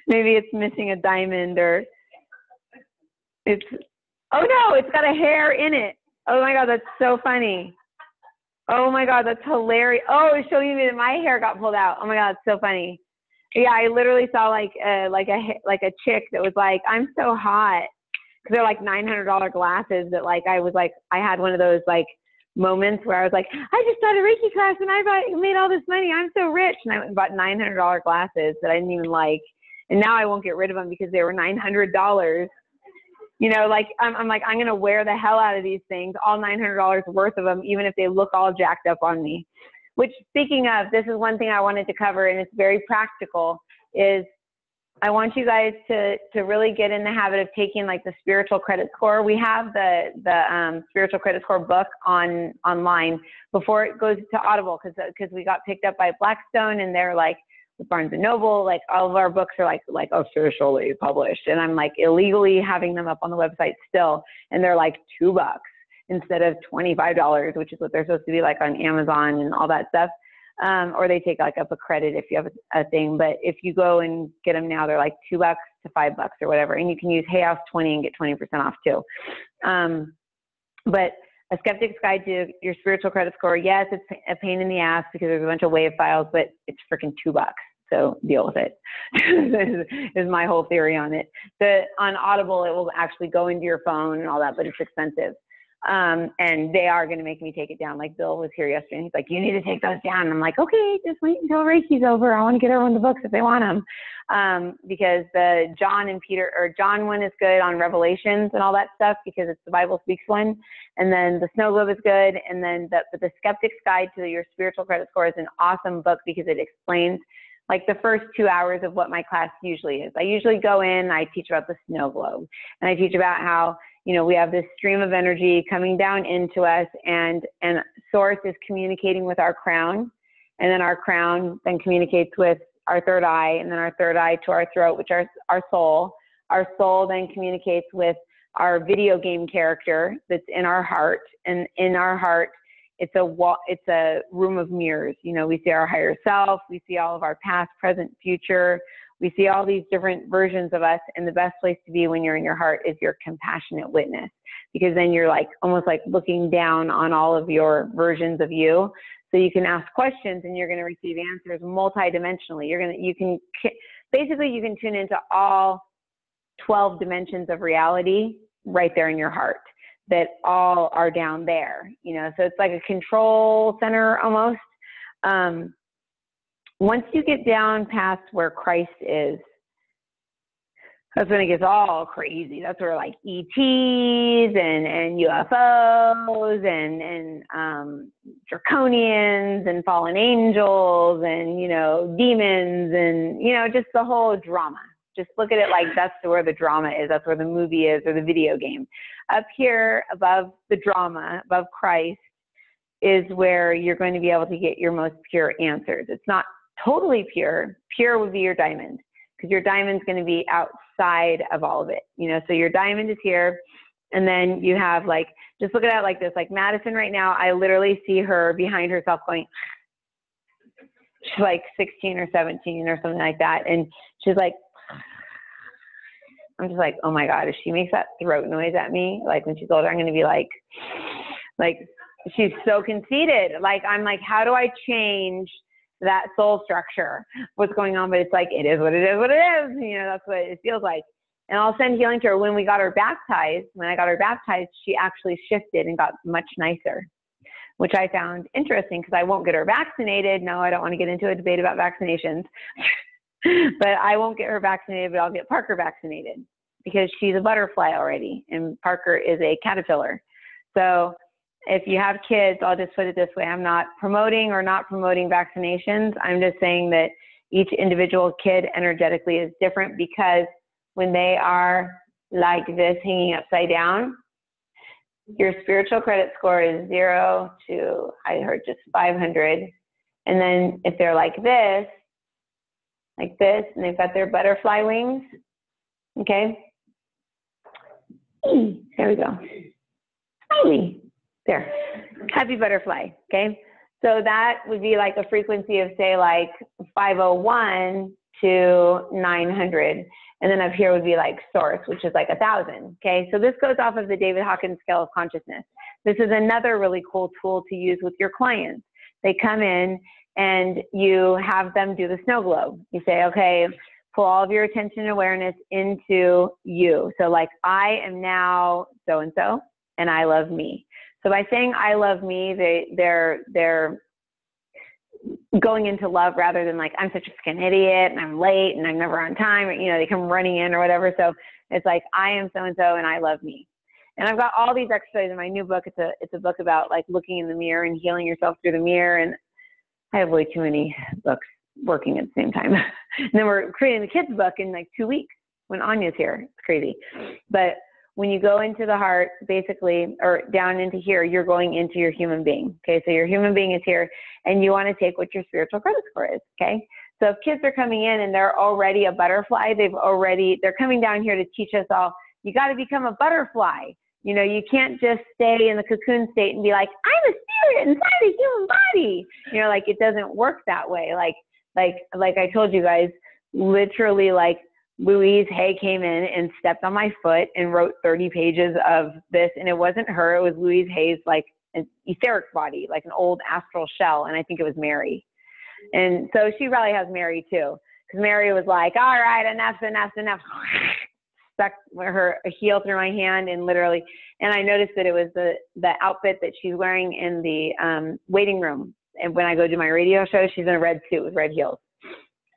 Maybe it's missing a diamond, or it's, oh no, it's got a hair in it. Oh my God, that's so funny. Oh my God, that's hilarious. Oh, it's showing me that my hair got pulled out. Oh my God, it's so funny. Yeah, I literally saw like a chick that was like, I'm so hot. Because they're like $900 glasses that like, I was like, I had one of those like moments where I was like, I just started a Reiki class and I made all this money. I'm so rich. And I went and bought $900 glasses that I didn't even like. And now I won't get rid of them because they were $900. You know, like, I'm like, I'm going to wear the hell out of these things, all $900 worth of them, even if they look all jacked up on me. Which, speaking of, this is one thing I wanted to cover, and it's very practical, is I want you guys to really get in the habit of taking like the spiritual credit score. We have the spiritual credit score book online before it goes to Audible, because we got picked up by Blackstone, and they're like, with Barnes and Noble, like all of our books are like officially published, and I'm like illegally having them up on the website still, and they're like $2 instead of $25, which is what they're supposed to be like on Amazon and all that stuff. Or they take like up a credit if you have a thing, but if you go and get them now, they're like $2 to $5 or whatever, and you can use Hay House 20 and get 20% off too. But A Skeptic's Guide to Your Spiritual Credit Score, yes, it's a pain in the ass because there's a bunch of WAV files, but it's freaking $2. So deal with it, is my whole theory on it. On Audible, it will actually go into your phone and all that, but it's expensive. And they are going to make me take it down. Like Bill was here yesterday, and he's like, you need to take those down. And I'm like, okay, just wait until Reiki's over. I want to get everyone the books if they want them. Because the John one is good on Revelations and all that stuff, because it's the Bible Speaks one. And then the Snow Globe is good. And then the Skeptic's Guide to Your Spiritual Credit Score is an awesome book because it explains like the first 2 hours of what my class usually is. I usually go in, I teach about the snow globe, and I teach about how, you know, we have this stream of energy coming down into us, and source is communicating with our crown, and then our crown then communicates with our third eye, and then our third eye to our throat, which are our soul. Our soul then communicates with our video game character that's in our heart, and in our heart, it's a room of mirrors. You know, we see our higher self, we see all of our past, present, future. We see all these different versions of us, and the best place to be when you're in your heart is your compassionate witness, because then you're like almost like looking down on all of your versions of you. So you can ask questions and you're going to receive answers multidimensionally. You can tune into all 12 dimensions of reality right there in your heart, that all are down there, you know, so it's like a control center almost. Once you get down past where Christ is, that's when it gets all crazy. That's where like ETs and UFOs and draconians and fallen angels and, you know, demons and, you know, just the whole drama. Just look at it like that's where the drama is. That's where the movie is, or the video game. Up here above the drama, above Christ, is where you're going to be able to get your most pure answers. It's not totally pure. Pure would be your diamond, because your diamond's going to be outside of all of it. You know, so your diamond is here, and then you have like, just look at it like this. Like Madison right now, I literally see her behind herself going, she's like 16 or 17 or something like that, and she's like, I'm just like, oh my God, if she makes that throat noise at me, like when she's older, I'm going to be like she's so conceited. Like, I'm like, how do I change that soul structure? What's going on? But it's like, it is what it is, what it is. You know, that's what it feels like. And I'll send healing to her. When I got her baptized, she actually shifted and got much nicer, which I found interesting, because I won't get her vaccinated. No, I don't want to get into a debate about vaccinations. But I won't get her vaccinated, but I'll get Parker vaccinated, because she's a butterfly already and Parker is a caterpillar. So if you have kids, I'll just put it this way. I'm not promoting or not promoting vaccinations. I'm just saying that each individual kid energetically is different, because when they are like this, hanging upside down, your spiritual credit score is 0 to, I heard, just 500. And then if they're like this, and they've got their butterfly wings, okay? There we go. Smiley. There. Happy butterfly, okay? So that would be like a frequency of, say, like 501 to 900. And then up here would be like source, which is like 1,000. Okay, so this goes off of the David Hawkins scale of consciousness. This is another really cool tool to use with your clients. They come in and you have them do the snow globe. You say, okay, pull all of your attention and awareness into you. So like, I am now so-and-so, and I love me. So by saying I love me, they're going into love rather than like, I'm such a fucking idiot and I'm late and I'm never on time, or, you know, they come running in or whatever. So it's like, I am so-and-so and I love me. And I've got all these exercises in my new book. It's a book about like looking in the mirror and healing yourself through the mirror. And I have way too many books working at the same time. And then we're creating the kids' book in like 2 weeks when Anya's here. It's crazy. But when you go into the heart, basically, or down into here, you're going into your human being. Okay, so your human being is here, and you want to take what your spiritual credit score is. Okay, so if kids are coming in and they're already a butterfly, they're coming down here to teach us all, you got to become a butterfly. You know, you can't just stay in the cocoon state and be like, I'm a spirit inside a human body. You know, like it doesn't work that way. Like I told you guys, literally, like Louise Hay came in and stepped on my foot and wrote 30 pages of this, and it wasn't her. It was Louise Hay's like an etheric body, like an old astral shell, and I think it was Mary. And so she probably has Mary too, because Mary was like, all right, enough. Stuck her heel through my hand, and literally, and I noticed that it was the outfit that she's wearing in the waiting room. And when I go do my radio show, she's in a red suit with red heels.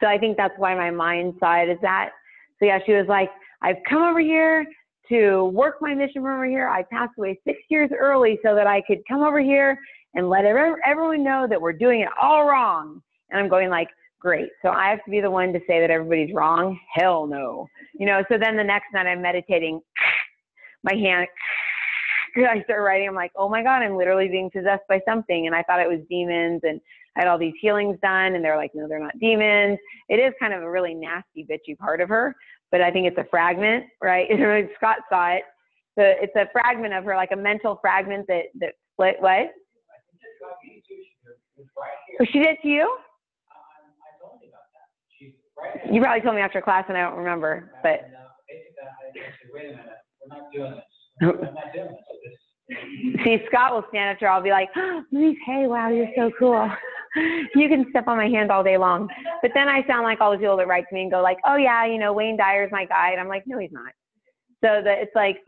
So I think that's why my mind side is that. So yeah, she was like, I've come over here to work my mission from over here. I passed away 6 years early so that I could come over here and let everyone know that we're doing it all wrong. And I'm going like, great. So I have to be the one to say that everybody's wrong? Hell no. You know, so then the next night I'm meditating, my hand, I start writing. I'm like, oh my God, I'm literally being possessed by something. And I thought it was demons, and I had all these healings done, and they're like, no, they're not demons. It is kind of a really nasty, bitchy part of her, but I think it's a fragment, right? Scott saw it. So it's a fragment of her, like a mental fragment that split. What? Oh, she did to you? You probably told me after class and I don't remember, but. I said, wait a minute, we're not doing this. I'm not doing this. See, Scott will stand up there. I'll be like, oh, Louise, hey, wow, you're so cool. You can step on my hand all day long. But then I sound like all the people that write to me and go like, oh yeah, you know, Wayne Dyer's my guide. I'm like, no, he's not. So it's like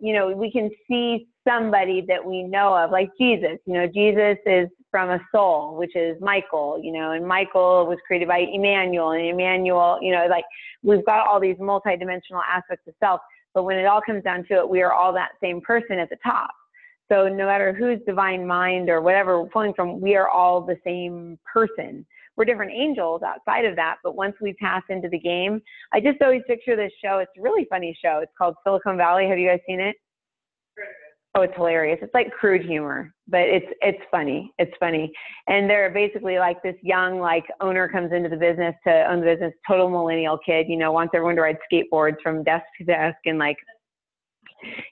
you know, we can see somebody that we know of, like Jesus. You know, Jesus is from a soul, which is Michael, you know, and Michael was created by Emmanuel, and Emmanuel, you know, like we've got all these multidimensional aspects of self, but when it all comes down to it, we are all that same person at the top. So no matter whose divine mind or whatever we're pulling from, we are all the same person. We're different angels outside of that, but once we pass into the game, I just always picture this show. It's a really funny show. It's called Silicon Valley. Have you guys seen it? Oh, it's hilarious. It's like crude humor, but it's funny. It's funny. And they're basically like this young like owner comes into the business to own the business, total millennial kid, you know, wants everyone to ride skateboards from desk to desk, and like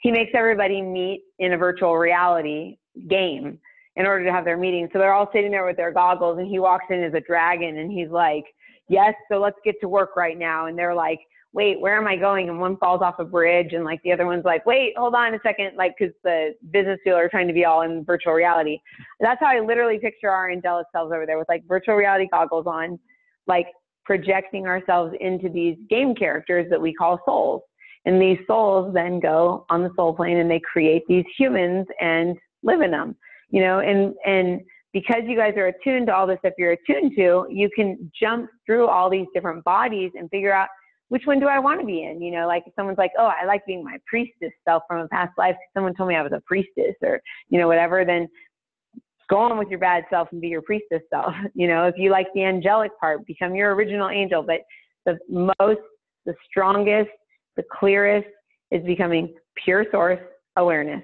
he makes everybody meet in a virtual reality game in order to have their meeting. So they're all sitting there with their goggles, and he walks in as a dragon, and he's like, yes, so let's get to work right now. And they're like, wait, where am I going? And one falls off a bridge, and like the other one's like, wait, hold on a second, like, because the business people are trying to be all in virtual reality. That's how I literally picture our angelic selves over there with like virtual reality goggles on, like projecting ourselves into these game characters that we call souls. And these souls then go on the soul plane and they create these humans and live in them, you know, and because you guys are attuned to all this stuff you're attuned to, you can jump through all these different bodies and figure out which one do I want to be in? You know, like if someone's like, oh, I like being my priestess self from a past life. Someone told me I was a priestess or, you know, whatever, then go on with your bad self and be your priestess self. You know, if you like the angelic part, become your original angel. But the strongest, the clearest is becoming pure source awareness.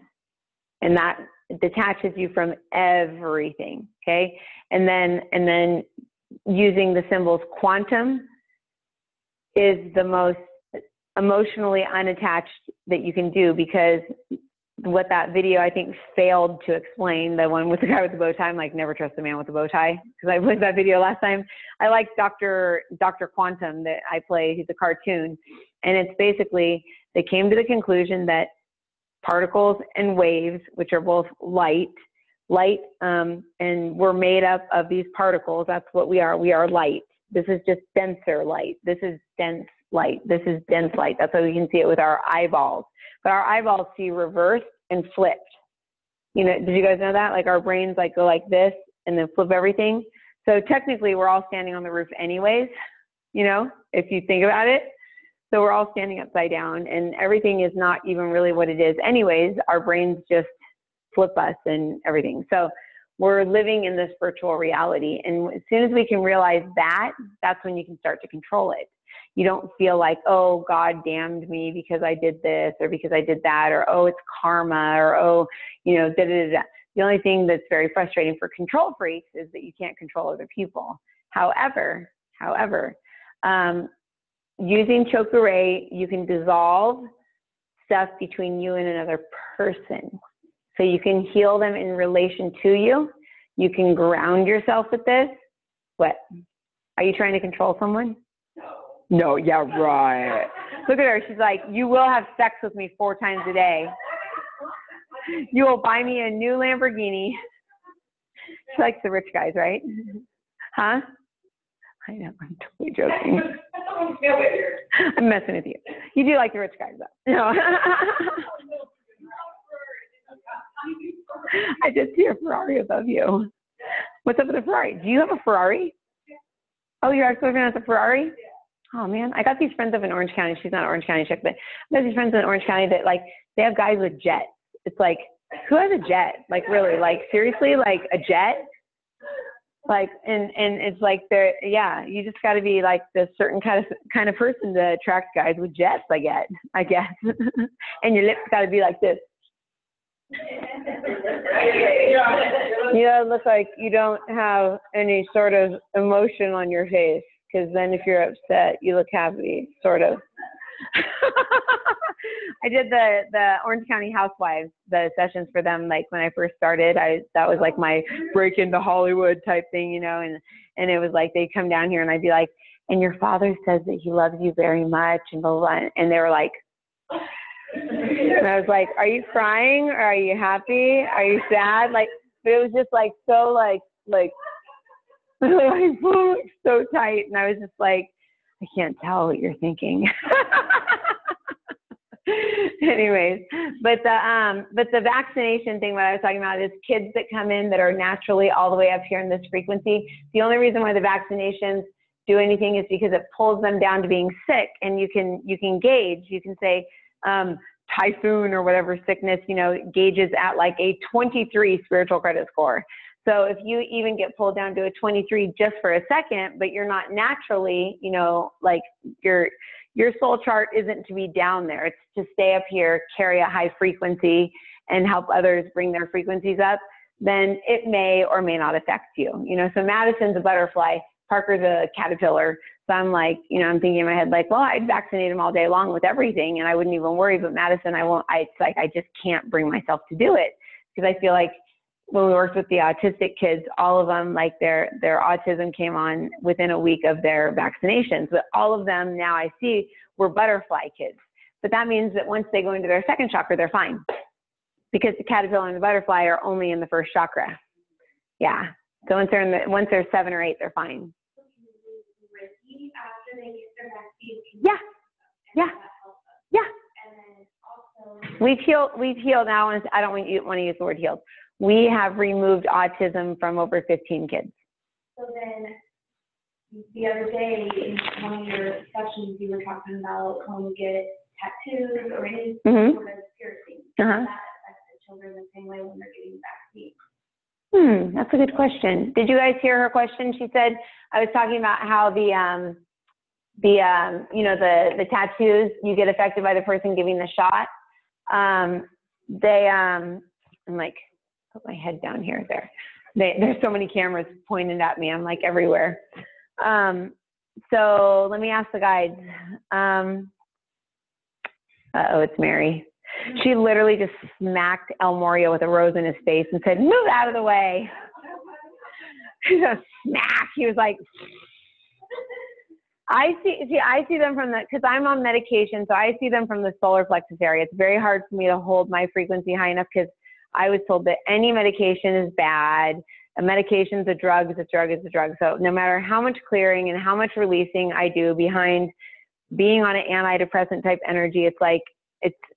And that detaches you from everything. Okay. And then using the symbols quantum is the most emotionally unattached that you can do, because what that video I think failed to explain, the one with the guy with the bow tie. I'm like, never trust a man with a bow tie, because I played that video last time. I like Dr. Quantum that I play. He's a cartoon, and it's basically they came to the conclusion that particles and waves, which are both light, and we're made up of these particles. That's what we are. We are light. This is just denser light. This is dense light. This is dense light. That's why we can see it with our eyeballs. But our eyeballs see reversed and flipped. You know, did you guys know that? Like our brains like go like this and then flip everything. So technically we're all standing on the roof anyways, you know, if you think about it. So we're all standing upside down and everything is not even really what it is anyways. Our brains just flip us and everything. So we're living in this virtual reality. And as soon as we can realize that, that's when you can start to control it. You don't feel like, oh, God damned me because I did this or because I did that, or, oh, it's karma, or, oh, you know, da, da, da, da. The only thing that's very frustrating for control freaks is that you can't control other people. However, using Chokurei, you can dissolve stuff between you and another person. So you can heal them in relation to you. You can ground yourself with this. What? Are you trying to control someone? No, yeah, right. Look at her. She's like, you will have sex with me 4 times a day. You will buy me a new Lamborghini. She likes the rich guys, right? Huh? I know, I'm totally joking. I'm messing with you. You do like the rich guys, though. No. I just see a Ferrari above you. What's up with the Ferrari? Do you have a Ferrari? Oh, your ex-boyfriend has a Ferrari? Oh man, I got these friends up in Orange County. She's not an Orange County chick, but I got these friends in Orange County that like, they have guys with jets. It's like, who has a jet? Like really, like seriously, like a jet? Like, and it's like they're, yeah, you just gotta be like the certain kind of person to attract guys with jets, I guess. And your lips gotta be like this. You know, it looks like you don't have any sort of emotion on your face, because then if you're upset, you look happy, sort of. I did the Orange County Housewives, the sessions for them, like when I first started. That was like my break into Hollywood type thing, you know, and it was like they'd come down here and I'd be like, and your father says that he loves you very much, and blah, blah, blah. And they were like, and I was like, are you crying? Or are you happy? Are you sad? Like, but it was just like so like so tight. And I was just like, I can't tell what you're thinking. Anyways, but the vaccination thing, what I was talking about is kids that come in that are naturally all the way up here in this frequency. The only reason why the vaccinations do anything is because it pulls them down to being sick, and you can gauge. You can say typhoon or whatever sickness, you know, gauges at like a 23 spiritual credit score. So if you even get pulled down to a 23 just for a second, but you're not naturally, you know, like your soul chart isn't to be down there. It's to stay up here, carry a high frequency, and help others bring their frequencies up, then it may or may not affect you. You know, so Madison's a butterfly, Parker's a caterpillar. So I'm like, you know, I'm thinking in my head, like, well, I'd vaccinate him all day long with everything and I wouldn't even worry, but Madison, it's like, I just can't bring myself to do it, because I feel like when we worked with the autistic kids, all of them, like their autism came on within a week of their vaccinations, but all of them now I see were butterfly kids. But that means that once they go into their second chakra, they're fine, because the caterpillar and the butterfly are only in the first chakra. Yeah. So once they're 7 or 8, they're fine. Reiki after they get their vaccine. Yeah. Yeah. Yeah. And then also, We've healed now. I don't want to use the word healed. We have removed autism from over 15 kids. So then the other day in one of your sessions, you were talking about when you get tattoos or any sort of piercing. That affects the children the same way when they're getting vaccines. That's a good question. Did you guys hear her question? She said, I was talking about how the tattoos, you get affected by the person giving the shot. I'm like, put my head down here. There's so many cameras pointed at me. I'm like everywhere. So let me ask the guides. It's Mary. She literally just smacked El Morio with a rose in his face and said, move out of the way. Smack. He was like, I see them from the, because I'm on medication, so I see them from the solar plexus area. It's very hard for me to hold my frequency high enough because I was told that any medication is bad. A medication's a drug, is a drug, is a drug. So no matter how much clearing and how much releasing I do behind being on an antidepressant type energy, it's like,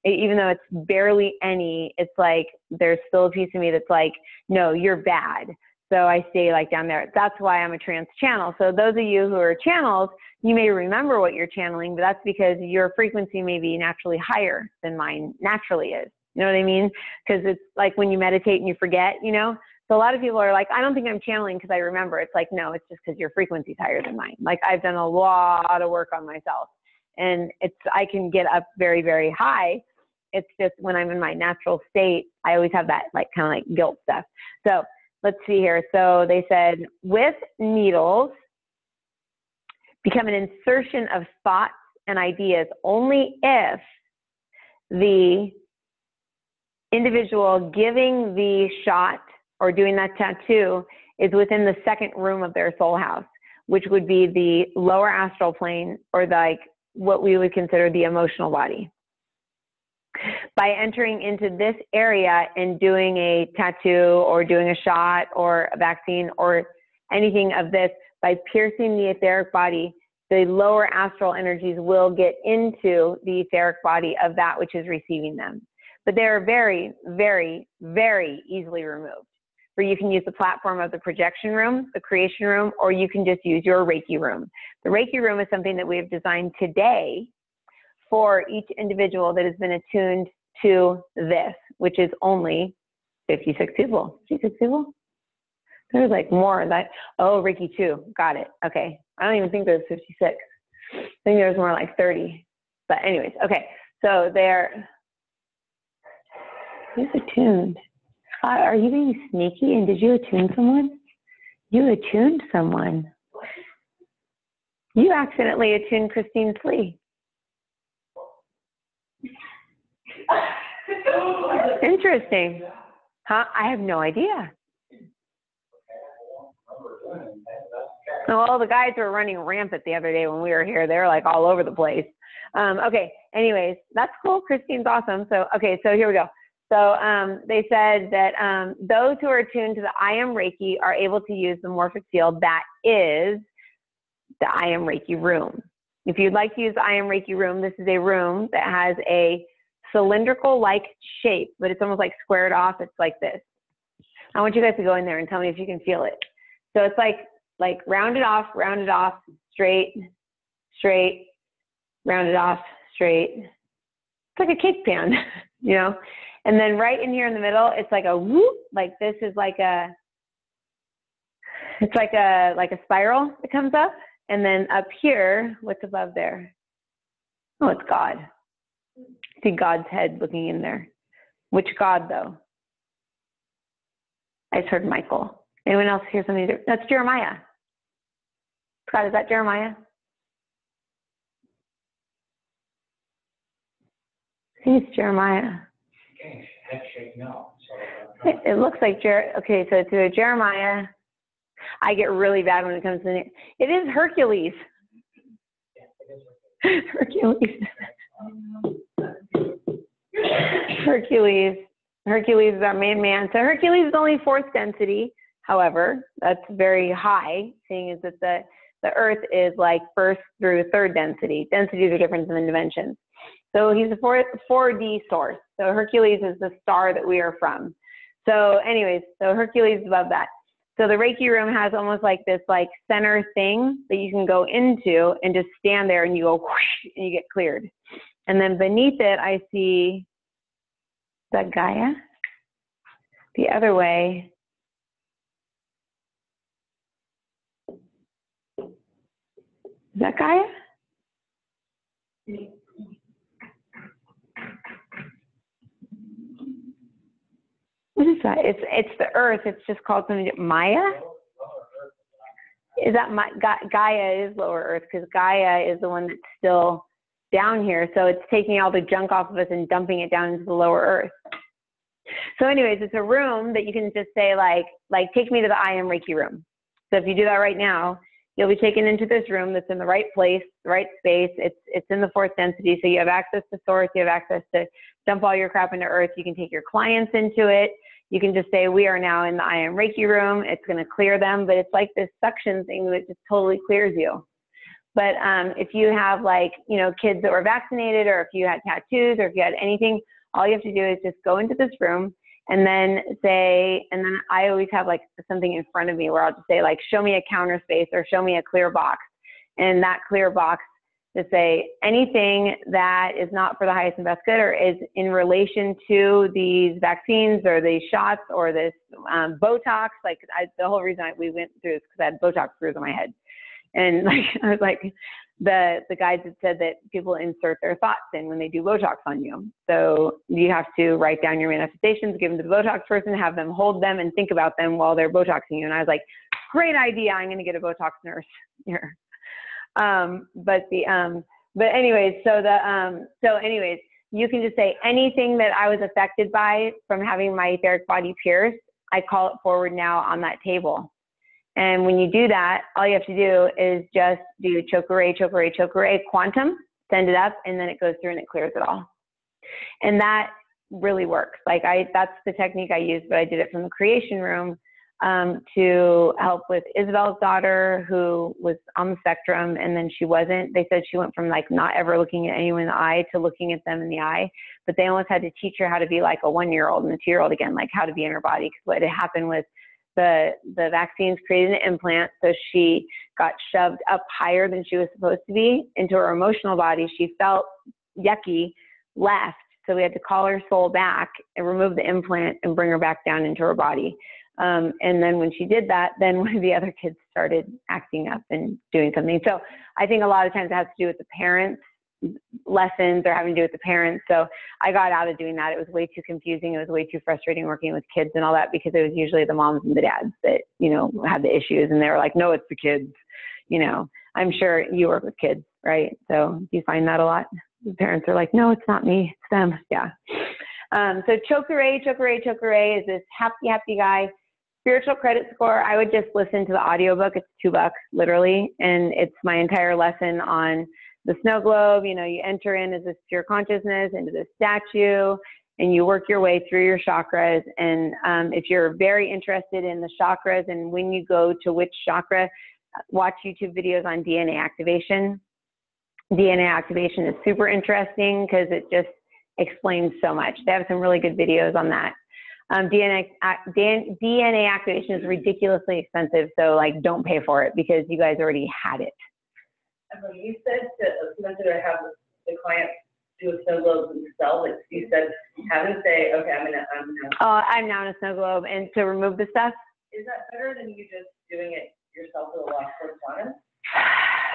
even though it's barely any, it's like there's still a piece of me that's like, no, you're bad. So I stay like down there. That's why I'm a trance channel. So those of you who are channels, you may remember what you're channeling, but that's because your frequency may be naturally higher than mine naturally is. You know what I mean? Because it's like when you meditate and you forget, you know? So a lot of people are like, I don't think I'm channeling because I remember. It's like, no, it's just because your frequency is higher than mine. Like I've done a lot of work on myself, and I can get up very, very high. It's just when I'm in my natural state, I always have that like kind of like guilt stuff. So let's see here. So they said with needles, become an insertion of thoughts and ideas only if the individual giving the shot or doing that tattoo is within the second room of their soul house, which would be the lower astral plane, or like what we would consider the emotional body. By entering into this area and doing a tattoo or doing a shot or a vaccine or anything of this, by piercing the etheric body, the lower astral energies will get into the etheric body of that which is receiving them. But they're very, very, very easily removed. Where you can use the platform of the projection room, the creation room, or you can just use your Reiki room. The Reiki room is something that we have designed today for each individual that has been attuned to this, which is only 56 people. 56 people? There's like more of that. Oh, Reiki 2. Got it. Okay. I don't even think there's 56. I think there's more like 30. But anyways, okay. So who's attuned? Are you being sneaky, and did you attune someone? You attuned someone. You accidentally attuned Christine Slee. Interesting. Huh? I have no idea. Well, the guys were running rampant the other day when we were here. They were like all over the place. Okay, anyways, that's cool. Christine's awesome. So, okay, so here we go. So they said that those who are attuned to the I Am Reiki are able to use the morphic field that is the I Am Reiki room. If you'd like to use the I Am Reiki room, this is a room that has a cylindrical-like shape, but it's almost like squared off. It's like this. I want you guys to go in there and tell me if you can feel it. So it's like rounded off, straight, rounded off, straight. It's like a cake pan, you know? And then right in here in the middle, it's like a whoop, like this is like a, it's like a spiral that comes up. And then up here, what's above there? Oh, it's God. See God's head looking in there. Which God though? I just heard Michael. Anyone else hear something? That's Jeremiah. Scott, is that Jeremiah? I think it's Jeremiah. Head shake no. It looks like okay, so it's a Jeremiah. I get really bad when it comes to it. It is Hercules. Hercules. Hercules is our main man. So Hercules is only 4th density. However, that's very high, seeing as that the Earth is like 1st through 3rd density. Densities are different than dimensions. So he's a 4D source. So Hercules is the star that we are from. So anyways, so Hercules is above that. So the Reiki room has almost like this like center thing that you can go into and just stand there and you go whoosh, and you get cleared. And then beneath it, I see, is that Gaia? The other way. Is that Gaia? What is that? It's the Earth. It's just called something. Maya? Is that Gaia is lower Earth, because Gaia is the one that's still down here. So it's taking all the junk off of us and dumping it down into the lower earth. So anyways, it's a room that you can just say like take me to the I am Reiki room. So if you do that right now, you'll be taken into this room that's in the right place, the right space. It's in the 4th density. So you have access to source, you have access to dump all your crap into earth. You can take your clients into it. You can just say, we are now in the I am Reiki room. It's going to clear them, but it's like this suction thing that just totally clears you. But if you have like, you know, kids that were vaccinated, or if you had tattoos, or if you had anything, all you have to do is just go into this room and then say, and then I always have like something in front of me where I'll just say like, show me a counter space or show me a clear box. And that clear box to say anything that is not for the highest and best good or is in relation to these vaccines or these shots or this Botox. Like the whole reason we went through this because I had Botox screws on my head. And like, I was like, the guides had said that people insert their thoughts in when they do Botox on you. So you have to write down your manifestations, give them to the Botox person, have them hold them and think about them while they're Botoxing you. And I was like, great idea. I'm going to get a Botox nurse here. But anyways, so anyways, you can just say anything that I was affected by from having my etheric body pierced, I call it forward now on that table. And when you do that, all you have to do is just do chokore, chokore, chokore, quantum, send it up, and then it goes through and it clears it all. And that really works. Like that's the technique I used, but I did it from the creation room to help with Isabel's daughter who was on the spectrum, and then she wasn't. They said she went from like not ever looking at anyone in the eye to looking at them in the eye, but they almost had to teach her how to be like a 1-year-old and a 2-year-old again, like how to be in her body. Because what had happened was the vaccines created an implant, so she got shoved up higher than she was supposed to be into her emotional body. She felt yucky, left, so we had to call her soul back and remove the implant and bring her back down into her body. And then when she did that, then one of the other kids started acting up and doing something. So I think a lot of times it has to do with the parents' lessons or having to do with the parents. So I got out of doing that. It was way too confusing. It was way too frustrating working with kids and all that, because it was usually the moms and the dads that, you know, had the issues, and they were like, no, it's the kids. You know, I'm sure you work with kids, right? So do you find that a lot? The parents are like, no, it's not me, it's them. Yeah. So chokore, chokore, chokore is this happy, happy guy. Spiritual credit score, I would just listen to the audiobook. It's $2, literally. And it's my entire lesson on the snow globe. You know, you enter in as this pure consciousness into this statue, and you work your way through your chakras. And if you're very interested in the chakras and when you go to which chakra, watch YouTube videos on DNA activation. DNA activation is super interesting because it just explains so much. They have some really good videos on that. DNA activation is ridiculously expensive, so like don't pay for it because you guys already had it. And when you said to have the client do a snow globe themselves, like you said, have them say, okay, I'm now in a snow globe, and to remove the stuff. Is that better than you just doing it yourself with a lost correspondence?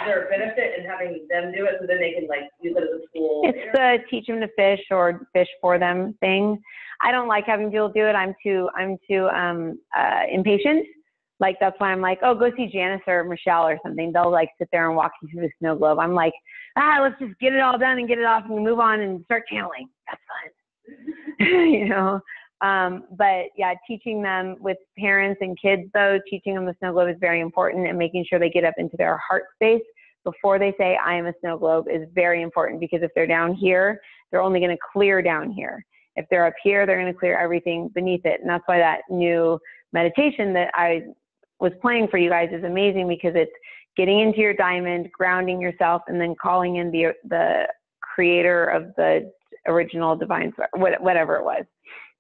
Is there a benefit in having them do it so then they can like use it as a tool? It's the teach them to fish or fish for them thing. I don't like having people do it. I'm too impatient. Like that's why I'm like, oh, go see Janice or Michelle or something. They'll like sit there and walk you through the snow globe. I'm like, let's just get it all done and get it off and move on and start channeling. That's fun. You know. But yeah, teaching them with parents and kids though, teaching them the snow globe is very important, and making sure they get up into their heart space before they say, I am a snow globe, is very important, because if they're down here, they're only going to clear down here. If they're up here, they're going to clear everything beneath it. And that's why that new meditation that I was playing for you guys is amazing, because it's getting into your diamond, grounding yourself, and then calling in the creator of the original divine, whatever it was.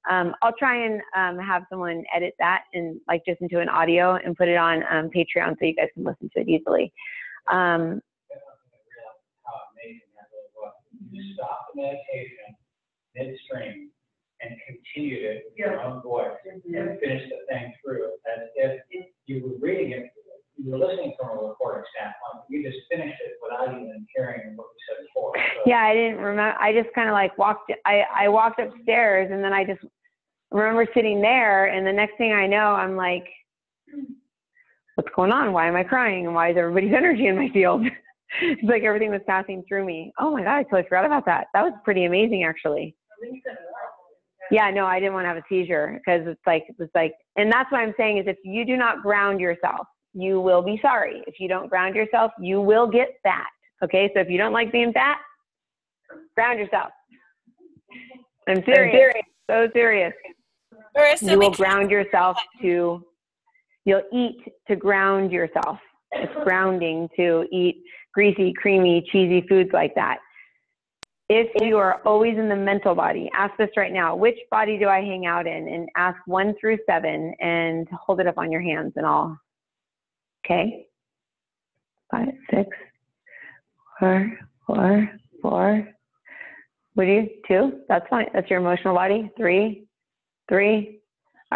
I'll try and have someone edit that and like just into an audio and put it on Patreon so you guys can listen to it easily. How amazing that really was. You stop the meditation midstream and continue it in your own voice and finish the thing through as if you were reading it, you were listening from a recording standpoint. You just finished it without even hearing what you said before. So, yeah, I didn't remember. I just kind of like I walked upstairs, and then I just remember sitting there, and the next thing I know, I'm like, what's going on? Why am I crying? And why is everybody's energy in my field? It's like everything was passing through me. Oh my God, I totally forgot about that. That was pretty amazing, actually. Yeah, no, I didn't want to have a seizure because it's like, and that's what I'm saying is if you do not ground yourself, you will be sorry. If you don't ground yourself, you will get fat. Okay, so if you don't like being fat, ground yourself. I'm serious. So serious. Marisa, you will ground yourself to, you'll eat to ground yourself. It's grounding to eat greasy, creamy, cheesy foods like that. If you are always in the mental body, ask this right now, which body do I hang out in? And ask 1 through 7 and hold it up on your hands and all. Okay? 5, 6, 4, 4, 4. What do you, 2? That's fine. That's your emotional body. 3, 3.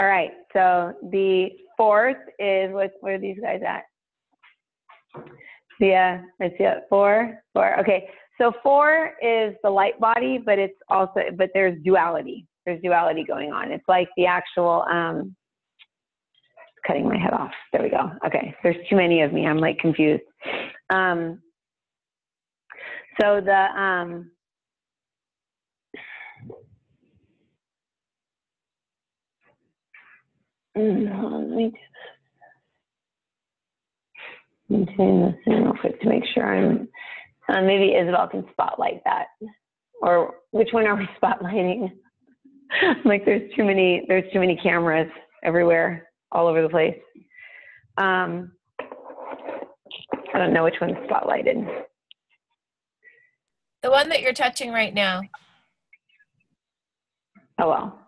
All right. So the 4th is, what are these guys at? Yeah, I see it. 4, 4. Okay. So 4 is the light body, but it's also, but there's duality. There's duality going on. It's like the actual, cutting my head off. There we go. Okay. There's too many of me. I'm like confused. So the, let me turn this in real quick to make sure I'm, maybe Isabel can spotlight that. Or which one are we spotlighting? Like there's too many cameras everywhere, all over the place. I don't know which one's spotlighted. The one that you're touching right now. Oh well,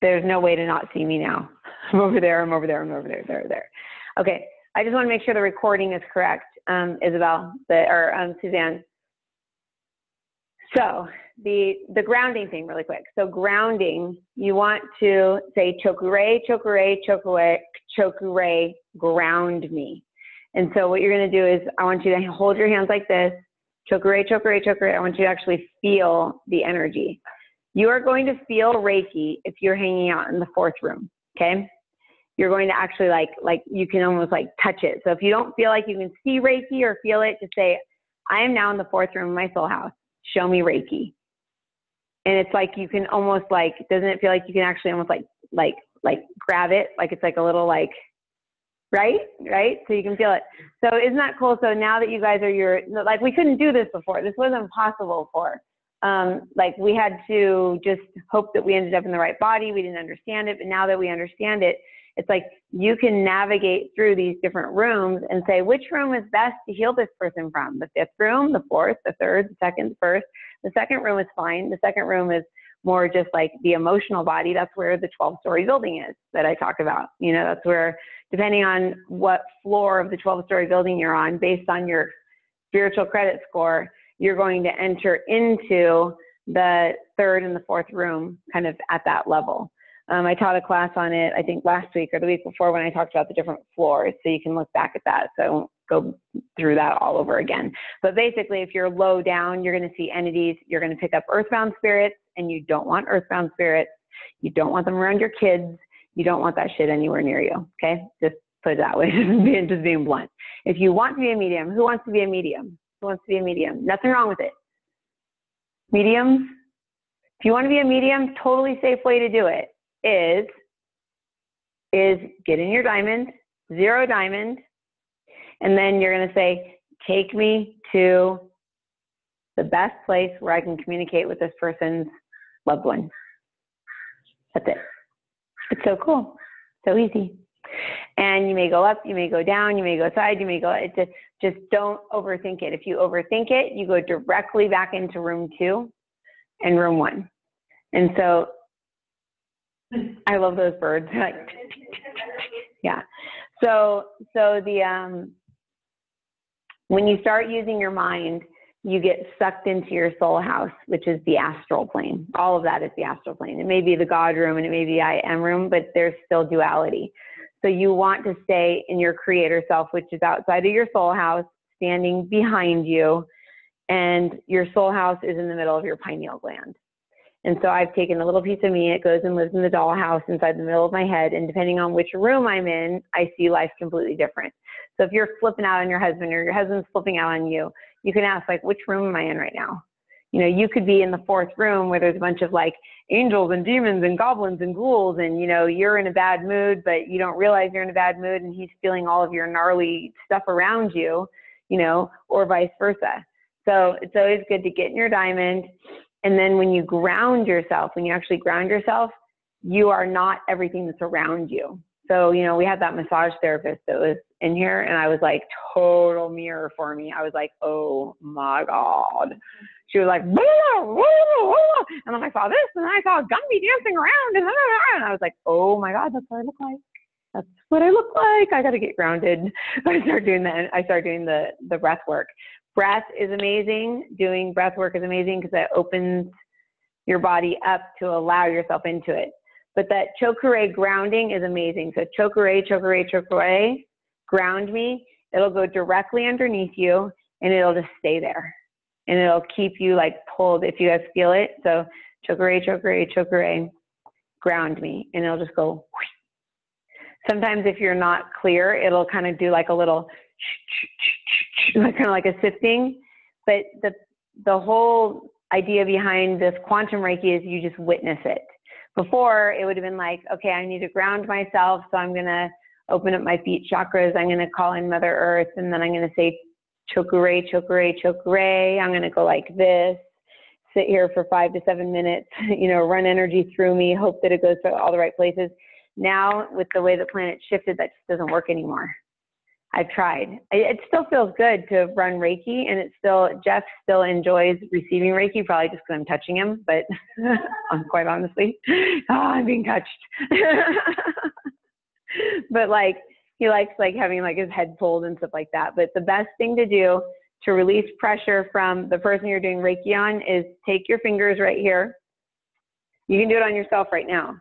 there's no way to not see me now. I'm over there, I'm over there, I'm over there, there. Okay, I just want to make sure the recording is correct, Isabel, or Suzanne. So the grounding thing really quick. So grounding, you want to say chokure, chokure, chokure, chokure, ground me. And so what you're going to do is I want you to hold your hands like this, chokure, chokure, chokure. I want you to actually feel the energy. You are going to feel Reiki if you're hanging out in the 4th room, okay? You're going to actually like you can almost like touch it. So if you don't feel like you can see Reiki or feel it, just say, I am now in the 4th room of my soul house. Show me Reiki. And it's like you can almost like, doesn't it feel like you can actually almost like grab it? Like it's like a little like, right? So you can feel it. So isn't that cool? So now that you guys are like we couldn't do this before. This wasn't possible before. Like we had to just hope that we ended up in the right body. We didn't understand it, but now that we understand it, it's like you can navigate through these different rooms and say, which room is best to heal this person from? The 5th room, the 4th, the 3rd, the 2nd, the 1st. The 2nd room is fine. The 2nd room is more just like the emotional body. That's where the 12-story building is that I talk about. You know, that's where, depending on what floor of the 12-story building you're on, based on your spiritual credit score, you're going to enter into the 3rd and the 4th room kind of at that level. I taught a class on it, I think last week or the week before when I talked about the different floors. So you can look back at that. So I won't go through that all over again. But basically, if you're low down, you're going to see entities. You're going to pick up earthbound spirits, and you don't want earthbound spirits. You don't want them around your kids. You don't want that shit anywhere near you. Okay? Just put it that way, just being blunt. If you want to be a medium, who wants to be a medium? Who wants to be a medium? Nothing wrong with it. Mediums, if you want to be a medium, totally safe way to do it is get in your diamond, 0 diamond, and then you're going to say, take me to the best place where I can communicate with this person's loved one. That's it. It's so cool. So easy. And you may go up, you may go down, you may go side, you may go, just don't overthink it. If you overthink it, you go directly back into room 2 and room 1. And so I love those birds. Yeah. So the, when you start using your mind, you get sucked into your soul house, which is the astral plane. All of that is the astral plane. It may be the God room and it may be I am room, but there's still duality. So you want to stay in your creator self, which is outside of your soul house, standing behind you. And your soul house is in the middle of your pineal gland. And so I've taken a little piece of me, it goes and lives in the dollhouse inside the middle of my head. And depending on which room I'm in, I see life completely different. So if you're flipping out on your husband or your husband's flipping out on you, You can ask, like, which room am I in right now? You know, you could be in the 4th room where there's a bunch of like angels and demons and goblins and ghouls, and, you know, you're in a bad mood, but you don't realize you're in a bad mood, and he's feeling all of your gnarly stuff around you, you know, or vice versa. So it's always good to get in your diamond. And then when you ground yourself, when you actually ground yourself, you are not everything that's around you. So, you know, we had that massage therapist that was in here, and I was like, total mirror for me. I was like, oh my God. She was like, blah, blah, blah, blah. And then I saw this, and then I saw Gumby dancing around, and I was like, oh my God, that's what I look like. That's what I look like. I got to get grounded. I started doing that. I started doing the breath work. Breath is amazing. Doing breath work is amazing because it opens your body up to allow yourself into it. But that chokure grounding is amazing. So chokure, chokure, chokure, ground me. It'll go directly underneath you, and it'll just stay there. And it'll keep you like pulled if you guys feel it. So chokure, chokure, chokure, ground me. And it'll just go. Sometimes if you're not clear, it'll kind of do like a little, kind of like a sifting. But the whole idea behind this quantum Reiki is you just witness it. Before, it would have been like, okay, I need to ground myself, so I'm going to open up my feet chakras. I'm going to call in Mother Earth, and then I'm going to say chokure, chokure, chokure. I'm going to go like this, sit here for 5 to 7 minutes, you know, run energy through me, hope that it goes to all the right places. Now, with the way the planet shifted, that just doesn't work anymore. I've tried. It still feels good to run Reiki, and Jeff still enjoys receiving Reiki, probably just because I'm touching him, but quite honestly, I'm being touched. But like, he likes like having like his head pulled and stuff like that. But the best thing to do to release pressure from the person you're doing Reiki on is take your fingers right here. You can do it on yourself right now.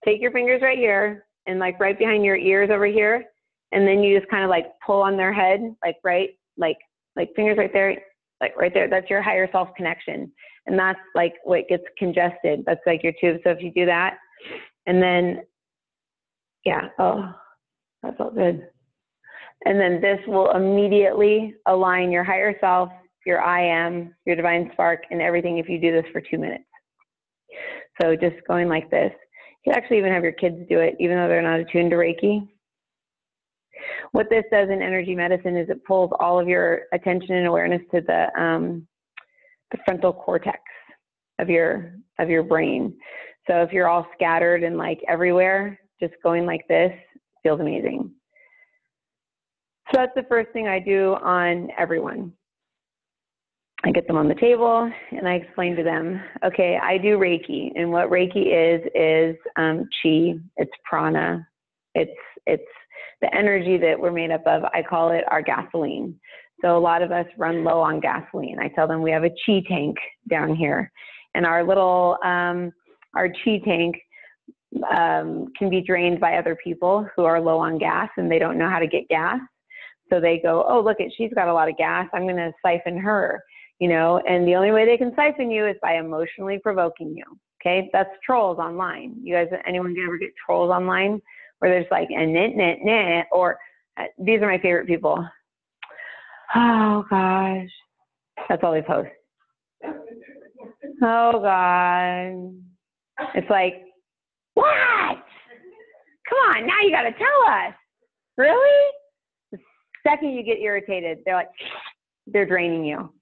Take your fingers right here and like right behind your ears over here. And then you just kind of like pull on their head, like right, like fingers right there, like right there. That's your higher self connection. And that's like what gets congested. That's like your tube. So if you do that, and then, yeah, oh, that felt good. And then this will immediately align your higher self, your I am, your divine spark, and everything if you do this for 2 minutes. So just going like this. You can actually even have your kids do it, even though they're not attuned to Reiki. What this does in energy medicine is it pulls all of your attention and awareness to the frontal cortex of your brain. So if you're all scattered and like everywhere, just going like this feels amazing. So that's the first thing I do on everyone. I get them on the table and I explain to them, okay, I do Reiki, and what Reiki is chi, it's prana, it's the energy that we're made up of. I call it our gasoline. So a lot of us run low on gasoline. I tell them we have a chi tank down here, and our little, our chi tank can be drained by other people who are low on gas and they don't know how to get gas. So they go, oh, look, she's got a lot of gas. I'm going to siphon her, you know, and the only way they can siphon you is by emotionally provoking you. Okay. That's trolls online. You guys, anyone ever get trolls online where there's like a knit, or these are my favorite people. Oh gosh. That's all they post. Oh God. It's like, what? Come on, now you got to tell us. Really? The second you get irritated, they're like, they're draining you.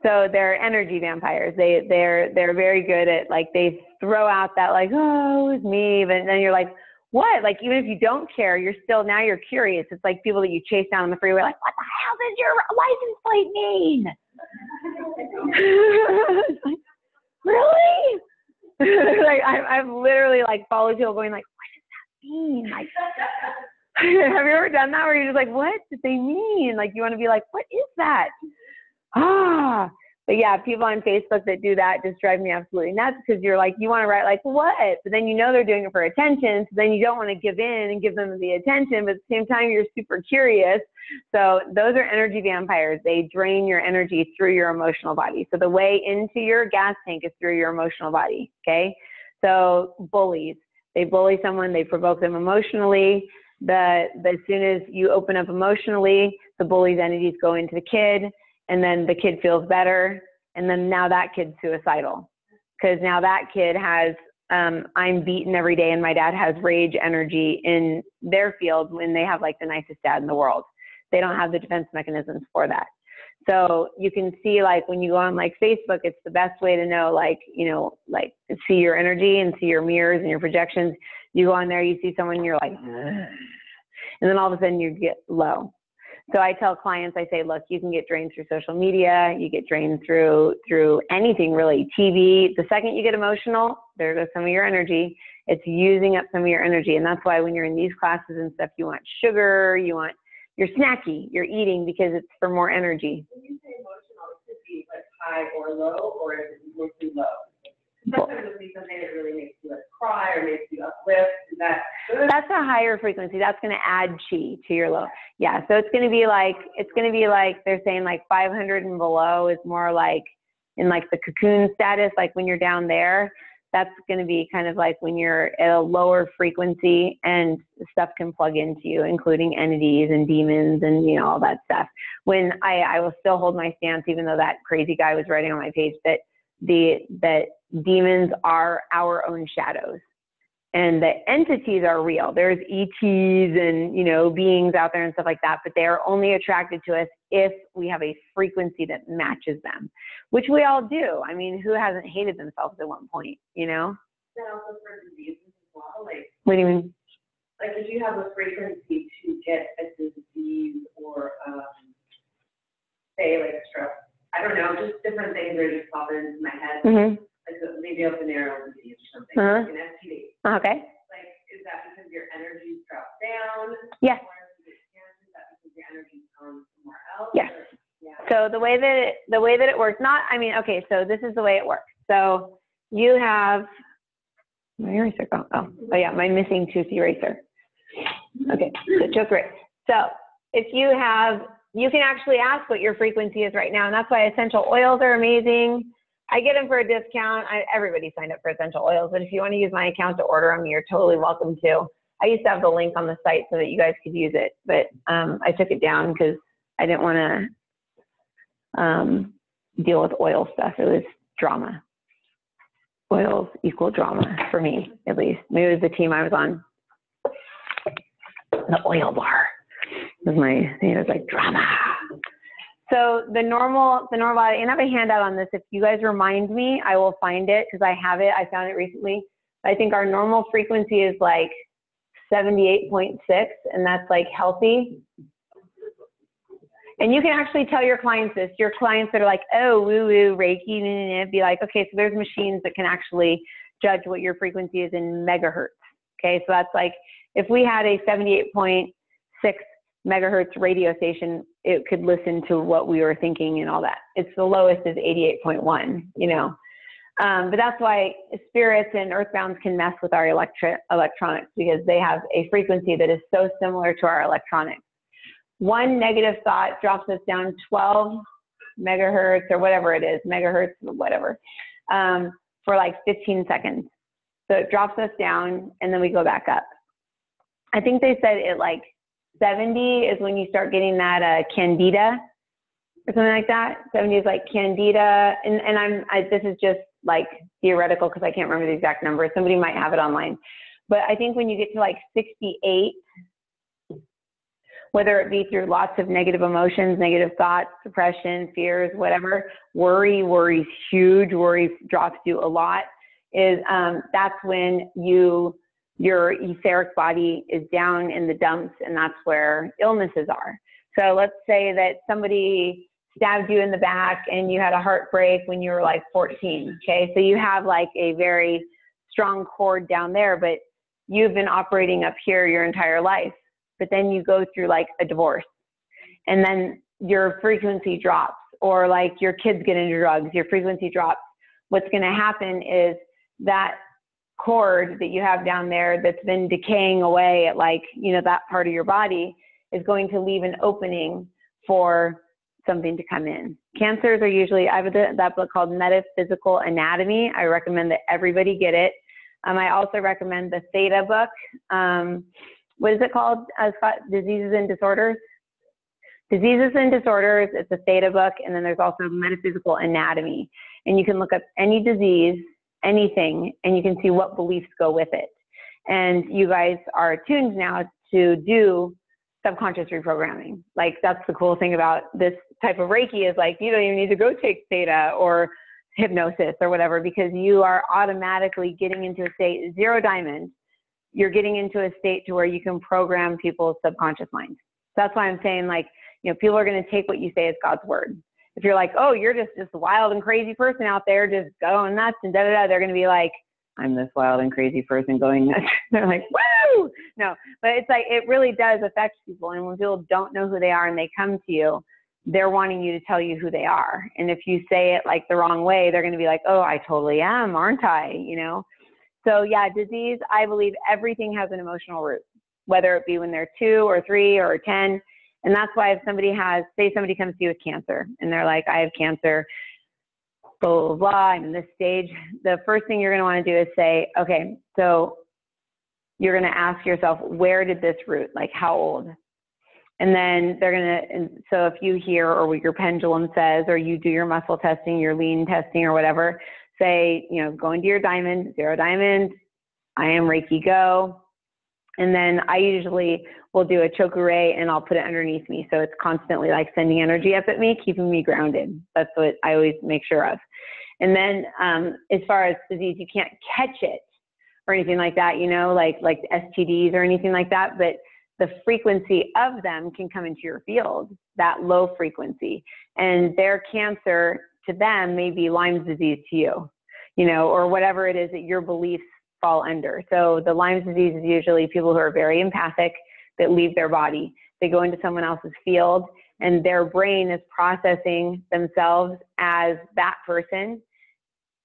So they're energy vampires. They're very good at, like, they throw out that like, oh, it's me, but then you're like, what? Like, even if you don't care, you're still, now you're curious. It's like people that you chase down on the freeway, like, what the hell does your license plate mean? Like, really? Like, I've literally like followed people going like, what does that mean? Like, have you ever done that where you're just like, what did they mean? Like, you want to be like, what is that? But yeah, people on Facebook that do that just drive me absolutely nuts, because you're like, you want to write like, what? But then you know they're doing it for attention, so then you don't want to give in and give them the attention, but at the same time you're super curious. So those are energy vampires. They drain your energy through your emotional body. So the way into your gas tank is through your emotional body, okay? So bullies, they bully someone, they provoke them emotionally. As soon as you open up emotionally, the bully's entities go into the kid, and then the kid feels better, and then now that kid's suicidal. Because now that kid has, I'm beaten every day, and my dad has rage energy in their field when they have like the nicest dad in the world. They don't have the defense mechanisms for that. So you can see, like, when you go on like Facebook, it's the best way to know, like, you know, like see your energy and see your mirrors and your projections. You go on there, you see someone, and you're like, ugh. And then all of a sudden you get low. So I tell clients, I say, look, you can get drained through social media, you get drained through anything really, TV. The second you get emotional, there goes some of your energy. It's using up some of your energy. And that's why when you're in these classes and stuff, you want sugar, you're snacky, you're eating because it's for more energy. When you say emotional, it could be like high or low, or is it mostly low? Sometimes it'll be something that really makes you like cry or makes you uplift. Is that good? That's a higher frequency. That's going to add chi to your low. Yeah. So it's going to be like they're saying like 500 and below is more like in like the cocoon status. Like when you're down there, that's going to be kind of like when you're at a lower frequency and stuff can plug into you, including entities and demons and, you know, all that stuff. When I will still hold my stance, even though that crazy guy was writing on my page that demons are our own shadows and the entities are real. There's ETs and, you know, beings out there and stuff like that, but they are only attracted to us if we have a frequency that matches them, which we all do. I mean, who hasn't hated themselves at one point, you know? That also for diseases as well. Like, what do you mean? Like if you have a frequency to get a disease or say like stress, I don't know, just different things are just popping into my head. Mm-hmm. Like maybe open arrow disease or something, like an STD. Okay. Like, is that because your energy's dropped down? Yes. Or is that because your energy's gone somewhere else? Yes. Yeah. So the way that it works, okay, so this is the way it works. So you have my eraser. Oh yeah, my missing tooth eraser. Okay, so just right. So if you can actually ask what your frequency is right now, and that's why essential oils are amazing. I get them for a discount. Everybody signed up for essential oils, but if you want to use my account to order them, you're totally welcome to. I used to have the link on the site so that you guys could use it, but I took it down because I didn't want to deal with oil stuff. It was drama. Oils equal drama for me, at least. Maybe it was the team I was on. The oil bar was my thing. It was like drama. So the normal body, and I have a handout on this. If you guys remind me, I will find it because I have it. I found it recently. I think our normal frequency is like 78.6, and that's like healthy. And you can actually tell your clients this. Your clients that are like, oh, woo-woo, Reiki, be like, okay, so there's machines that can actually judge what your frequency is in megahertz. Okay, so that's like, if we had a 78.6 megahertz radio station, it could listen to what we were thinking and all that. It's the lowest is 88.1, you know. But that's why spirits and earthbounds can mess with our electronics because they have a frequency that is so similar to our electronics. One negative thought drops us down 12 megahertz or whatever it is, megahertz, whatever, for like 15 seconds. So it drops us down and then we go back up. I think they said it like 70 is when you start getting that candida or something like that. 70 is like candida. And this is just like theoretical because I can't remember the exact number. Somebody might have it online. But I think when you get to like 68, whether it be through lots of negative emotions, negative thoughts, depression, fears, whatever, worry's huge, worry drops you a lot, is that's when your etheric body is down in the dumps, and that's where illnesses are. So let's say that somebody stabbed you in the back and you had a heartbreak when you were like 14, okay? So you have like a very strong cord down there, but you've been operating up here your entire life. But then you go through like a divorce and then your frequency drops, or like your kids get into drugs, your frequency drops. What's going to happen is that cord that you have down there that's been decaying away at like, you know, that part of your body is going to leave an opening for something to come in. Cancers are usually, I have that book called Metaphysical Anatomy. I recommend that everybody get it. I also recommend the Theta book. What is it called? Diseases and Disorders. Diseases and Disorders, it's a theta book, and then there's also Metaphysical Anatomy. And you can look up any disease, anything, and you can see what beliefs go with it. And you guys are attuned now to do subconscious reprogramming. Like, that's the cool thing about this type of Reiki is, like, you don't even need to go take theta or hypnosis or whatever, because you are automatically getting into a state, 0 diamond, you're getting into a state to where you can program people's subconscious minds. That's why I'm saying, like, you know, people are going to take what you say as God's word. If you're like, oh, you're just this wild and crazy person out there just going nuts and da-da-da, they're going to be like, I'm this wild and crazy person going nuts. They're like, woo! No, but it's like, it really does affect people. And when people don't know who they are and they come to you, they're wanting you to tell you who they are. And if you say it like the wrong way, they're going to be like, oh, I totally am, aren't I? You know? So yeah, disease, I believe everything has an emotional root, whether it be when they're 2 or 3 or 10. And that's why if somebody has, say somebody comes to you with cancer and they're like, I have cancer, blah, blah, blah, I'm in this stage. The first thing you're going to want to do is say, okay, so you're going to ask yourself, where did this root, like how old? And then they're going to, and so if you hear or what your pendulum says, or you do your muscle testing, your lean testing or whatever, say, you know, go into your diamond, 0 diamond, I am Reiki go. And then I usually will do a chokure and I'll put it underneath me. So it's constantly like sending energy up at me, keeping me grounded. That's what I always make sure of. And then as far as disease, you can't catch it or anything like that, you know, like STDs or anything like that. But the frequency of them can come into your field, that low frequency. And their cancer to them may be Lyme's disease to you know, or whatever it is that your beliefs fall under. So the Lyme's disease is usually people who are very empathic that leave their body. They go into someone else's field and their brain is processing themselves as that person,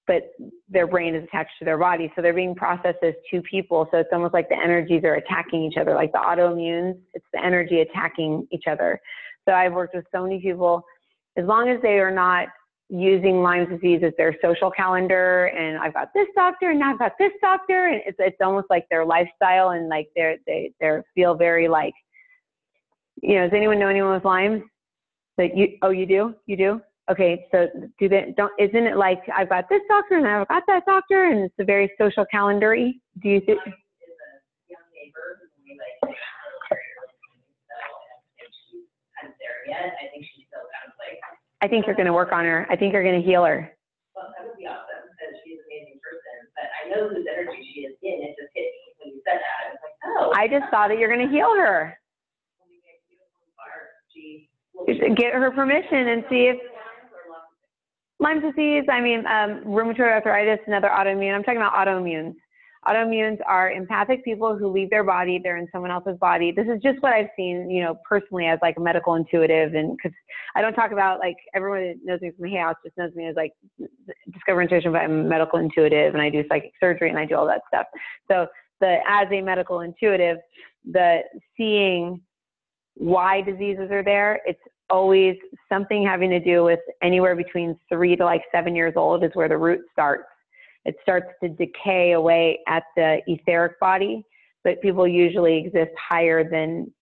but their brain is attached to their body. So they're being processed as 2 people. So it's almost like the energies are attacking each other, like the autoimmunes, it's the energy attacking each other. So I've worked with so many people, as long as they are not using Lyme's disease as their social calendar, and I've got this doctor and now I've got this doctor, and it's almost like their lifestyle, and like they feel very like, you know, does anyone know anyone with Lyme's? That you, oh, you do? Okay, so isn't it like I've got this doctor and I've got that doctor, and it's a very social calendar-y? Do you think? Mine is a young neighbor who we like, if she hadn't there yet, I think she still sounds like. I think you're going to work on her. I think you're going to heal her. Well, that would be awesome, because she's an amazing person. But I know whose energy she is in. It just hit me when you said that. I was like, oh. I just saw that you're going to heal her. Get her permission and see if Lyme's disease, I mean, rheumatoid arthritis, another autoimmune. I'm talking about autoimmunes. Autoimmunes are empathic people who leave their body, they're in someone else's body. This is just what I've seen, you know, personally as like a medical intuitive, and because I don't talk about, like, everyone that knows me from Hay House just knows me as like Discover Intuition, but I'm a medical intuitive and I do psychic surgery and I do all that stuff. So as a medical intuitive, the seeing why diseases are there, it's always something having to do with anywhere between 3 to like 7 years old is where the root starts. It starts to decay away at the etheric body, but people usually exist higher than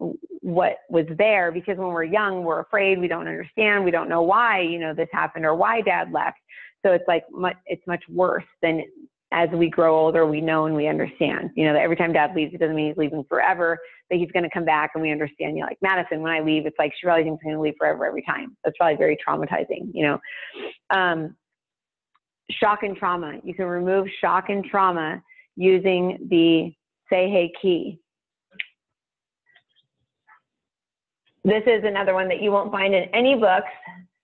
what was there, because when we're young, we're afraid, we don't understand, we don't know why, you know, this happened or why dad left. So it's like it's much worse than as we grow older, we know and we understand, you know, that every time dad leaves, it doesn't mean he's leaving forever, that he's going to come back, and we understand, you know, like Madison, when I leave, it's like she probably thinks I'm going to leave forever every time. That's probably very traumatizing, you know. Shock and trauma. You can remove shock and trauma using the Say Hey key. This is another one that you won't find in any books.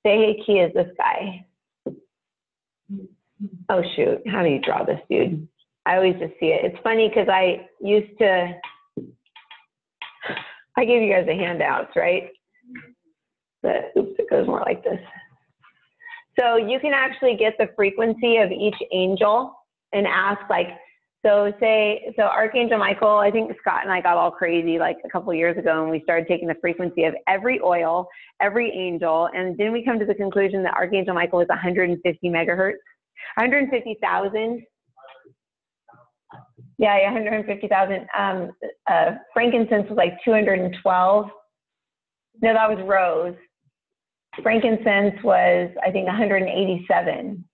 Say Hey key is this guy. Oh shoot, how do you draw this dude? I always just see it. It's funny because I gave you guys the handouts, right? But oops, it goes more like this. So you can actually get the frequency of each angel and ask, like, so Archangel Michael, I think Scott and I got all crazy like a couple of years ago, and we started taking the frequency of every oil, every angel, and then we come to the conclusion that Archangel Michael is 150 megahertz, 150,000. Yeah, 150,000. Frankincense was like 212. No, that was rose. Frankincense was, I think, 187.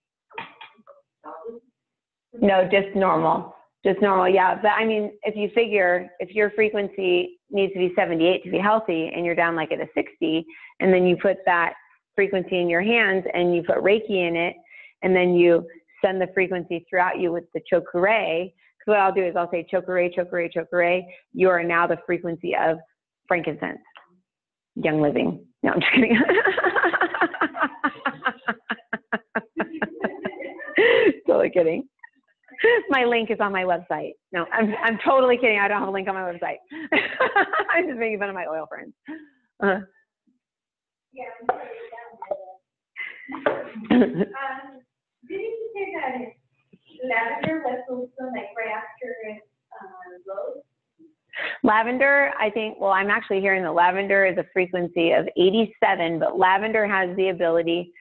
No, just normal. Just normal, yeah. But I mean, if you figure, if your frequency needs to be 78 to be healthy and you're down like at a 60, and then you put that frequency in your hands and you put Reiki in it, and then you send the frequency throughout you with the chokure, because what I'll do is I'll say chokure, chokure, chokure, you are now the frequency of frankincense. Young living. No, I'm just kidding. Totally kidding. My link is on my website. No, I'm totally kidding. I don't have a link on my website. I'm just making fun of my oil friends. Yeah, didn't you say that lavender was also like right after rose? Lavender, I think, well, I'm actually hearing that lavender is a frequency of 87, but lavender has the ability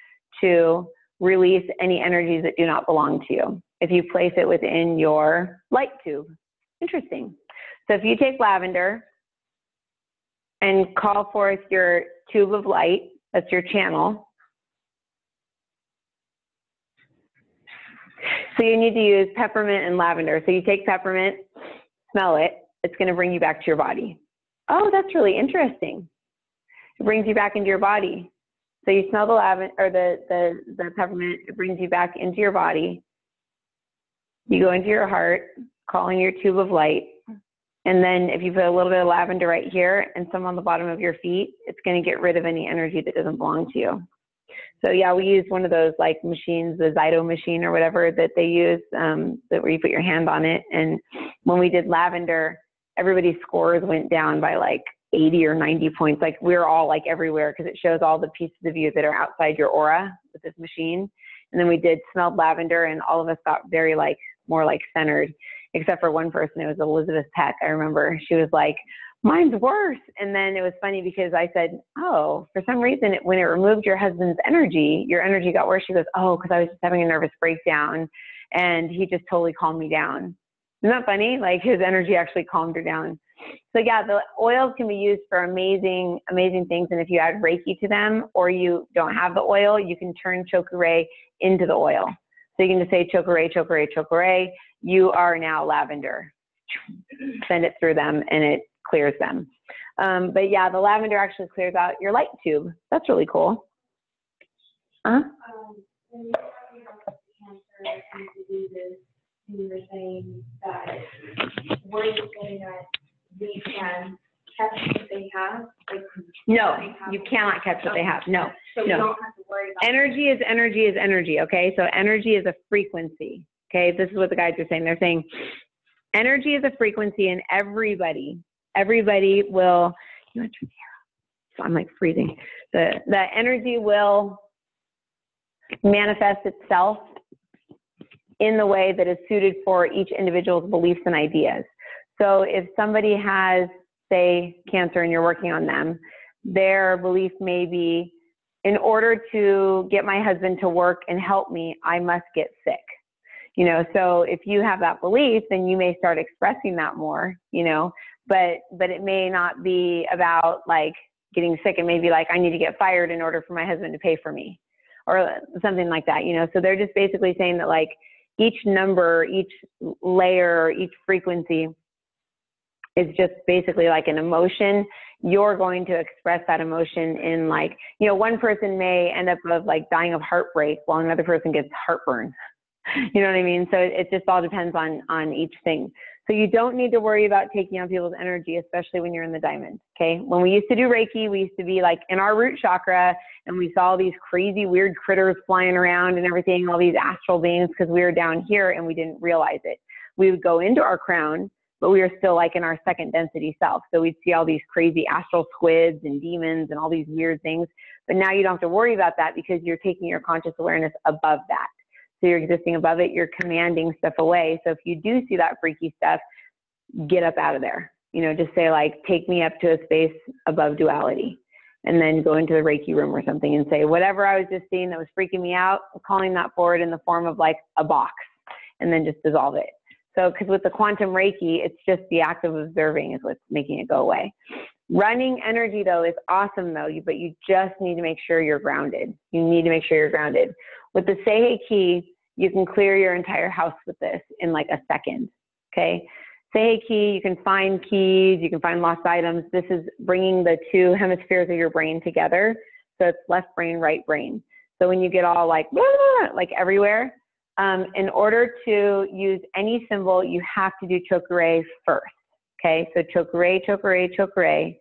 to release any energies that do not belong to you if you place it within your light tube. Interesting. So if you take lavender and call forth your tube of light, that's your channel. So you need to use peppermint and lavender. So you take peppermint, smell it, it's going to bring you back to your body. Oh, that's really interesting. It brings you back into your body. So you smell the lavender or the peppermint, it brings you back into your body. You go into your heart, calling your tube of light. And then if you put a little bit of lavender right here and some on the bottom of your feet, it's going to get rid of any energy that doesn't belong to you. So yeah, we use one of those like machines, the Zyto machine or whatever that they use, that where you put your hand on it. And when we did lavender, everybody's scores went down by like 80 or 90 points. Like we were all like everywhere because it shows all the pieces of you that are outside your aura with this machine. And then we did smelled lavender and all of us got very like, more like centered, except for one person. It was Elizabeth Peck. I remember she was like, mine's worse. And then it was funny because I said, oh, for some reason, when it removed your husband's energy, your energy got worse. She goes, oh, because I was just having a nervous breakdown and he just totally calmed me down. Isn't that funny? Like his energy actually calmed her down. So yeah, the oils can be used for amazing, amazing things. And if you add Reiki to them or you don't have the oil, you can turn chokure into the oil. So you can just say chokure, chokure, chokure. You are now lavender. Send it through them and it clears them. But yeah, the lavender actually clears out your light tube. That's really cool. When you're talking about cancer and diseases, you were saying that were you saying that we can catch what they have? Like, no, you cannot catch what they have. No. So we don't have to worry about energy is energy is energy, okay? So energy is a frequency, okay? This is what the guides are saying. They're saying energy is a frequency and everybody will, you want to turn the air off? So I'm like freezing. The energy will manifest itself in the way that is suited for each individual's beliefs and ideas. So if somebody has, say, cancer and you're working on them, their belief may be, in order to get my husband to work and help me, I must get sick. You know, so if you have that belief, then you may start expressing that more, you know, but it may not be about like getting sick. It may be like, I need to get fired in order for my husband to pay for me or something like that, you know. So they're just basically saying that like each number, each layer, each frequency is just basically like an emotion. You're going to express that emotion in like, you know, one person may end up of like dying of heartbreak while another person gets heartburn. You know what I mean? So it just all depends on each thing. So you don't need to worry about taking on people's energy, especially when you're in the diamond, okay? When we used to do Reiki, we used to be like in our root chakra and we saw these crazy weird critters flying around and everything, all these astral beings, because we were down here and we didn't realize it. We would go into our crown, but we were still like in our second density self. So we'd see all these crazy astral squids and demons and all these weird things. But now you don't have to worry about that because you're taking your conscious awareness above that. So you're existing above it, you're commanding stuff away. So if you do see that freaky stuff, get up out of there. You know, just say like, take me up to a space above duality. And then go into the Reiki room or something and say, whatever I was just seeing that was freaking me out, I'm calling that forward in the form of like a box and then just dissolve it. So, because with the quantum Reiki, it's just the act of observing is what's making it go away. Running energy, though, is awesome, though, but you just need to make sure you're grounded. You need to make sure you're grounded. With the Say Hey key, you can clear your entire house with this in like a second, okay? Say Hey key, you can find keys, you can find lost items. This is bringing the two hemispheres of your brain together. So it's left brain, right brain. So when you get all like, blah, blah, like everywhere, in order to use any symbol, you have to do chokure first, okay? So chokure, chokure, chokure,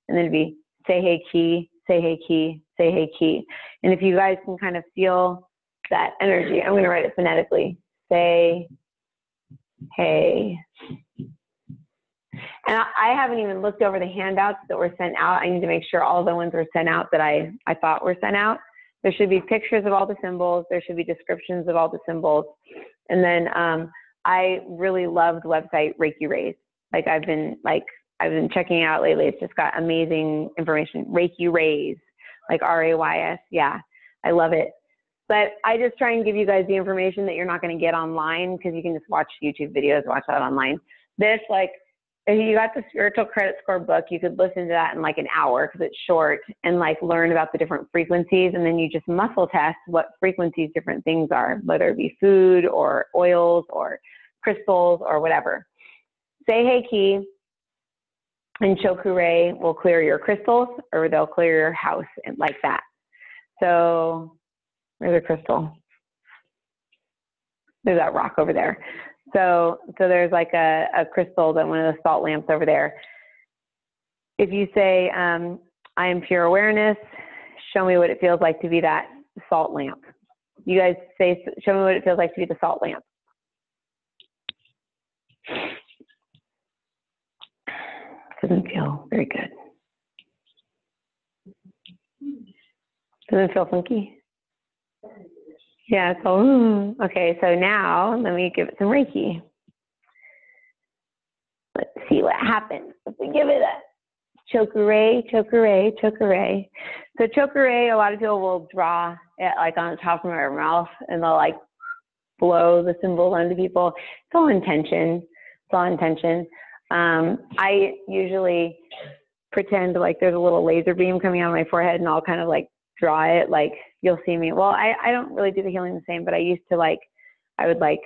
and then it'd be Say Hey key, Say Hey key, Say Hey key. And if you guys can kind of feel that energy, I'm gonna write it phonetically. Say Hey. And I haven't even looked over the handouts that were sent out. I need to make sure all the ones were sent out that I thought were sent out. There should be pictures of all the symbols. There should be descriptions of all the symbols. And then I really loved the website Reiki Rays. Like I've been checking it out lately. It's just got amazing information. Reiki Rays, like R-A-Y-S. Yeah, I love it. But I just try and give you guys the information that you're not going to get online, because you can just watch YouTube videos, watch that online. This, like, if you got the Spiritual Credit Score book, you could listen to that in like an hour because it's short, and like learn about the different frequencies, and then you just muscle test what frequencies different things are, whether it be food or oils or crystals or whatever. Say Hey key and chokure will clear your crystals, or they'll clear your house, and like that. So where's the crystal? There's that rock over there. So there's like a crystal, that one of the salt lamps over there. If you say, I am pure awareness, show me what it feels like to be that salt lamp. You guys say, show me what it feels like to be the salt lamp. Doesn't feel very good. Doesn't feel funky? Yeah, it's all, okay, so now let me give it some Reiki. Let's see what happens if we give it a chokure, chokure, chokure. So chokure, a lot of people will draw it like on the top of their mouth, and they'll like blow the symbol onto people. It's all intention. It's all intention. I usually pretend like there's a little laser beam coming out of my forehead, and I'll kind of like draw it, like you'll see me. Well, I don't really do the healing the same, but I used to like, I would like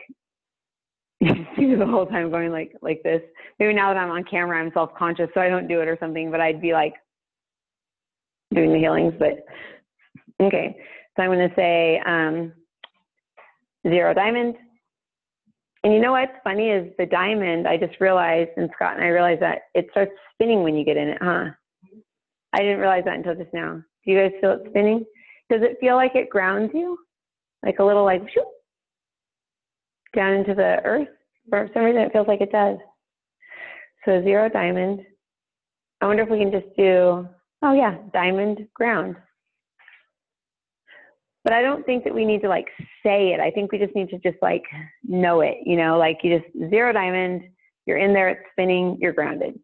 do the whole time going like this. Maybe now that I'm on camera, I'm self-conscious, so I don't do it or something, but I'd be like doing the healings. But okay, so I'm going to say 0 diamond. And you know what's funny is the diamond, I just realized, and Scott and I realized that it starts spinning when you get in it, huh? I didn't realize that until just now. Do you guys feel it spinning? Does it feel like it grounds you? Like a little like whoop, down into the earth? For some reason it feels like it does. So 0 diamond. I wonder if we can just do, oh yeah, diamond ground. But I don't think that we need to like say it. I think we just need to just like know it, you know, like you just 0 diamond, you're in there, it's spinning, you're grounded.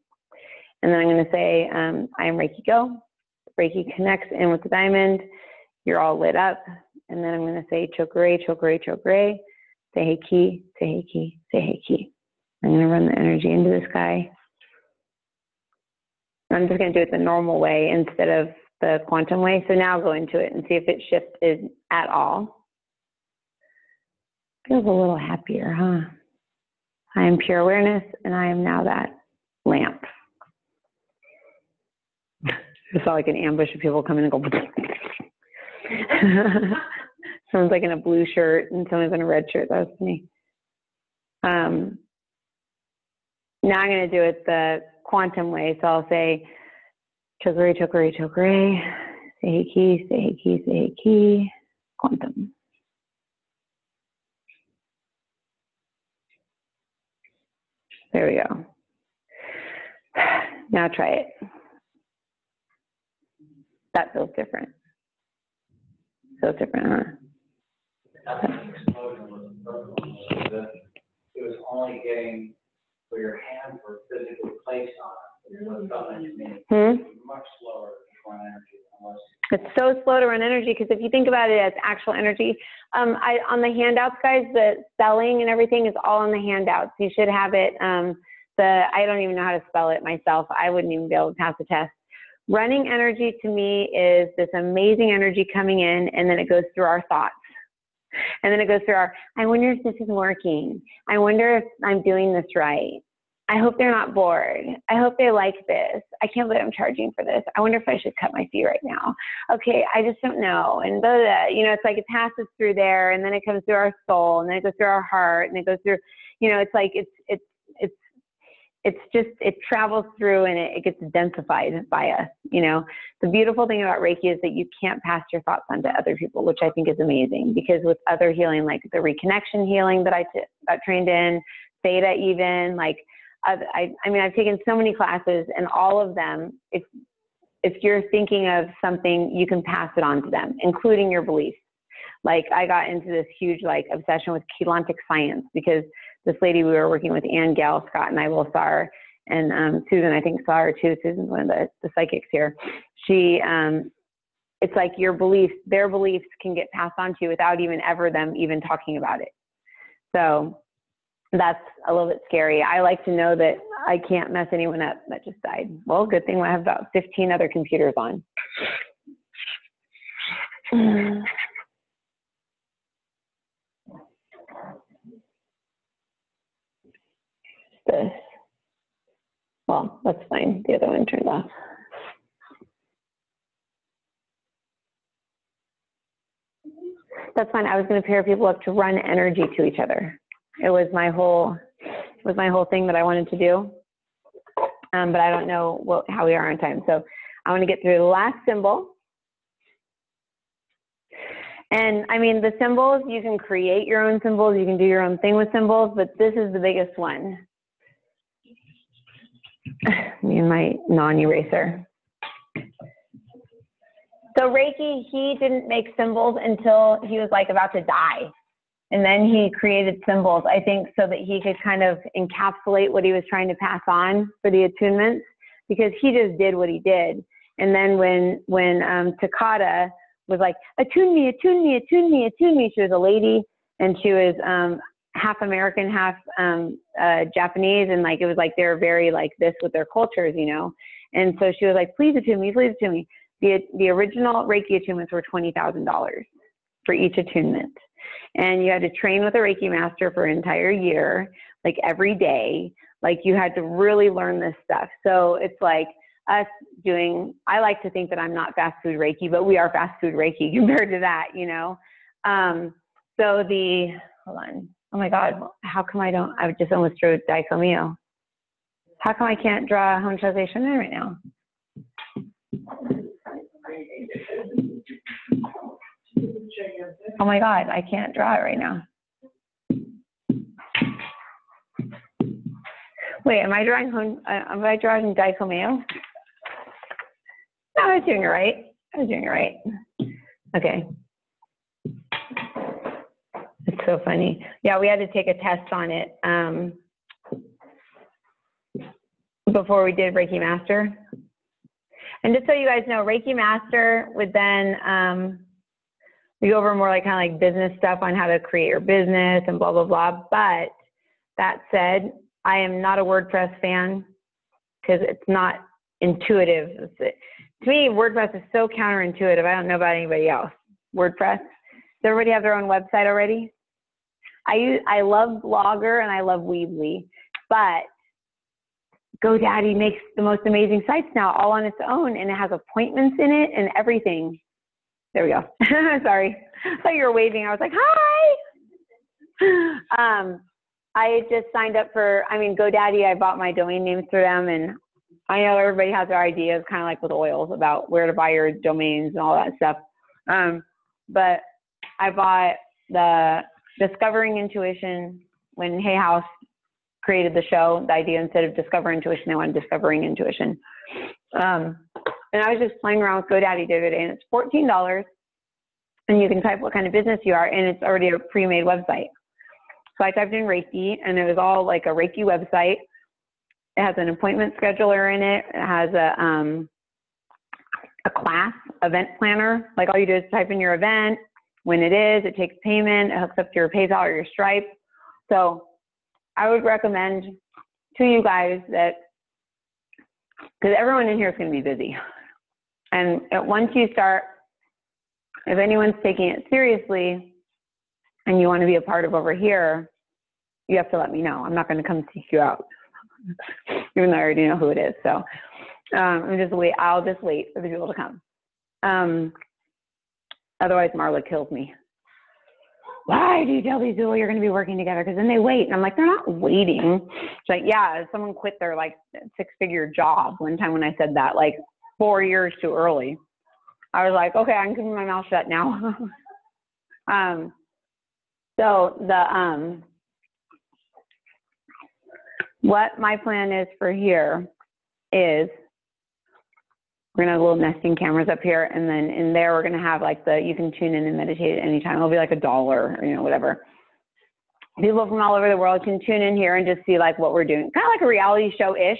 And then I'm going to say, I am Reiki Go. Reiki connects in with the diamond. You're all lit up. And then I'm going to say chokure, chokure, chokure. Say Hey key, say Hey key, say Hey key. I'm going to run the energy into this guy. I'm just going to do it the normal way instead of the quantum way. So now I'll go into it and see if it shifted at all. Feels a little happier, huh? I am pure awareness, and I am now that lamp. I saw like an ambush of people come in and go. Someone's like in a blue shirt and someone's in a red shirt. That was funny. Now I'm going to do it the quantum way. So I'll say chokure, chokure, chokure. Say Hey key, say Hey key, say Hey key. Quantum. There we go. Now try it. That feels different. Feels different, huh? It was only getting where your hands were physically placed on it. It was felt like to me. Much slower to run energy. It's so slow to run energy because if you think about it as actual energy, on the handouts, guys, the spelling and everything is all on the handouts. You should have it. I don't even know how to spell it myself. I wouldn't even be able to pass the test. Running energy to me is this amazing energy coming in, and then it goes through our thoughts. And then it goes through I wonder if this is working. I wonder if I'm doing this right. I hope they're not bored. I hope they like this. I can't believe I'm charging for this. I wonder if I should cut my fee right now. Okay, I just don't know. And blah, blah, blah. You know, it's like it passes through there, and then it comes through our soul, and then it goes through our heart, and it goes through, you know, it's like it travels through, and it gets densified by us. You know, the beautiful thing about Reiki is that you can't pass your thoughts on to other people, which I think is amazing, because with other healing, like the reconnection healing that I got trained in, theta even, like, I mean, I've taken so many classes, and all of them, if you're thinking of something, you can pass it on to them, including your beliefs. Like, I got into this huge, like, obsession with chelantic science, because this lady we were working with, Ann Gale, Scott and I both saw her, and Susan, I think, saw her too. Susan's one of the psychics here. She, it's like your beliefs, their beliefs can get passed on to you without them even talking about it. So that's a little bit scary. I like to know that I can't mess anyone up that just died. Well, good thing I have about 15 other computers on. This. Well, that's fine. The other one turned off. That's fine. I was going to pair people up to run energy to each other. It was my whole thing that I wanted to do. But I don't know how we are on time. So I want to get through the last symbol. And I mean, the symbols, you can create your own symbols. You can do your own thing with symbols, but this is the biggest one. Me and my non-eraser. So Reiki, he didn't make symbols until he was like about to die. And then he created symbols, I think, so that he could kind of encapsulate what he was trying to pass on for the attunements, because he just did what he did. And then when Takata was like, attune me, attune me, attune me, attune me. She was a lady, and she was half American, half Japanese, and like it was like they're very like this with their cultures, you know. And so she was like, please attune me, please attune me. The original Reiki attunements were $20,000 for each attunement. And you had to train with a Reiki master for an entire year, like every day. Like you had to really learn this stuff. So it's like us doing, I like to think that I'm not fast food Reiki, but we are fast food Reiki compared to that, you know. So hold on. Oh my God, how come I just almost drew Daikomio. How come I can't draw Honsha Shonen right now? Oh my God, I can't draw it right now. Wait, am I drawing Daikomio? No, I was doing it right. Okay. It's so funny. Yeah, we had to take a test on it before we did Reiki Master. And just so you guys know, Reiki Master would then, we go over more like kind of like business stuff on how to create your business and blah, blah, blah. But that said, I am not a WordPress fan because it's not intuitive. To me, WordPress is so counterintuitive. I don't know about anybody else. WordPress. Does everybody have their own website already? I love Blogger and I love Weebly, but GoDaddy makes the most amazing sites now all on its own, and it has appointments in it and everything. There we go. Sorry. I thought you were waving. I was like, hi. I just signed up for, GoDaddy, I bought my domain names through them, and I know everybody has their ideas, kind of like with oils, about where to buy your domains and all that stuff. But I bought the Discovering Intuition when Hay House created the show. The idea, instead of Discover Intuition, they wanted Discovering Intuition. And I was just playing around with GoDaddy the other day, and it's $14, and you can type what kind of business you are, and it's already a pre-made website. So I typed in Reiki, and it was all like a Reiki website. It has an appointment scheduler in it. It has a class event planner. Like all you do is type in your event, when it is, it takes payment, it hooks up to your PayPal or your Stripe. So I would recommend to you guys that, because everyone in here is going to be busy. And once you start, if anyone's taking it seriously and you want to be a part of over here, you have to let me know. I'm not going to come seek you out, even though I already know who it is. So I'll just wait for the people to come. Otherwise, Marla kills me. Why do you tell these people you're going to be working together? Because then they wait. And I'm like, they're not waiting. It's like, yeah, someone quit their like 6-figure job one time when I said that, like 4 years too early. I was like, okay, I can keep my mouth shut now. What my plan is for here is we're going to have little nesting cameras up here, and then in there we're going to have like you can tune in and meditate at any time. It'll be like $1 or, whatever. People from all over the world can tune in here and just see like what we're doing. Kind of like a reality show-ish,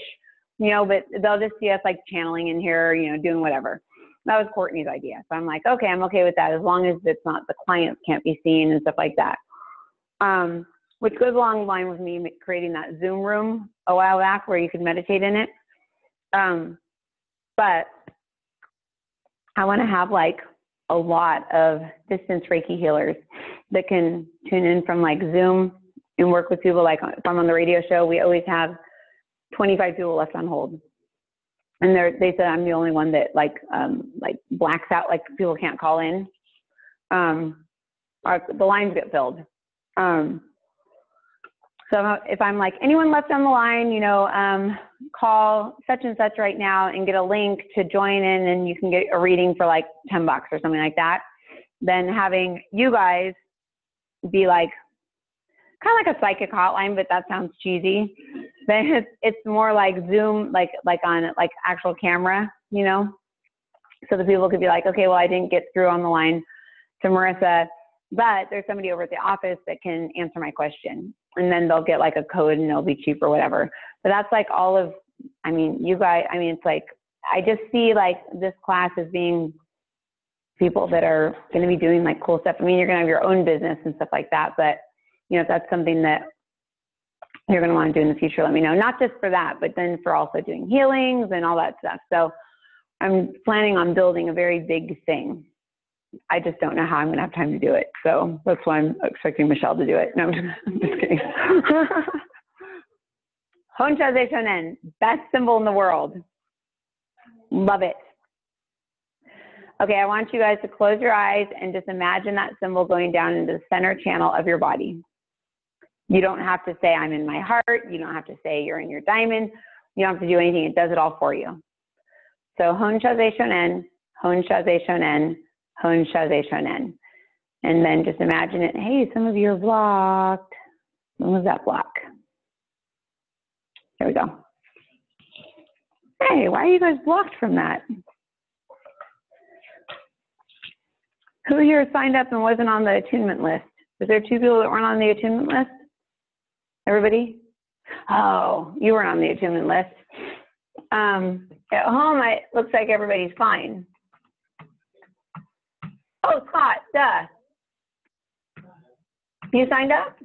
but they'll just see us like channeling in here, doing whatever. That was Courtney's idea. So I'm like, okay, I'm okay with that as long as it's not, the clients can't be seen and stuff like that. Which goes along the line with me creating that Zoom room a while back where you could meditate in it. But I want to have like a lot of distance Reiki healers that can tune in from like Zoom and work with people. Like if I'm on the radio show, we always have 25 people left on hold. And they said I'm the only one that like blacks out, like people can't call in. The lines get filled. So if I'm like, anyone left on the line, call such and such right now and get a link to join in, and you can get a reading for like $10 or something like that. Then having you guys be like, kind of like a psychic hotline, but that sounds cheesy. Then it's more like Zoom, like on like actual camera, so the people could be like, okay, well, I didn't get through on the line to Marissa, but there's somebody over at the office that can answer my question. And then they'll get like a code and it'll be cheap or whatever. But that's like all of, you guys, it's like, I just see like this class as being people that are going to be doing like cool stuff. You're going to have your own business and stuff like that. But, if that's something that you're going to want to do in the future, let me know. Not just for that, but then for also doing healings and all that stuff. So I'm planning on building a very big thing. I just don't know how I'm going to have time to do it. So that's why I'm expecting Michelle to do it. No, I'm just kidding. Honshaze Shonen, best symbol in the world. Love it. Okay, I want you guys to close your eyes and just imagine that symbol going down into the center channel of your body. You don't have to say, I'm in my heart. You don't have to say you're in your diamond. You don't have to do anything. It does it all for you. So Honshaze Shonen, Honshaze Shonen, Honshaze Shonen. And then just imagine it. Hey, some of you are blocked. When was that block? There we go. Hey, why are you guys blocked from that? Who here signed up and wasn't on the attunement list? Was there 2 people that weren't on the attunement list? Everybody? Oh, you weren't on the attunement list. At home, it looks like everybody's fine. Oh, Scott, duh. You signed up?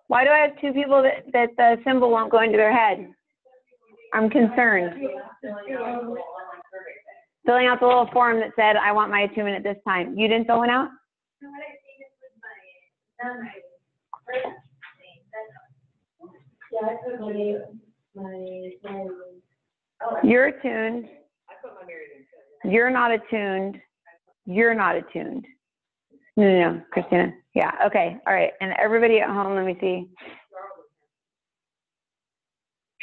Why do I have 2 people that the symbol won't go into their head? I'm concerned. Filling out the little form that said, I want my attunement at this time. You didn't fill one out? You're attuned. You're not attuned. You're not attuned. No, Christina. Yeah, okay, all right. And everybody at home, let me see.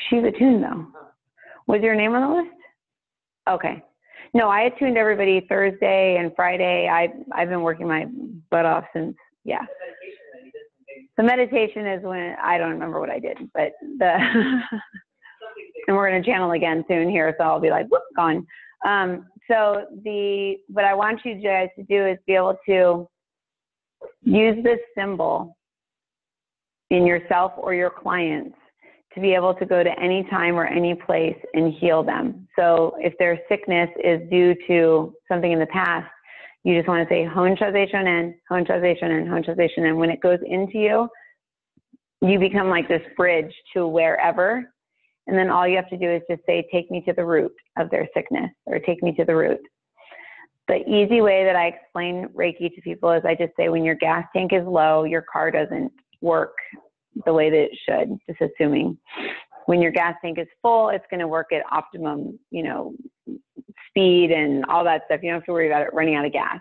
She's attuned though. Was your name on the list? Okay. No, I attuned everybody Thursday and Friday. I've been working my butt off since, yeah. The meditation is when, I don't remember what I did, but and we're going to channel again soon here, so I'll be like, whoop, gone. So what I want you guys to do is be able to use this symbol in yourself or your clients to be able to go to any time or any place and heal them. So if their sickness is due to something in the past, you just want to say Honshaze Shonen, Honshaze Shonen, Honshaze Shonen. When it goes into you, you become like this bridge to wherever, And then all you have to do is just say, take me to the root of their sickness, or take me to the root. The easy way that I explain Reiki to people is I just say, when your gas tank is low, your car doesn't work the way that it should, just assuming. When your gas tank is full, it's going to work at optimum, speed and all that stuff. You don't have to worry about it running out of gas.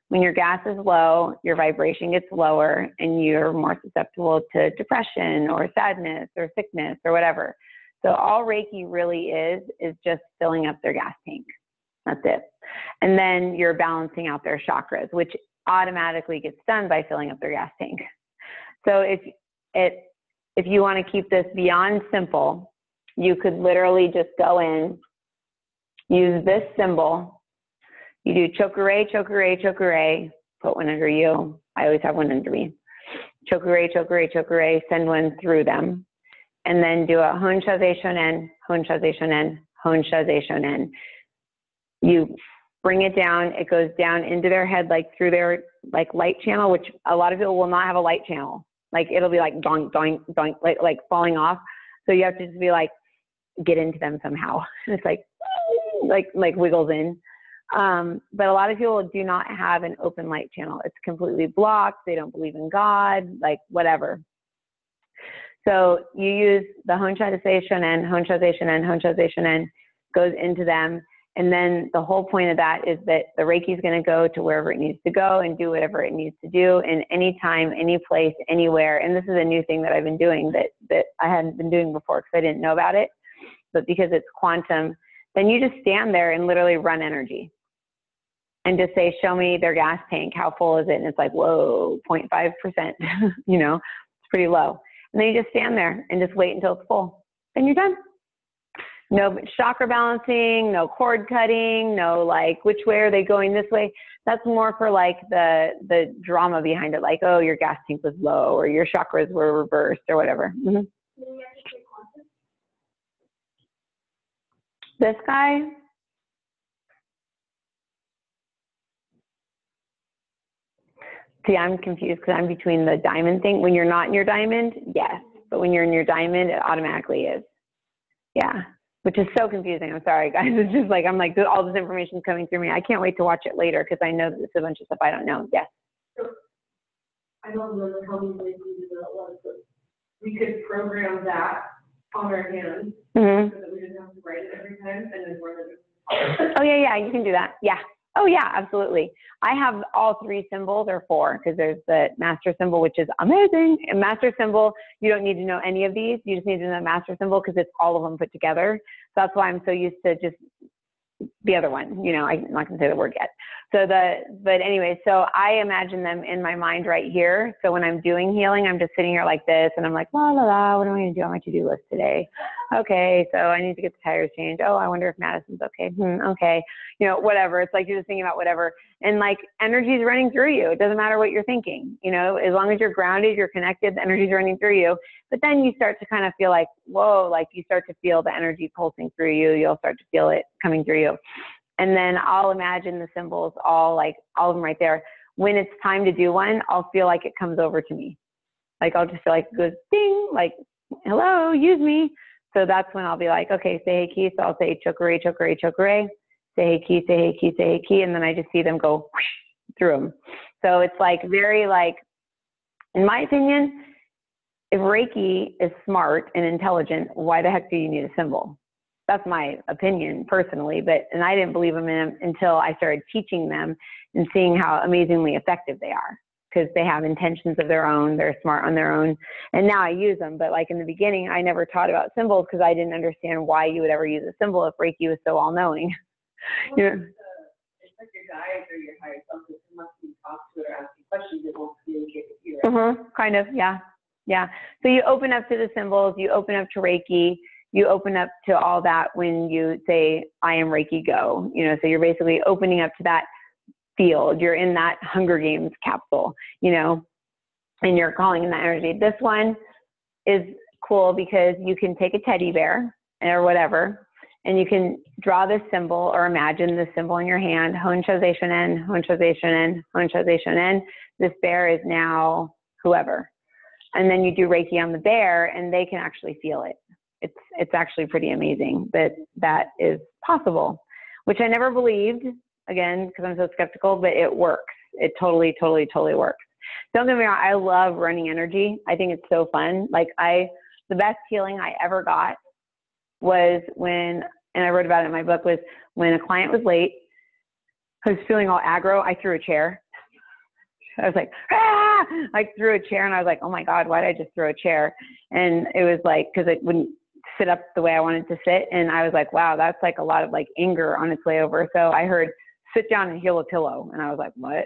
When your gas is low, your vibration gets lower and you're more susceptible to depression or sadness or sickness or whatever. So all Reiki really is just filling up their gas tank. That's it. And then you're balancing out their chakras, which automatically gets done by filling up their gas tank. So if you want to keep this beyond simple, you could literally just go in, use this symbol. You do chokure, chokure, chokure, put one under you. I always have one under me. Chokure, chokure, chokure, send one through them. And then do a hon shaze shonen, hon shaze shonen, hon shaze shonen. You bring it down, it goes down into their head, like through their light channel, which a lot of people will not have a light channel. Like it'll be like doink, doink, doink, like falling off. So you have to just be like, get into them somehow. It's like wiggles in. But a lot of people do not have an open light channel. It's completely blocked. They don't believe in God, like whatever. So you use the hon shaze shonen, hon shaze shonen, hon shaze shonen, goes into them. And then the whole point of that is that the Reiki is going to go to wherever it needs to go and do whatever it needs to do in any time, any place, anywhere. And this is a new thing that I've been doing that I hadn't been doing before because I didn't know about it. But because it's quantum, then you just stand there and literally run energy and just say, show me their gas tank. How full is it? And it's like, whoa, 0.5%, it's pretty low. And then you just stand there and just wait until it's full. Then you're done. No chakra balancing, no cord cutting, no like, which way are they going this way? That's more for like the drama behind it. Like, oh, your gas tank was low or your chakras were reversed or whatever. Mm-hmm. This guy, see, I'm confused because I'm between the diamond thing. When you're not in your diamond, yes. But when you're in your diamond, it automatically is. Yeah. Which is so confusing. I'm sorry, guys. It's just like, I'm like, all this information is coming through me. I can't wait to watch it later because I know that it's a bunch of stuff I don't know. Yes. I don't know how we could program that on our hands so that we didn't have to write it every time and then we're the Oh, yeah, you can do that. Yeah. Oh, yeah, absolutely. I have all three symbols, or four, because there's the master symbol, which is amazing. And master symbol, you don't need to know any of these. You just need to know the master symbol because it's all of them put together. So that's why I'm so used to just the other one. I'm not going to say the word yet. But anyway, so I imagine them in my mind right here. So when I'm doing healing, I'm just sitting here like this, and I'm like, la, la, la, what am I going to do on my to-do list today? Okay, so I need to get the tires changed. Oh, I wonder if Madison's okay. Okay. Whatever. It's like you're just thinking about whatever. And like energy's running through you. It doesn't matter what you're thinking. As long as you're grounded, you're connected, the energy's running through you. But then you start to kind of feel like, whoa, like you start to feel the energy pulsing through you. You'll start to feel it coming through you. And then I'll imagine the symbols all of them right there. When it's time to do one, I'll feel like it comes over to me. Like I'll just feel like it goes ding, like, hello, use me. So that's when I'll be like, okay, say hey ki. So I'll say chokure, chokure, chokure. Say hey ki, say hey ki, say hey ki. And then I just see them go whoosh, through them. So it's like very like, in my opinion, if Reiki is smart and intelligent, why the heck do you need a symbol? That's my opinion personally, and I didn't believe them in them until I started teaching them and seeing how amazingly effective they are, because they have intentions of their own, they're smart on their own, and now I use them. But like in the beginning, I never taught about symbols because I didn't understand why you would ever use a symbol if Reiki was so all-knowing. It's like your guides or your higher self, unless you talk to it or ask you questions, it won't communicate with you. Kind of, yeah. So you open up to the symbols, you open up to Reiki, you open up to all that when you say, I am Reiki, go. So you're basically opening up to that field. You're in that Hunger Games capsule, and you're calling in that energy. This one is cool because you can take a teddy bear or whatever, and you can draw this symbol or imagine this symbol in your hand. Hon shaze shonen, hon shaze shonen, hon shaze shonen. This bear is now whoever. And then you do Reiki on the bear, and they can actually feel it. It's actually pretty amazing that is possible, which I never believed, again, because I'm so skeptical, but it works. It totally, totally, totally works. Don't get me wrong, I love running energy. I think it's so fun. Like the best healing I ever got was when, and I wrote about it in my book, was when a client was late, I was feeling all aggro, I threw a chair. I was like, ah! I threw a chair and I was like, oh my God, why did I just throw a chair? And it was like, because it wouldn't sit up the way I wanted to sit. And I was like, wow, that's like a lot of like anger on its way over. So I heard, sit down and heal a pillow. And I was like, what?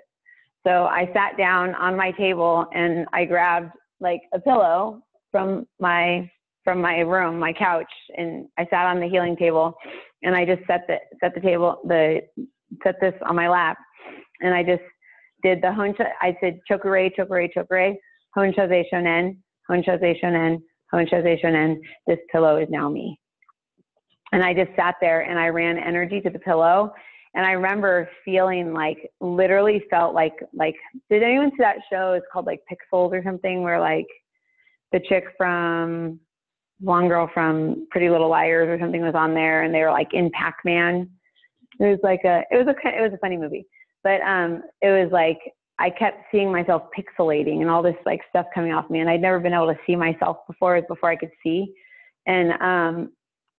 So I sat down on my table and I grabbed like a pillow from my room, my couch, and I sat on the healing table and I just set this on my lap, and I just did the Honsha. I said chokure, chokure, chokure, Honshaze shonen, Honshaze shonen, Honshaze shonen. This pillow is now me. And I just sat there and I ran energy to the pillow. And I remember feeling like, literally felt like, did anyone see that show? It's called like Pixels or something, where like the chick from, blonde girl from Pretty Little Liars or something was on there, and they were like in Pac-Man. It was a funny movie, but it was like, I kept seeing myself pixelating and all this like stuff coming off me. And I'd never been able to see myself before I could see. And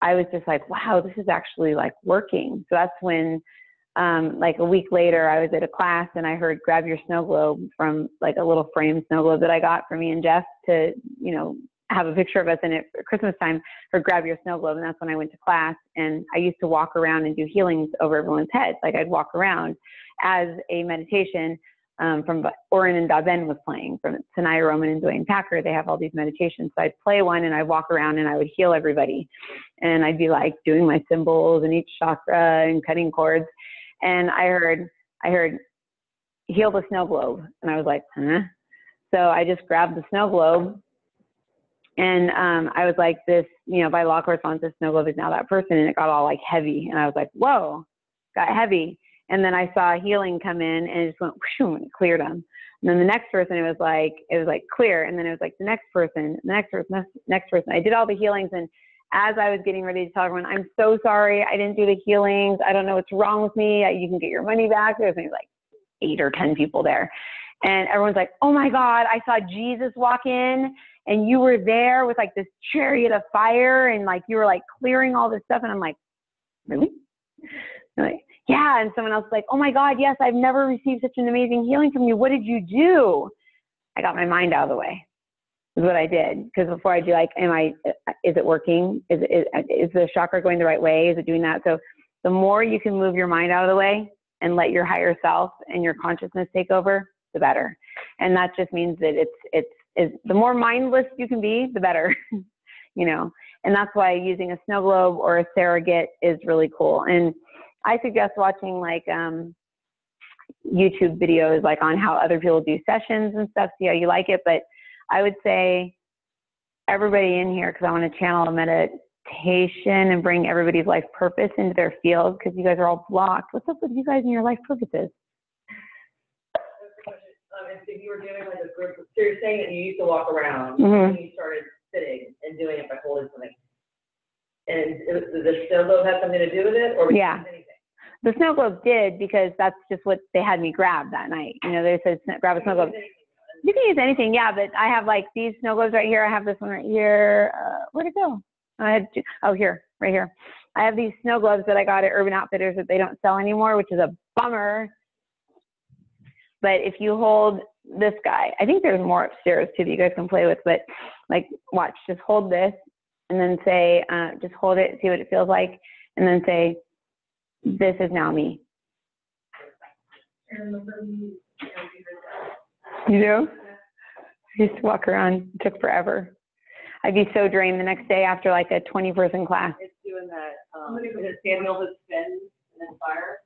I was just like, wow, this is actually like working. So that's when, like a week later, I was at a class and I heard grab your snow globe, from like a little framed snow globe that I got for me and Jeff to, have a picture of us in it at Christmas time, or grab your snow globe. And that's when I went to class, and I used to walk around and do healings over everyone's heads. Like I'd walk around as a meditation from Oren and Daben was playing, from Tanaya Roman and Dwayne Packer. They have all these meditations. So I'd play one and I'd walk around and I would heal everybody. And I'd be like doing my symbols in each chakra and cutting cords. And I heard heal the snow globe. And I was like, huh? So I just grabbed the snow globe. And I was like, this, by law correspondence, this snow globe is now that person. And it got all like heavy. And I was like, whoa, got heavy. And then I saw healing come in and it just went, whoosh, and it cleared them. And then the next person, it was like clear. And then it was like the next person, next person. I did all the healings. And as I was getting ready to tell everyone, I'm so sorry, I didn't do the healings. I don't know what's wrong with me. You can get your money back. There's maybe like 8 or 10 people there. And everyone's like, oh my God, I saw Jesus walk in and you were there with like this chariot of fire and like you were like clearing all this stuff. And I'm like, really? And like, yeah. And someone else was like, oh my God, yes, I've never received such an amazing healing from you. What did you do? I got my mind out of the way. Is what I did. Because before I'd be like, is it working? Is the chakra going the right way? Is it doing that? So the more you can move your mind out of the way and let your higher self and your consciousness take over, the better. And that just means that it's the more mindless you can be, the better, and that's why using a snow globe or a surrogate is really cool. And I suggest watching like YouTube videos like on how other people do sessions and stuff, see how you like it. But I would say everybody in here, because I want to channel a meditation and bring everybody's life purpose into their field, because you guys are all blocked. What's up with you guys and your life purposes? If you were doing like a group, so you're saying that you used to walk around and you started sitting and doing it by holding something. And does the snow globe have something to do with it, or yeah, anything? The snow globe did, because that's just what they had me grab that night. They said grab a snow globe. You can use anything, yeah, but I have like these snow globes right here. I have this one right here. Where'd it go? I had two. Oh, here, right here. I have these snow globes that I got at Urban Outfitters that they don't sell anymore, which is a bummer. But if you hold this guy, I think there's more upstairs too that you guys can play with, but like, watch, just hold this and then say, just hold it, see what it feels like. And then say, this is now me. You do? I used to walk around, it took forever. I'd be so drained the next day after like a 20-person class. It's doing that, is it Samuel that spins and then fire?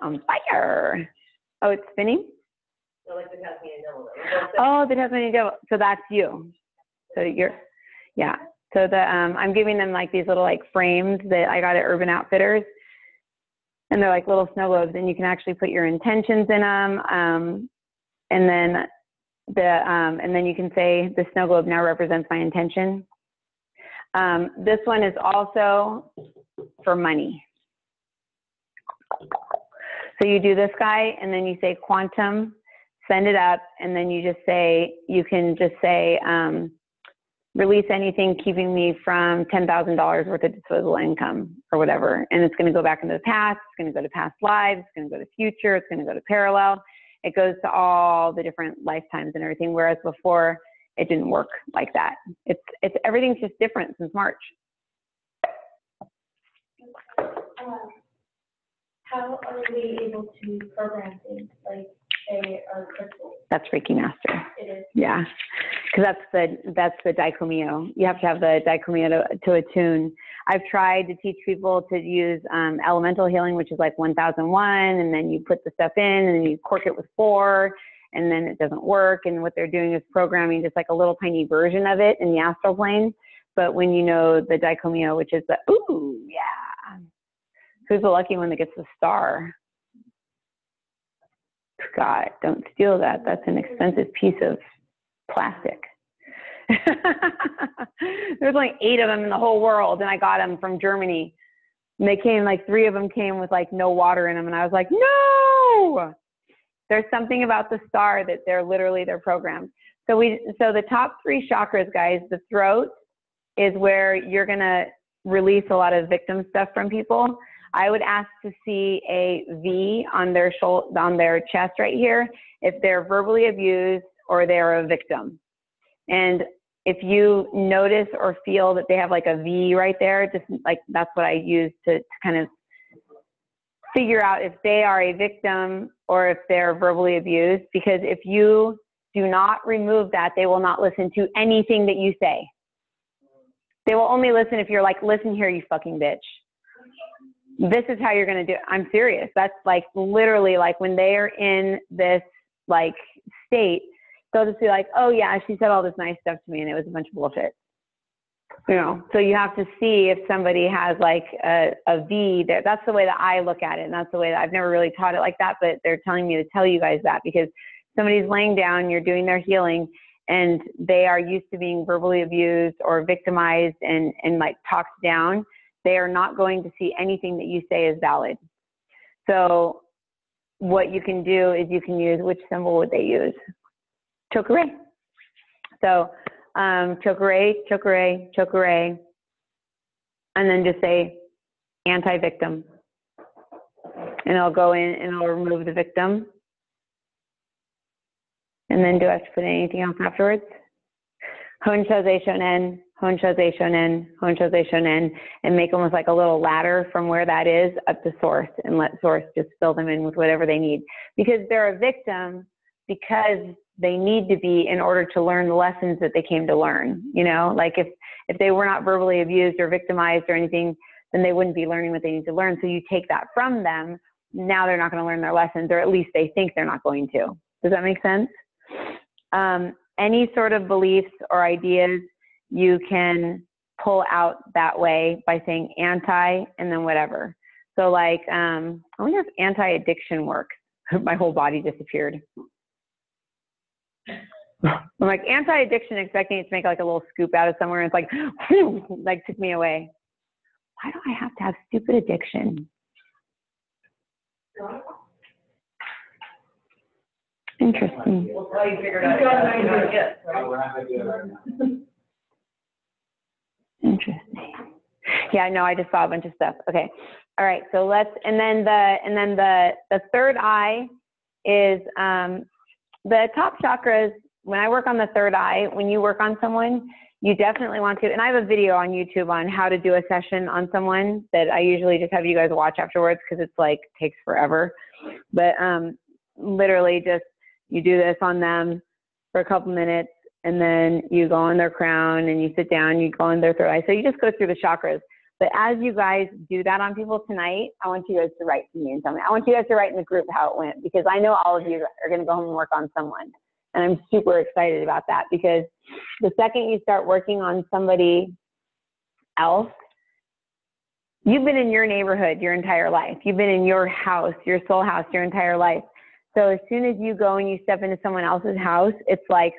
On fire. Oh, it's spinning? So like the Tasmanian devil. Oh, the Tasmanian devil. So that's you. So yeah. So I'm giving them like these little like frames that I got at Urban Outfitters. And they're like little snow globes, and you can actually put your intentions in them. And then you can say, the snow globe now represents my intention. This one is also for money. So you do this guy, and then you say quantum, send it up, and then you just say, you can just say, release anything keeping me from $10,000 worth of disposable income or whatever. And it's going to go back into the past. It's going to go to past lives. It's going to go to future. It's going to go to parallel. It goes to all the different lifetimes and everything. Whereas before it didn't work like that. It's everything's just different since March. How are we able to program things like say our crystals? That's Reiki Master. It is. Yeah, because that's the daikomyo. You have to have the daikomyo to attune. I've tried to teach people to use elemental healing, which is like 1001, and then you put the stuff in, and then you cork it with 4, and then it doesn't work. And what they're doing is programming just like a little tiny version of it in the astral plane. But when you know the daikomyo, which is the, ooh, yeah. Who's the lucky one that gets the star? Scott, don't steal that. That's an expensive piece of plastic. There's like 8 of them in the whole world, and I got them from Germany. And they came, like 3 of them came with like no water in them, and I was like, no! There's something about the star that they're programmed. So the top 3 chakras, guys, the throat is where you're gonna release a lot of victim stuff from people. I would ask to see a V on their shoulder, on their chest right here, if they're verbally abused or they're a victim. And if you notice or feel that they have like a V right there, just like that's what I use to kind of figure out if they are a victim or if they're verbally abused. Because if you do not remove that, they will not listen to anything that you say. They will only listen if you're like, listen here, you fucking bitch. This is how you're going to do it. I'm serious. That's like literally like when they are in this like state, they'll just be like, oh yeah, she said all this nice stuff to me and it was a bunch of bullshit. You know, so you have to see if somebody has like a V there. That's the way that I look at it. And that's the way that I've never really taught it like that, but they're telling me to tell you guys that because somebody's laying down, you're doing their healing, and they are used to being verbally abused or victimized and like talked down. They are not going to see anything that you say is valid. So what you can do is you can use, which symbol would they use? Chokure. So chokure, chokure, chokure, and then just say anti-victim. And it'll go in and it'll remove the victim. And then do I have to put anything else afterwards? Honshoze shonen, honshoze shonen, honshoze shonen, and make almost like a little ladder from where that is up to source, and let source just fill them in with whatever they need. Because they're a victim because they need to be in order to learn the lessons that they came to learn. You know, like if they were not verbally abused or victimized or anything, then they wouldn't be learning what they need to learn. So you take that from them. Now they're not going to learn their lessons, or at least they think they're not going to. Does that make sense? Any sort of beliefs or ideas you can pull out that way by saying anti and then whatever. So like, I wonder if anti-addiction works. My whole body disappeared. I'm like anti-addiction, expecting it to make like a little scoop out of somewhere, and it's like, whew, like took me away. Why do I have to have stupid addiction? Interesting. Well, how you figured out how to do it right now. Interesting. Yeah, no, I just saw a bunch of stuff. Okay. All right. So let's, and then the third eye is the top chakras. When I work on the third eye, when you work on someone, you definitely want to, and I have a video on YouTube on how to do a session on someone that I usually just have you guys watch afterwards because it's like takes forever. But literally just you do this on them for a couple minutes, and then you go on their crown and you sit down, you go on their third eye. So you just go through the chakras. But as you guys do that on people tonight, I want you guys to write to me and tell me. I want you guys to write in the group how it went, because I know all of you are going to go home and work on someone. And I'm super excited about that, because the second you start working on somebody else, you've been in your neighborhood your entire life. You've been in your house, your soul house, your entire life. So as soon as you go and you step into someone else's house, it's like,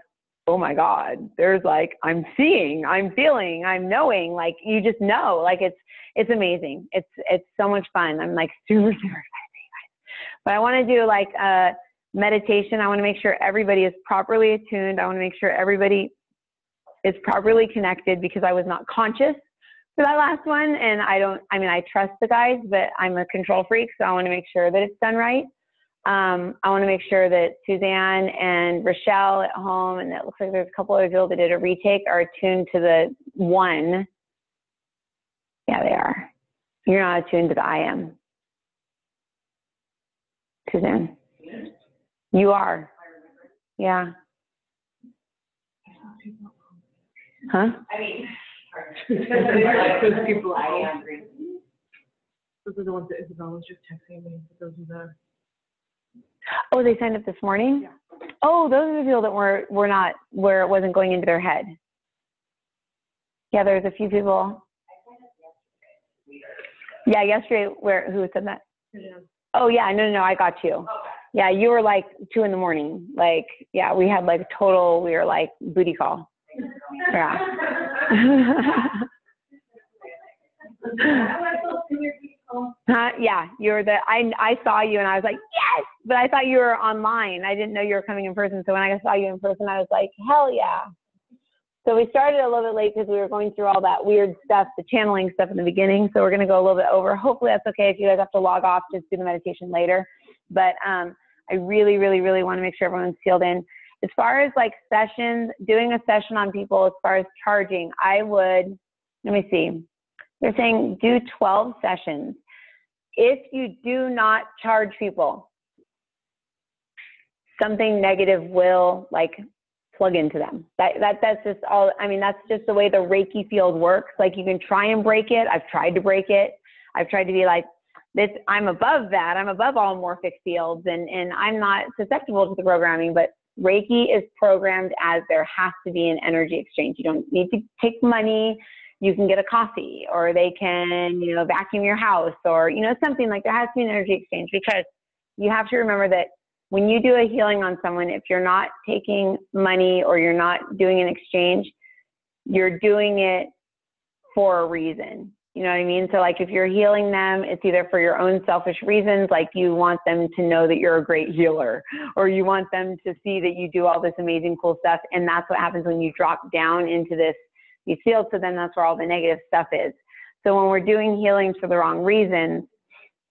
oh my God, there's like, I'm seeing, I'm feeling, I'm knowing, like, you just know, like, it's amazing. It's so much fun. I'm like super, super excited. But I want to do like a meditation. I want to make sure everybody is properly attuned. I want to make sure everybody is properly connected, because I was not conscious for that last one. And I trust the guys, but I'm a control freak. So I want to make sure that it's done right. I want to make sure that Suzanne and Rochelle at home, and it looks like there's a couple of people that did a retake, are attuned to the one. Yeah, they are. You're not attuned to the I am. Suzanne. You are. Yeah. Huh? I mean, those people. I am. Those are the ones that Isabel was just texting me. Those are the. Oh, they signed up this morning? Yeah. Oh, those are the people that were not, where it wasn't going into their head. Yeah, there's a few people. Yeah, yesterday, who said that? Yeah. Oh, yeah, no, I got you. Okay. Yeah, you were like 2 a.m. Like, yeah, we had like total, we were like booty call. Yeah. Yeah, you're I saw you and I was like, yes, but I thought you were online. I didn't know you were coming in person. So when I saw you in person, I was like, hell yeah. So we started a little bit late because we were going through all that weird stuff, the channeling stuff in the beginning. So we're going to go a little bit over. Hopefully that's okay if you guys have to log off, just do the meditation later. But I really, really, really want to make sure everyone's sealed in. As far as like sessions, doing a session on people, as far as charging, I would, let me see. They're saying do 12 sessions. If you do not charge people, something negative will like plug into them. That's just all. I mean, that's just the way the Reiki field works. Like you can try and break it. I've tried to break it. I've tried to be like, this, I'm above that. I'm above all morphic fields, and I'm not susceptible to the programming, but Reiki is programmed as there has to be an energy exchange. You don't need to take money. You can get a coffee, or they can, vacuum your house, or, something like there has to be an energy exchange, because you have to remember that when you do a healing on someone, if you're not taking money or you're not doing an exchange, you're doing it for a reason. You know what I mean? So like if you're healing them, it's either for your own selfish reasons, like you want them to know that you're a great healer, or you want them to see that you do all this amazing cool stuff. And that's what happens when you drop down into these fields. So then that's where all the negative stuff is. So when we're doing healings for the wrong reasons,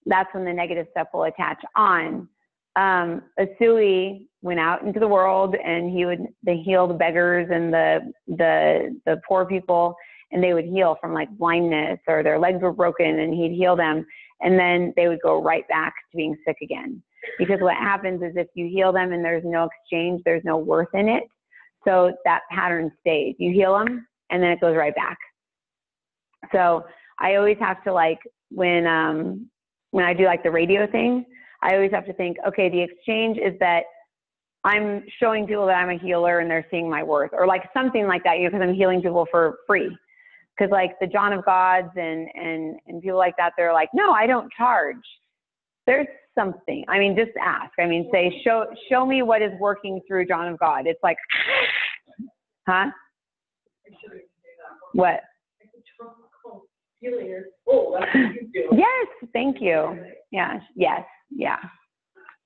that's when the negative stuff will attach on. Asui went out into the world, and they heal the beggars and the poor people, and they would heal from like blindness, or their legs were broken, and he'd heal them, and then they would go right back to being sick again. Because what happens is if you heal them and there's no exchange, there's no worth in it. So that pattern stays. You heal them, and then it goes right back. So I always have to, like, when I do like the radio thing, I always have to think, okay, the exchange is that I'm showing people that I'm a healer and they're seeing my worth, or like something like that, because I'm healing people for free. Because like the John of Gods and people like that, they're like, no, I don't charge. There's something. I mean, just ask. I mean, say, show me what is working through John of God. It's like, huh? What? Yes, thank you. Yes, yes, yeah.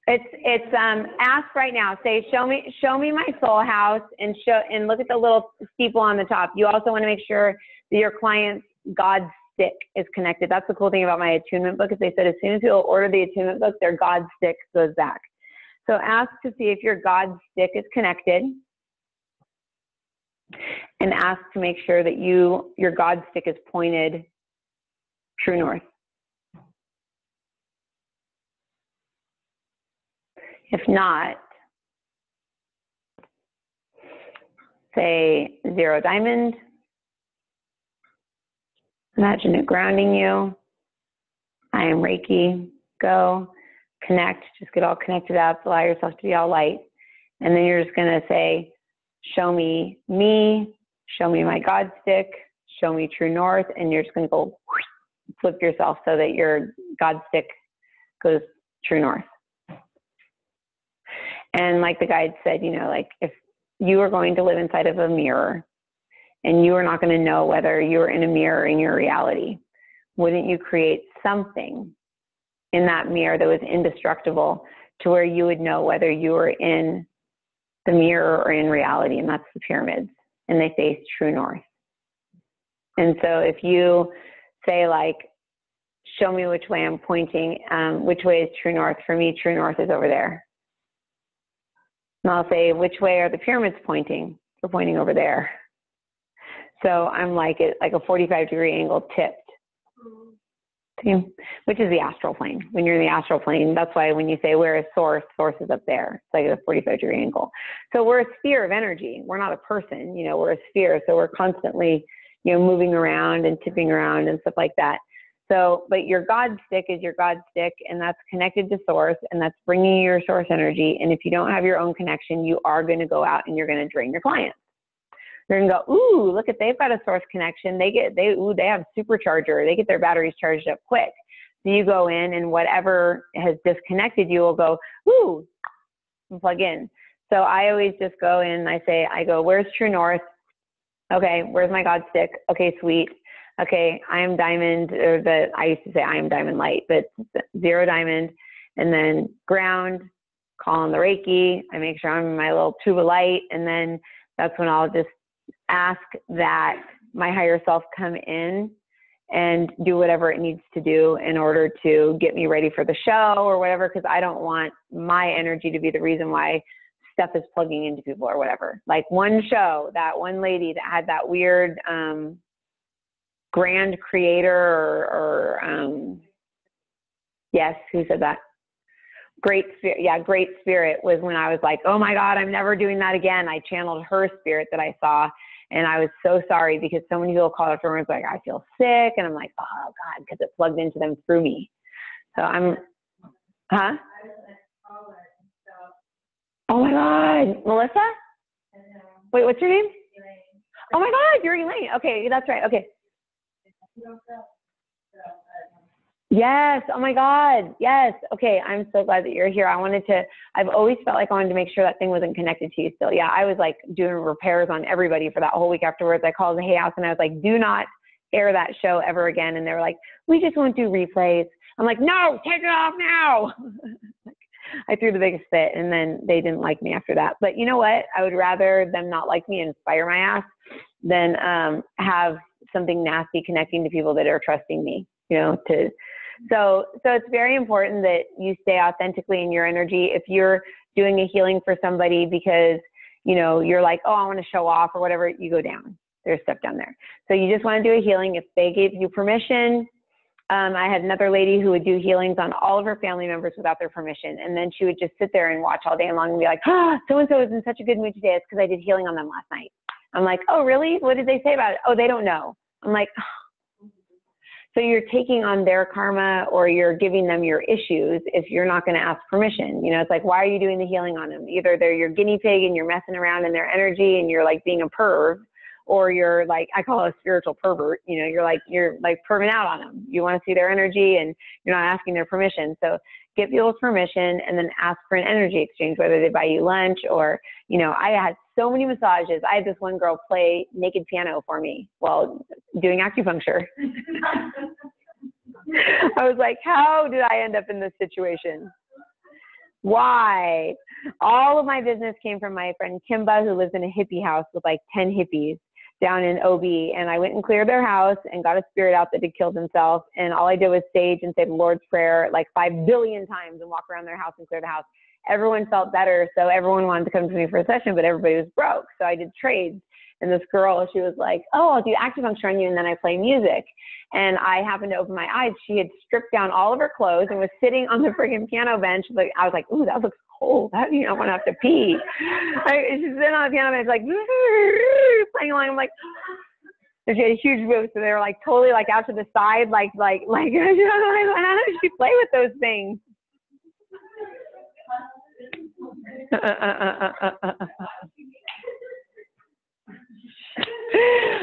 It's ask right now. Say, show me my soul house, and look at the little steeple on the top. You also want to make sure that your client's God stick is connected. That's the cool thing about my attunement book, is they said as soon as people order the attunement book, their God stick goes back. So ask to see if your God stick is connected, and ask to make sure that your God stick is pointed true north. If not, say 0 diamond. Imagine it grounding you. I am Reiki. Go. Connect. Just get all connected up. Allow yourself to be all light. And then you're just going to say, show me me. Show me my God stick. Show me true north. And you're just going to go flip yourself so that your God stick goes true north. And like the guide said, like if you are going to live inside of a mirror, and you are not going to know whether you're in a mirror in your reality. Wouldn't you create something in that mirror that was indestructible to where you would know whether you were in the mirror or in reality? And that's the pyramids, and they face true north. And so if you say, like, show me which way I'm pointing, which way is true north? For me, true north is over there. And I'll say, which way are the pyramids pointing? They're pointing over there. So I'm like at like a 45-degree angle tipped, which is the astral plane. When you're in the astral plane, that's why when you say where is source, source is up there. It's like a 45-degree angle. So we're a sphere of energy. We're not a person, you know, we're a sphere. So we're constantly, you know, moving around and tipping around and stuff like that. So, but your God stick is your God stick, and that's connected to source, and that's bringing your source energy. And if you don't have your own connection, you are going to go out and you're going to drain your clients. They're going to go, ooh, look at, they've got a source connection. They have supercharger. They get their batteries charged up quick. So you go in, and whatever has disconnected you will go, ooh, and plug in. So I always just go in and I go, where's true north? Okay, where's my God stick? Okay, sweet. Okay, I am diamond, I used to say I am diamond light, but 0 diamond, and then ground, call on the reiki. I make sure I'm in my little tube of light, and then that's when I'll just ask that my higher self come in and do whatever it needs to do in order to get me ready for the show or whatever, because I don't want my energy to be the reason why stuff is plugging into people or whatever. Like one show, that one lady that had that weird grand creator yes, who said that? Great Spirit. Yeah, Great Spirit was when I was like, oh my God, I'm never doing that again. I channeled her spirit that I saw, and I was so sorry because so many people called up and was like, I feel sick. And I'm like, oh God, because it plugged into them through me. So huh? Oh my God, Melissa? Wait, what's your name? Oh my God, you're Elaine. Okay, that's right. Okay. Yes. Oh my God. Yes. Okay. I'm so glad that you're here. I've always felt like I wanted to make sure that thing wasn't connected to you still. Yeah. I was like doing repairs on everybody for that whole week afterwards. I called the Hay House and I was like, do not air that show ever again. And they were like, we just won't do replays. I'm like, no, take it off now. I threw the biggest fit, and then they didn't like me after that. But you know what? I would rather them not like me and fire my ass than have something nasty connecting to people that are trusting me, you know, so it's very important that you stay authentically in your energy. If you're doing a healing for somebody because, you know, you're like, oh, I want to show off or whatever, you go down. There's stuff down there. So you just want to do a healing. If they gave you permission, I had another lady who would do healings on all of her family members without their permission. And then she would just sit there and watch all day long and be like, oh, so-and-so is in such a good mood today. It's because I did healing on them last night. I'm like, oh, really? What did they say about it? Oh, they don't know. I'm like, oh. So you're taking on their karma, or you're giving them your issues if you're not going to ask permission. You know, it's like, why are you doing the healing on them? Either they're your guinea pig and you're messing around in their energy and you're like being a perv, or you're like, I call it a spiritual pervert. You know, you're like perving out on them. You want to see their energy and you're not asking their permission. So get people's permission and then ask for an energy exchange, whether they buy you lunch or, you know, I had so many massages. I had this one girl play naked piano for me while doing acupuncture. I was like, how did I end up in this situation? Why? All of my business came from my friend Kimba, who lives in a hippie house with like 10 hippies down in OB. And I went and cleared their house and got a spirit out that had killed himself. And all I did was stage and say the Lord's Prayer like 5 billion times and walk around their house and clear the house. Everyone felt better. So everyone wanted to come to me for a session, but everybody was broke. So I did trades. And this girl, she was like, oh, I'll do acupuncture on you, and then I play music. And I happened to open my eyes. She had stripped down all of her clothes and was sitting on the freaking piano bench. Like, I was like, ooh, that looks cold. How do you not want to have to pee? She's sitting on the piano bench, like, playing along. I'm like, and she had a huge booth. So they were like totally like out to the side, like, how does she play with those things?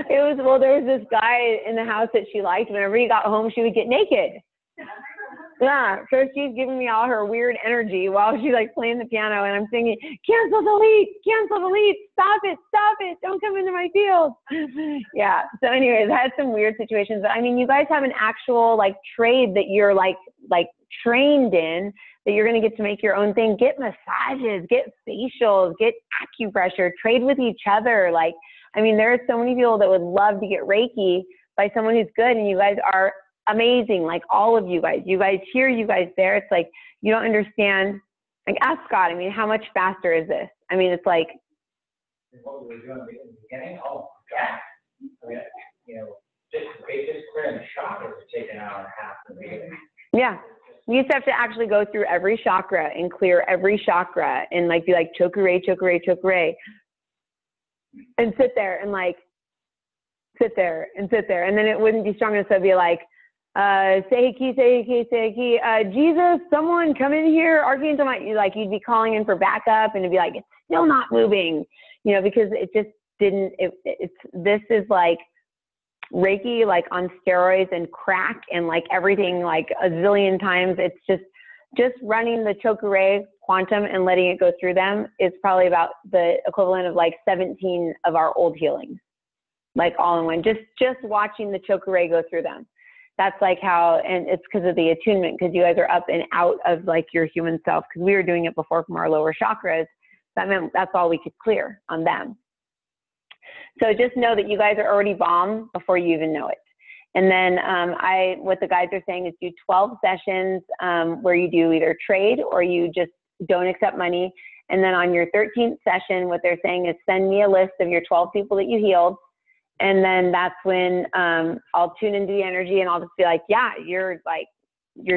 There was this guy in the house that she liked. Whenever he got home, she would get naked. Yeah, so she's giving me all her weird energy while she's like playing the piano, and I'm singing, cancel, delete, stop it, don't come into my field. Yeah, so anyways, I had some weird situations, but I mean, you guys have an actual like trade that you're like trained in, that you're going to get to make your own thing. Get massages, get facials, get acupressure, trade with each other. Like, I mean, there are so many people that would love to get Reiki by someone who's good, and you guys are amazing. Like all of you guys here, you guys there. It's like, you don't understand. Like, ask God. I mean, how much faster is this? I mean, it's like. What we were doing in the beginning, oh my God. I mean, you know, just clearing the chakras would take an hour and a half in the beginning. Yeah. You used to have to actually go through every chakra and clear every chakra and like be like chokure, and sit there and like sit there. And then it wouldn't be strong enough, so it'd be like, Seiki, Jesus, someone come in here, Archangel Michael, like you'd be calling in for backup, and it'd be like, it's still not moving, you know, because it just didn't, this is like Reiki, like on steroids and crack and like everything like a zillion times. It's just running the chokure quantum and letting it go through them is probably about the equivalent of like 17 of our old healings, like all in one, just watching the chokure go through them. That's like how, and it's because of the attunement, because you guys are up and out of like your human self, because we were doing it before from our lower chakras. That meant that's all we could clear on them. So just know that you guys are already bomb before you even know it. And then what the guides are saying is do 12 sessions where you do either trade or you just don't accept money. And then on your 13th session, what they're saying is send me a list of your 12 people that you healed. And then that's when I'll tune into the energy, and I'll just be like, yeah, you're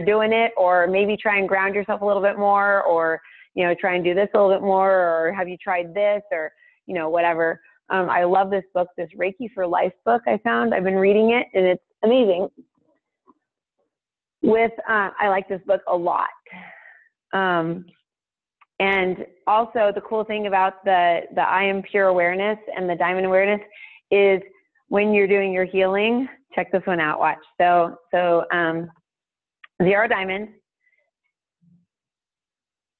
doing it, or maybe try and ground yourself a little bit more, or, you know, try and do this a little bit more, or have you tried this, or, you know, whatever. I love this book, this Reiki for Life book I found. I've been reading it, and it's amazing. I like this book a lot. And also the cool thing about the I am pure awareness and the diamond awareness is when you're doing your healing, check this one out, watch. So 0 diamond,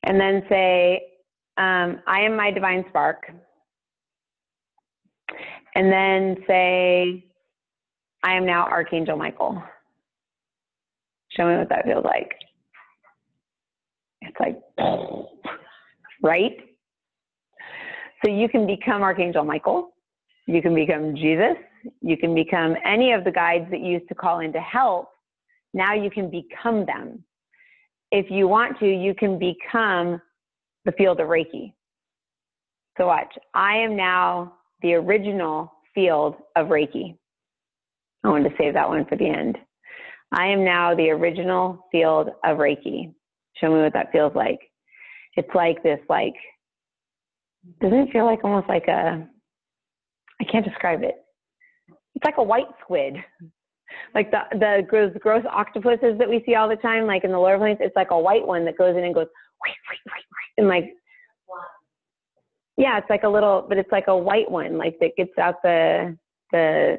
and then say, I am my divine spark. And then say, I am now Archangel Michael. Show me what that feels like. It's like, right? So you can become Archangel Michael. You can become Jesus. You can become any of the guides that you used to call in to help. Now you can become them. If you want to, you can become the field of Reiki. So watch. I am now the original field of Reiki. I wanted to save that one for the end. I am now the original field of Reiki. Show me what that feels like. It's like this, like, doesn't it feel like almost like a, I can't describe it. It's like a white squid. Like the gross octopuses that we see all the time, like in the lower planes, it's like a white one that goes in and goes, and like, yeah, it's like a little, but it's like a white one, like that gets out the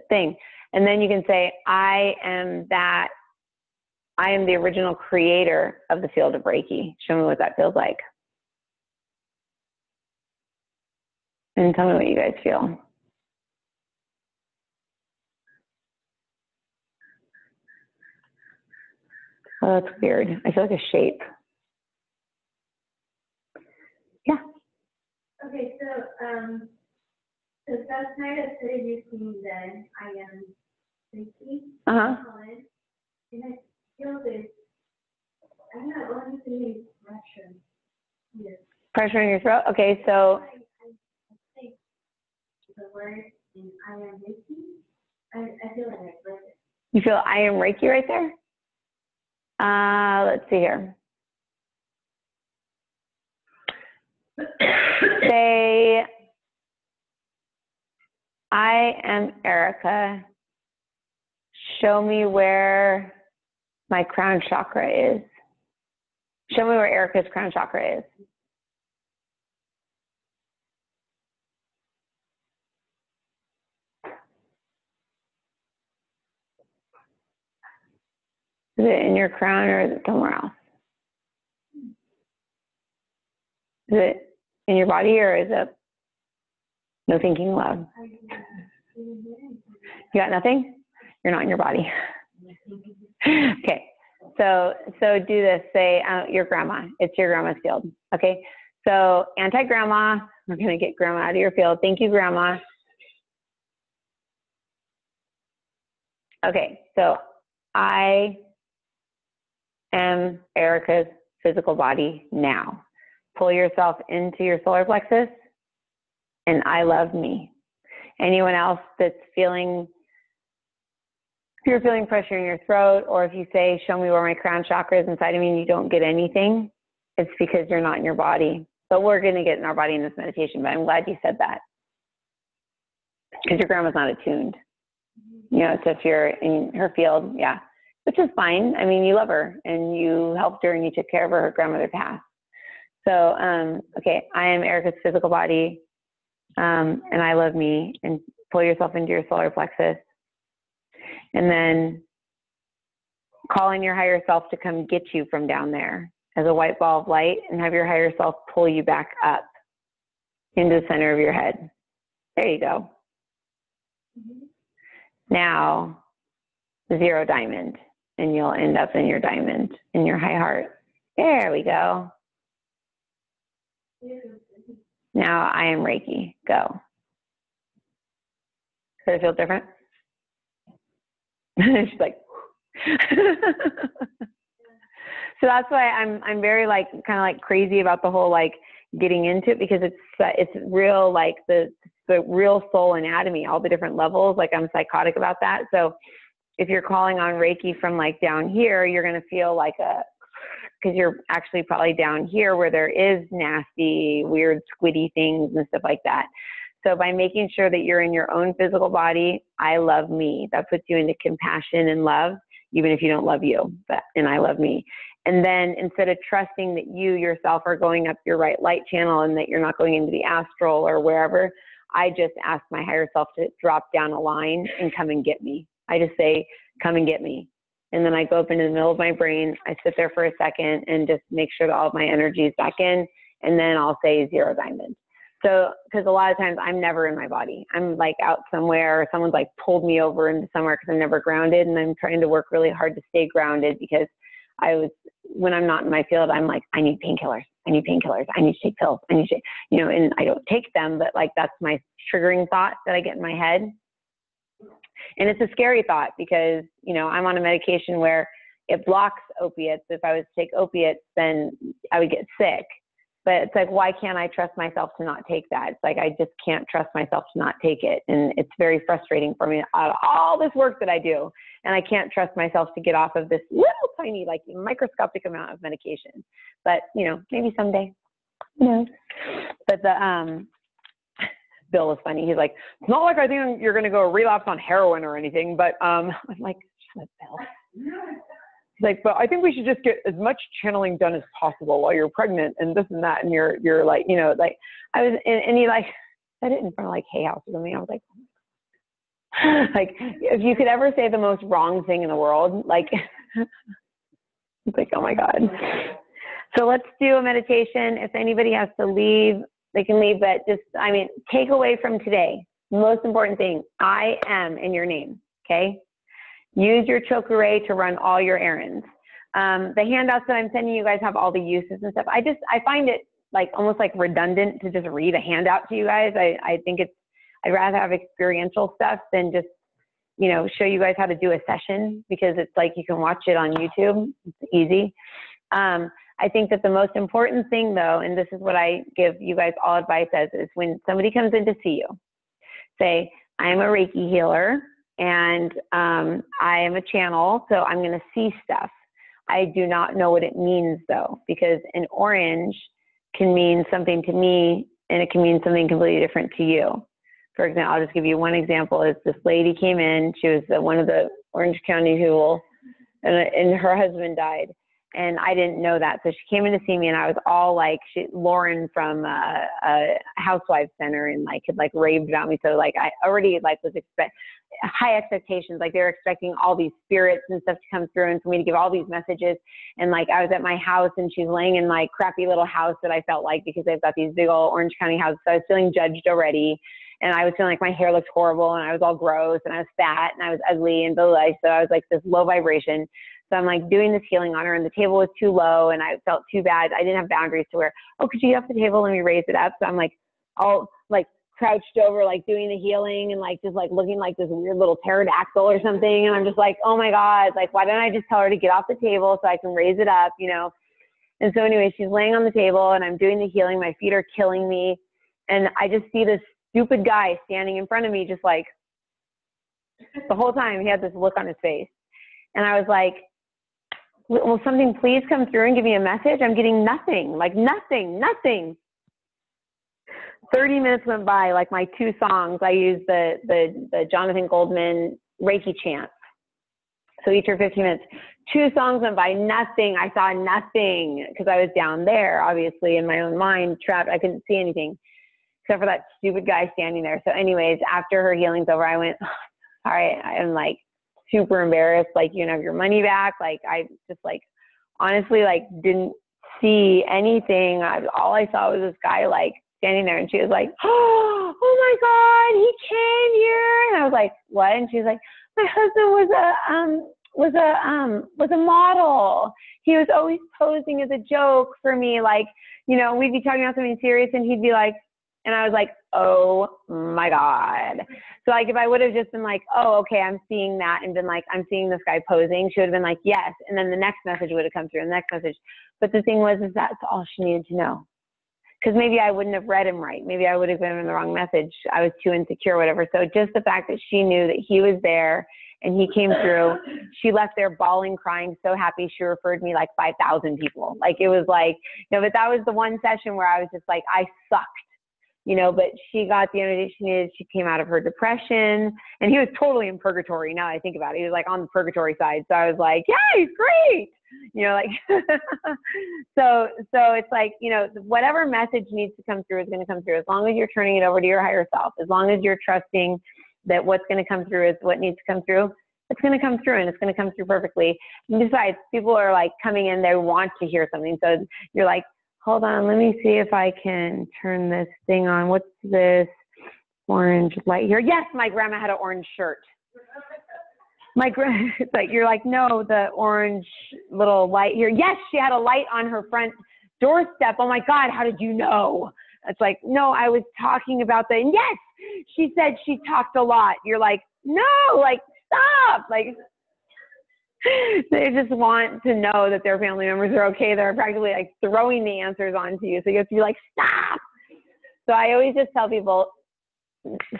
thing. And then you can say, I am the original creator of the field of Reiki. Show me what that feels like. And tell me what you guys feel. Oh, that's weird. I feel like a shape. Yeah. Okay, so last night I started using the I am Reiki. And I feel this, I don't know, what I'm feeling pressure here. Pressure in your throat? Okay, so. I think the word in I am Reiki, I feel like I read it. You feel I am Reiki right there? Let's see here. Say, I am Erica. Show me where my crown chakra is. Show me where Erica's crown chakra is. Is it in your crown or is it somewhere else? Is it in your body or is it no thinking aloud? You got nothing? You're not in your body. Okay. So do this. Say your grandma. It's your grandma's field. Okay. So anti-grandma. We're going to get grandma out of your field. Thank you, grandma. Okay. So I am Erica's physical body now. Pull yourself into your solar plexus, and I love me. Anyone else that's feeling, if you're feeling pressure in your throat, or if you say, show me where my crown chakra is inside of me, and you don't get anything, it's because you're not in your body. But we're going to get in our body in this meditation, but I'm glad you said that. Because your grandma's not attuned. You know, so if you're in her field, yeah, which is fine. I mean, you love her, and you helped her, and you took care of her. Her grandmother passed. So, okay, I am Erica's physical body, and I love me, and pull yourself into your solar plexus. And then call in your higher self to come get you from down there as a white ball of light, and have your higher self pull you back up into the center of your head. There you go. Now, 0 diamond, and you'll end up in your diamond, in your high heart. There we go. Now I am Reiki. Go. Does it feel different? She's like, so that's why I'm very like kind of like crazy about the whole like getting into it, because it's real, like the real soul anatomy, all the different levels. Like I'm psychotic about that. So if you're calling on Reiki from like down here, you're going to feel like because you're actually probably down here where there is nasty, weird, squiddy things and stuff like that. So by making sure that you're in your own physical body, I love me. That puts you into compassion and love, even if you don't love you, and I love me. And then instead of trusting that you yourself are going up your right light channel and that you're not going into the astral or wherever, I just ask my higher self to drop down a line and come and get me. I just say, come and get me. And then I go up into the middle of my brain. I sit there for a second and just make sure that all of my energy is back in. And then I'll say 0 diamond. So, because a lot of times I'm never in my body. I'm like out somewhere, or someone's like pulled me over into somewhere because I'm never grounded. And I'm trying to work really hard to stay grounded, because when I'm not in my field, I'm like, I need painkillers. I need painkillers. I need to take pills. I need to, and I don't take them, but like that's my triggering thought that I get in my head. And it's a scary thought, because, I'm on a medication where it blocks opiates. If I was to take opiates, then I would get sick. But it's like, why can't I trust myself to not take that? It's like, I just can't trust myself to not take it. And it's very frustrating for me, out of all this work that I do. And I can't trust myself to get off of this little tiny, like microscopic amount of medication. But, maybe someday, who knows? But Bill was funny. He's like, it's not like I think you're going to go relapse on heroin or anything, but I'm like, shut up, Bill. He's like, but I think we should just get as much channeling done as possible while you're pregnant and this and that. And you're like, like I was, and he like said it in front of like Hay House or something. I was like, like if you could ever say the most wrong thing in the world, like, it's like, oh my God. So let's do a meditation. If anybody has to leave, they can leave, but just, take away from today. Most important thing, I am in your name, okay? Use your chokure to run all your errands. The handouts that I'm sending you guys have all the uses and stuff. I find it like almost like redundant to just read a handout to you guys. I think I'd rather have experiential stuff than just, show you guys how to do a session, because it's like you can watch it on YouTube. It's easy. I think that the most important thing though, and this is what I give you guys all advice as, is when somebody comes in to see you, say, I am a Reiki healer and I am a channel, so I'm going to see stuff. I do not know what it means though, because an orange can mean something to me and it can mean something completely different to you. For example, I'll just give you one example. Is this lady came in, she was one of the Orange County people, and her husband died. and I didn't know that. So she came in to see me, and I was all like, Lauren from a Housewives Center, and like had like raved about me. So like I already like was high expectations. Like they were expecting all these spirits and stuff to come through, and for me to give all these messages. And like I was at my house, and she's laying in my crappy little house that I felt like, because they've got these big old Orange County houses. So I was feeling judged already. And I was feeling like my hair looked horrible, and I was all gross, and I was fat, and I was ugly, and blah, blah, blah. So I was like this low vibration. So I'm like doing this healing on her, and the table was too low, and I felt too bad. I didn't have boundaries to where, oh, could you get off the table? Let me raise it up. So I'm like all like crouched over, like doing the healing, and like just like looking like this weird little pterodactyl or something. And I'm just like, oh my God, like why don't I just tell her to get off the table so I can raise it up, you know? And so anyway, she's laying on the table, and I'm doing the healing. My feet are killing me, and I just see this stupid guy standing in front of me, just like the whole time he had this look on his face. And I was like, will something please come through and give me a message? I'm getting nothing, like nothing. 30 minutes went by, like my 2 songs. I used the Jonathan Goldman Reiki chant. So each are 15 minutes. 2 songs went by, nothing. I saw nothing, because I was down there, obviously, in my own mind, trapped. I couldn't see anything except for that stupid guy standing there. So anyways, after her healing's over, I went, all right, I'm like super embarrassed. Like, you have your money back. Like, I just like, honestly, like didn't see anything. All I saw was this guy like standing there, and she was like, oh my God, he came here. And I was like, what? And she was like, my husband was a model. He was always posing as a joke for me. Like, you know, we'd be talking about something serious, and he'd be like, and I was like, oh my God. So like, if I would have just been like, oh, okay, I'm seeing that, and been like, I'm seeing this guy posing, she would have been like, yes. And then the next message would have come through, and the next message. But the thing was, is that's all she needed to know. Because maybe I wouldn't have read him right. Maybe I would have given him the wrong message. I was too insecure, whatever. So just the fact that she knew that he was there and he came through, she left there bawling, crying, so happy. She referred me like 5,000 people. Like, it was like, you know, but that was the one session where I was just like, I sucked. You know, but she got the energy she needed. She came out of her depression, and he was totally in purgatory. Now that I think about it, he was like on the purgatory side. So I was like, yeah, he's great. You know, like, so it's like, you know, whatever message needs to come through is going to come through, as long as you're turning it over to your higher self, as long as you're trusting that what's going to come through is what needs to come through. It's going to come through, and it's going to come through perfectly. And besides, people are like coming in, they want to hear something. So you're like, hold on, let me see if I can turn this thing on. What's orange light here? Yes, my grandma had an orange shirt. It's like, you're like, no, the orange little light here. Yes, she had a light on her front doorstep. Oh my God, how did you know? It's like, no, I was talking about that. And yes, she said she talked a lot. You're like, no, like, stop. Like, they just want to know that their family members are okay. They're practically like throwing the answers onto you. So you have to be like, stop. So I always just tell people,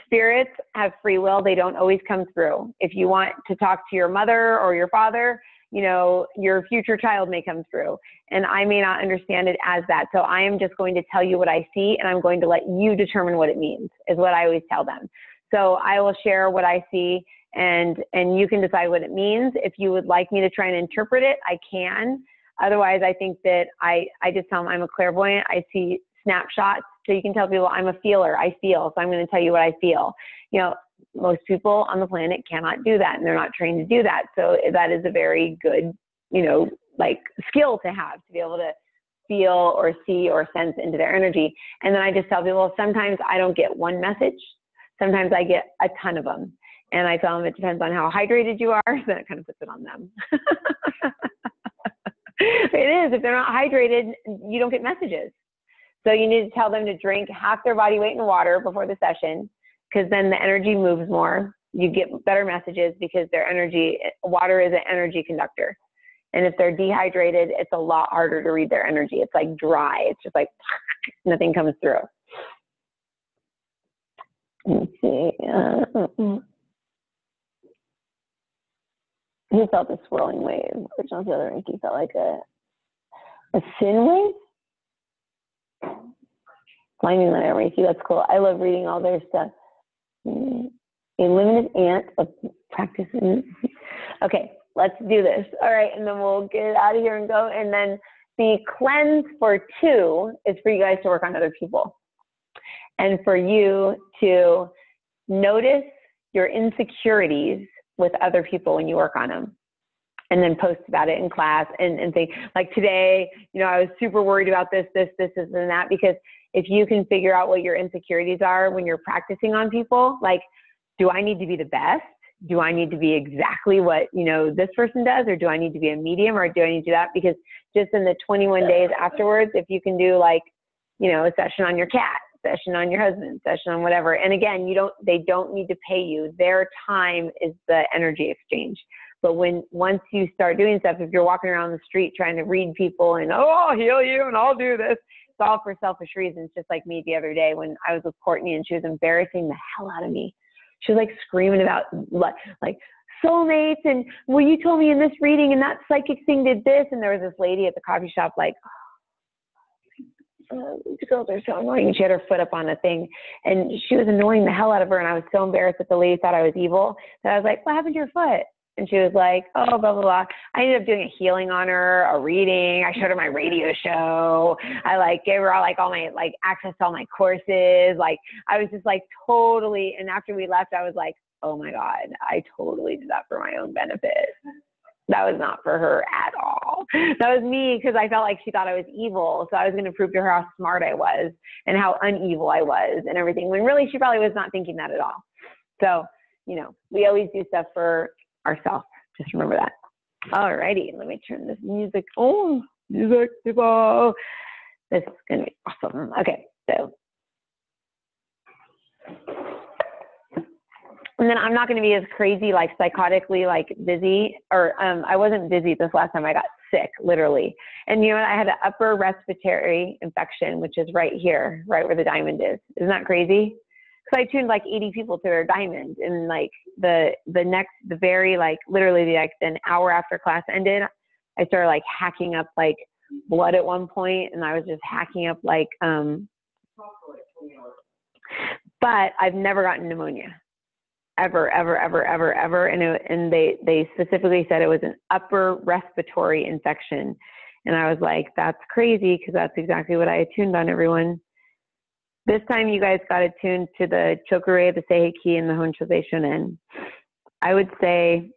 spirits have free will. They don't always come through. If you want to talk to your mother or your father, you know, your future child may come through, and I may not understand it as that. So I am just going to tell you what I see, and I'm going to let you determine what it means, is what I always tell them. So I will share what I see, and you can decide what it means. If you would like me to try and interpret it, I can. Otherwise, I think that I just tell them I'm a clairvoyant. I see snapshots. So you can tell people I'm a feeler. I feel. So I'm going to tell you what I feel. You know, most people on the planet cannot do that, and they're not trained to do that. So that is a very good, you know, like skill to have, to be able to feel or see or sense into their energy. And then I just tell people, sometimes I don't get one message. Sometimes I get a ton of them. And I tell them it depends on how hydrated you are. So then it kind of puts it on them. It is. If they're not hydrated, you don't get messages. So you need to tell them to drink half their body weight in water before the session, because then the energy moves more. You get better messages because their energy, water is an energy conductor. And if they're dehydrated, it's a lot harder to read their energy. It's like dry. It's just like nothing comes through. Let's see. He felt a swirling wave, which on the other end, he felt like a sin wave. Finding that Reiki, that's cool. I love reading all their stuff. A limited ant of practices. Okay, let's do this. All right, and then we'll get out of here and go. And then the cleanse for 2 is for you guys to work on other people. And for you to notice your insecurities with other people when you work on them. And then post about it in class and think, like today, you know, I was super worried about this, and that, because if you can figure out what your insecurities are when you're practicing on people, like, do I need to be the best? Do I need to be exactly what, you know, this person does? Or do I need to be a medium? Or do I need to do that? Because just in the 21 days afterwards, if you can do like, you know, a session on your cat, session on your husband, session on whatever. And again, they don't need to pay you. Their time is the energy exchange. But once you start doing stuff, if you're walking around the street trying to read people and, oh, I'll heal you and I'll do this, it's all for selfish reasons. Just like me the other day when I was with Courtney and she was embarrassing the hell out of me. She was like screaming about like soulmates and, well, you told me in this reading and that psychic thing did this. And there was this lady at the coffee shop like, these girls are so annoying. And she had her foot up on a thing and she was annoying the hell out of her. And I was so embarrassed that the lady thought I was evil that I was like, what happened to your foot? And she was like, oh, blah, blah, blah. I ended up doing a healing on her, a reading. I showed her my radio show. I like gave her all my like access to all my courses. Like I was just like totally, and after we left, I was like, oh my God, I totally did that for my own benefit. That was not for her at all. That was me because I felt like she thought I was evil. So I was going to prove to her how smart I was and how unevil I was and everything, when really she probably was not thinking that at all. So, you know, we always do stuff for ourselves. Just remember that. All righty, let me turn this music on. Music, people. This is going to be awesome. Okay, so. And then I'm not going to be as crazy, like psychotically, like busy, or I wasn't busy this last time. I got sick, literally. And you know what? I had an upper respiratory infection, which is right here, right where the diamond is. Isn't that crazy? So I tuned like 80 people to their diamond, and like literally like an hour after class ended, I started like hacking up like blood at one point, and I was just hacking up like, but I've never gotten pneumonia, ever. And they specifically said it was an upper respiratory infection. And I was like, that's crazy, because that's exactly what I attuned on, everyone. This time you guys got attuned to the Chokure, the Seiheki, and the Honshouzei Shonen. I would say,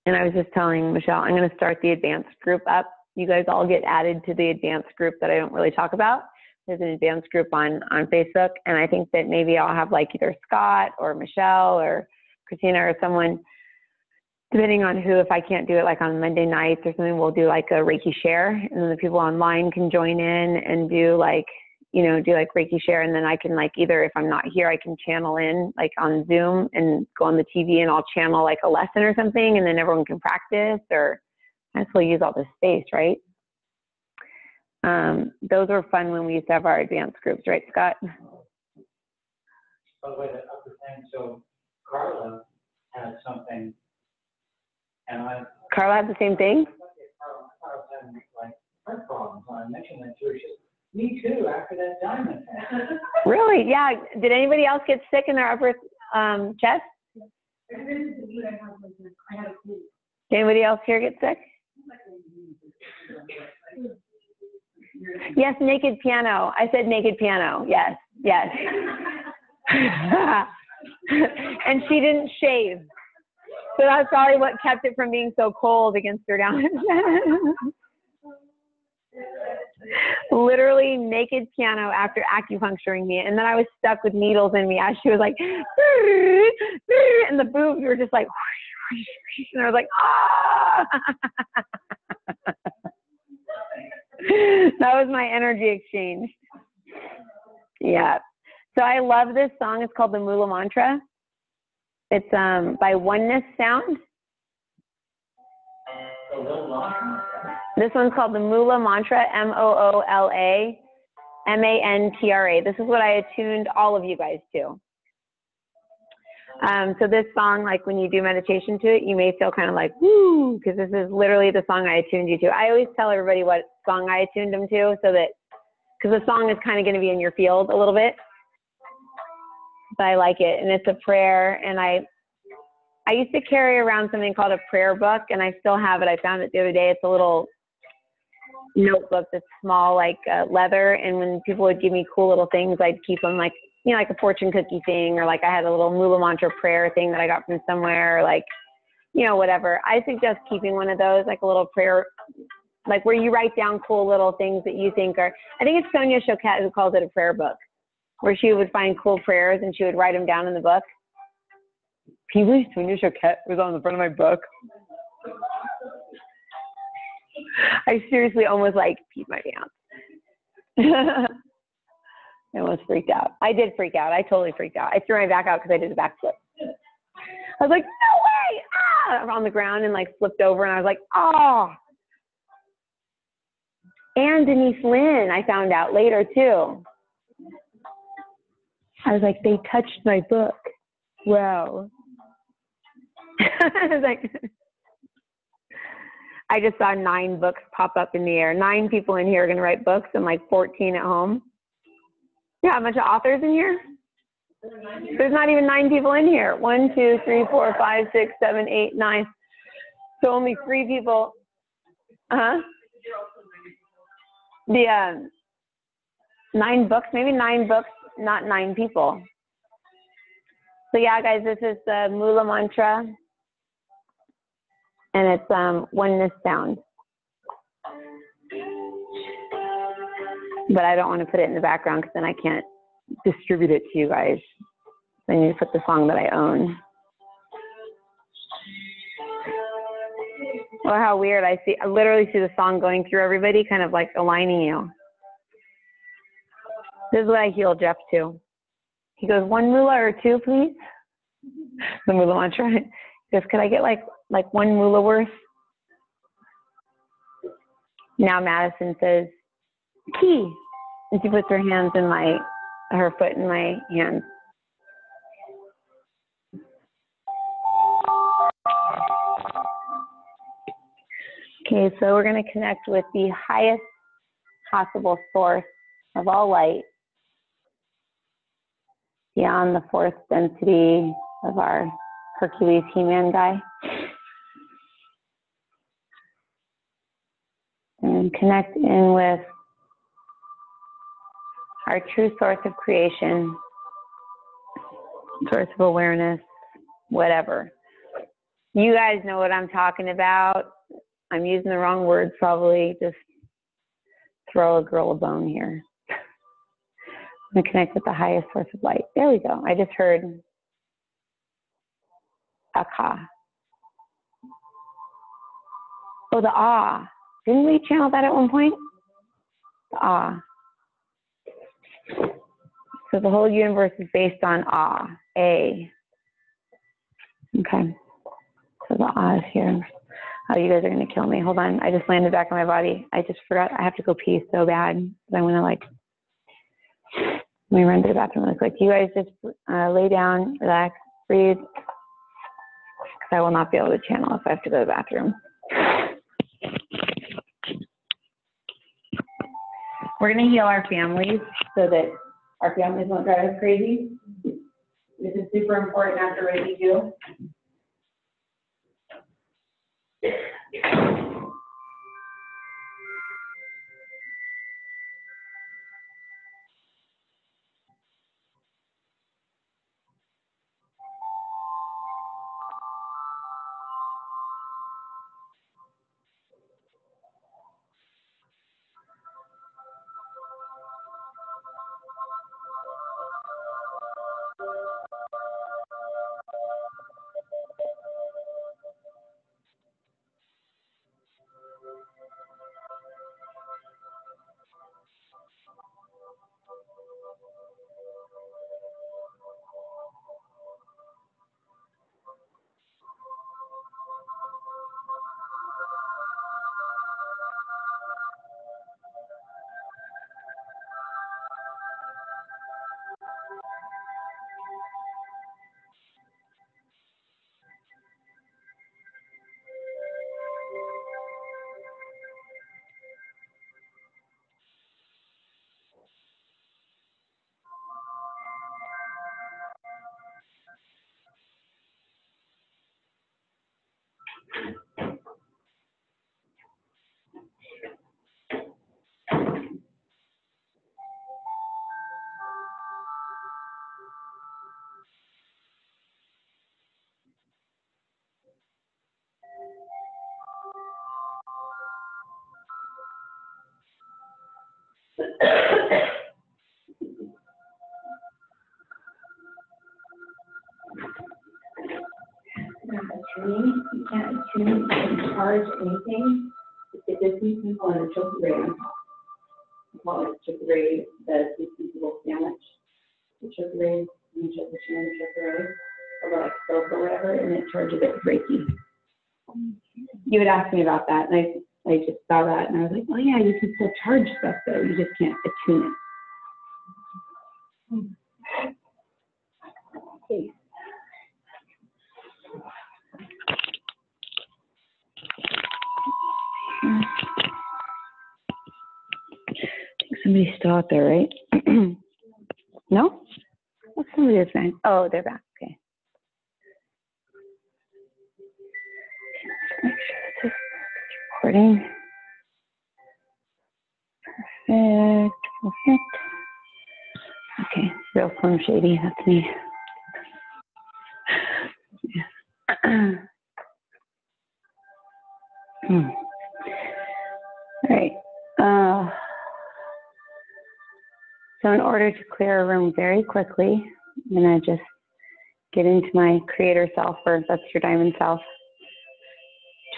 and I was just telling Michelle, I'm going to start the advanced group up. You guys all get added to the advanced group that I don't really talk about. There's an advanced group on Facebook, and I think that maybe I'll have like either Scott or Michelle or Christina or someone, depending on who. If I can't do it like on Monday nights or something, we'll do like a Reiki share, and then the people online can join in and do like, you know, do like Reiki share. And then I can like, either if I'm not here, I can channel in like on Zoom and go on the TV and I'll channel like a lesson or something, and then everyone can practice, or I just will use all this space, right? Those were fun when we used to have our advanced groups, right, Scott? By the way, the upper thing, so Carla had something, and Carla had the same thing? Carla was having like heart problems. I mentioned that to her. She said, me too, after that diamond thing. Really? Yeah. Did anybody else get sick in their upper chest? Did anybody else here get sick? Yes, naked piano. I said naked piano. Yes, yes. And she didn't shave. So that's probably what kept it from being so cold against her down. Literally naked piano after acupuncturing me. And then I was stuck with needles in me as she was like, and the boobs were just like, and I was like, ah. That was my energy exchange. Yeah. So I love this song. It's called the Mula Mantra. It's by Oneness Sound. This one's called the Mula Mantra, MOOLA MANTRA. This is what I attuned all of you guys to. So this song, like when you do meditation to it, you may feel kind of like, woo, because this is literally the song I attuned you to. I always tell everybody what song I attuned them to, so that, because the song is kind of going to be in your field a little bit. But I like it, and it's a prayer, and I I used to carry around something called a prayer book, and I still have it. I found it the other day. It's a little notebook that's small, like leather, and when people would give me cool little things, I'd keep them, like, you know, like a fortune cookie thing, or like I had a little Mula Mantra prayer thing that I got from somewhere, or like, you know, whatever. I suggest keeping one of those, like a little prayer, like where you write down cool little things that you think are, I think it's Sonia Choquette who calls it a prayer book, where she would find cool prayers and she would write them down in the book. Can you believe Sonia Choquette was on the front of my book? I seriously almost like peed my pants. I almost freaked out. I did freak out. I totally freaked out. I threw my back out because I did a backflip. I was like, no way! Ah! On the ground and like flipped over, and I was like, oh. And Denise Lynn, I found out later too. I was like, they touched my book. Wow. I was like, I just saw 9 books pop up in the air. 9 people in here are going to write books and like 14 at home. Yeah, a bunch of authors in here. There's not even 9 people in here. 1, 2, 3, 4, 5, 6, 7, 8, 9. So only 3 people. The 9 books, maybe 9 books, not 9 people. So yeah, guys, this is the Mula Mantra, and it's oneness sound. But I don't want to put it in the background because then I can't distribute it to you guys. I need to put the song that I own. Well, how weird. I literally see the song going through everybody, kind of like aligning you. This is what I heal Jeff to. He goes, 1 mula or 2, please? The Mula Mantra. He goes, could I get like 1 mula worth? Now Madison says, key. And she puts her hands in her foot in my hands. Okay, so we're going to connect with the highest possible source of all light, beyond the 4th density of our Hercules He-Man guy. And connect in with our true source of creation, source of awareness, whatever. You guys know what I'm talking about. I'm using the wrong words probably. Just throw a girl a bone here. I'm going to connect with the highest source of light. There we go. I just heard Aka. Oh, the ah. Didn't we channel that at one point? The ah. So the whole universe is based on ah, A. Okay. So the ah is here. Oh, you guys are going to kill me. Hold on. I just landed back on my body. I just forgot. I have to go pee so bad. I want to let me run to the bathroom really quick. You guys just lay down, relax, breathe. Because I will not be able to channel if I have to go to the bathroom. We're going to heal our families so that our families won't drive us crazy. This is super important after Reiki too. Tuning, you can't tune or charge anything. It's a distance and a choke ray on top. We call it choke ray, the distance sandwich. The choke ray, and the choke ray, or like soap or whatever, and it charges it with reiki. You had asked me about that, and I just saw that, and I was like, oh yeah, you can still charge stuff though, you just can't attune it. Okay. Somebody's still out there, right? No? What's somebody is saying? Oh, they're back. Okay. Make sure this is recording. Perfect. Perfect. Okay. Real Slim Shady. That's me. All right. So in order to clear a room very quickly, I'm going to just get into my creator self first. That's your diamond self.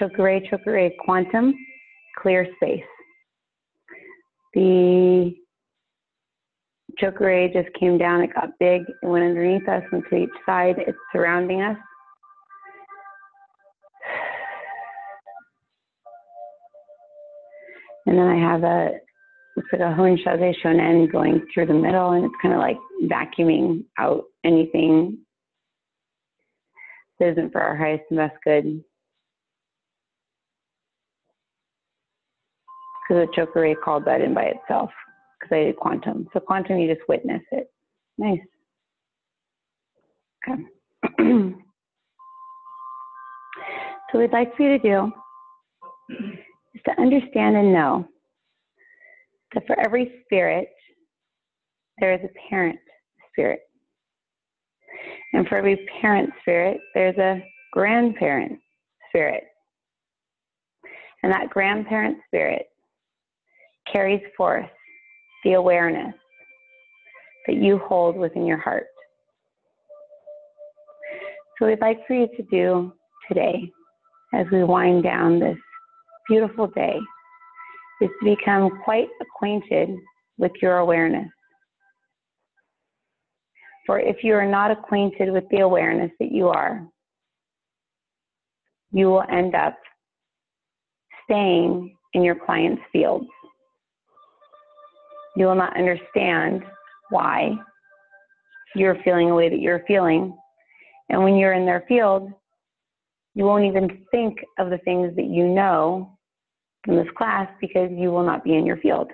Chokure, quantum, clear space. The chokure just came down, it got big, it went underneath us and to each side, it's surrounding us. And then I have looks like a Honshaze Shonen going through the middle, and it's kind of like vacuuming out anything that isn't for our highest and best good. Because the chokure called that in by itself, because I did quantum. So quantum, you just witness it. Nice. Okay. So what we'd like for you to do is to understand and know that for every spirit, there is a parent spirit. And for every parent spirit, there's a grandparent spirit. And that grandparent spirit carries forth the awareness that you hold within your heart. So we'd like for you to do today, as we wind down this beautiful day, is to become quite acquainted with your awareness. For if you are not acquainted with the awareness that you are, you will end up staying in your client's fields. You will not understand why you're feeling the way that you're feeling. And when you're in their field, you won't even think of the things that you know from this class because you will not be in your field.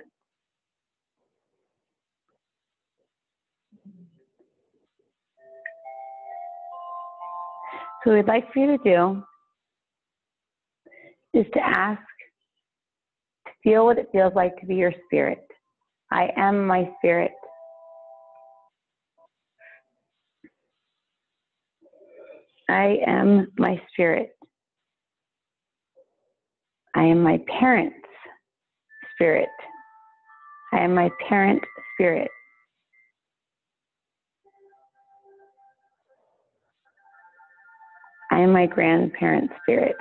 So what we'd like for you to do is to ask, to feel what it feels like to be your spirit. I am my spirit. I am my spirit. I am my parent's spirit. I am my parent spirit. I am my grandparent spirit,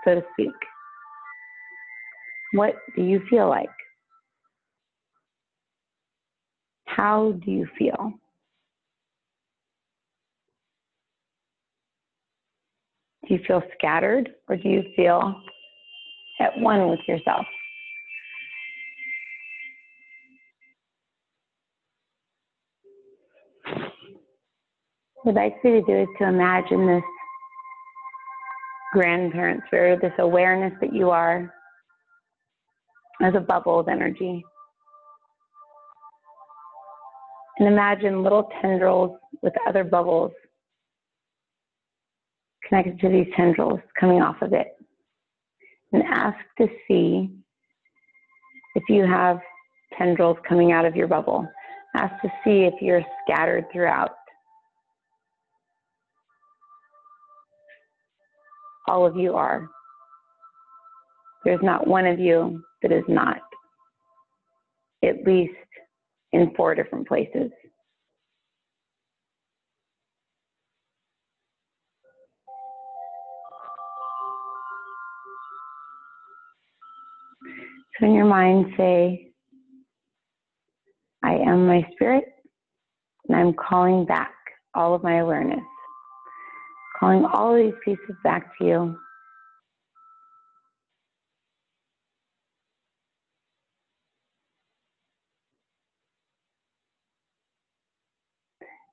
so to speak. What do you feel like? How do you feel? Do you feel scattered, or do you feel at one with yourself? What I'd like for you to do is to imagine this grandparent spirit, this awareness that you are, as a bubble of energy. And imagine little tendrils with other bubbles connected to these tendrils coming off of it. and ask to see if you have tendrils coming out of your bubble. Ask to see if you're scattered throughout. All of you are. There's not one of you that is not, at least in 4 different places. So in your mind say, I am my spirit, and I'm calling back all of my awareness. Calling all of these pieces back to you.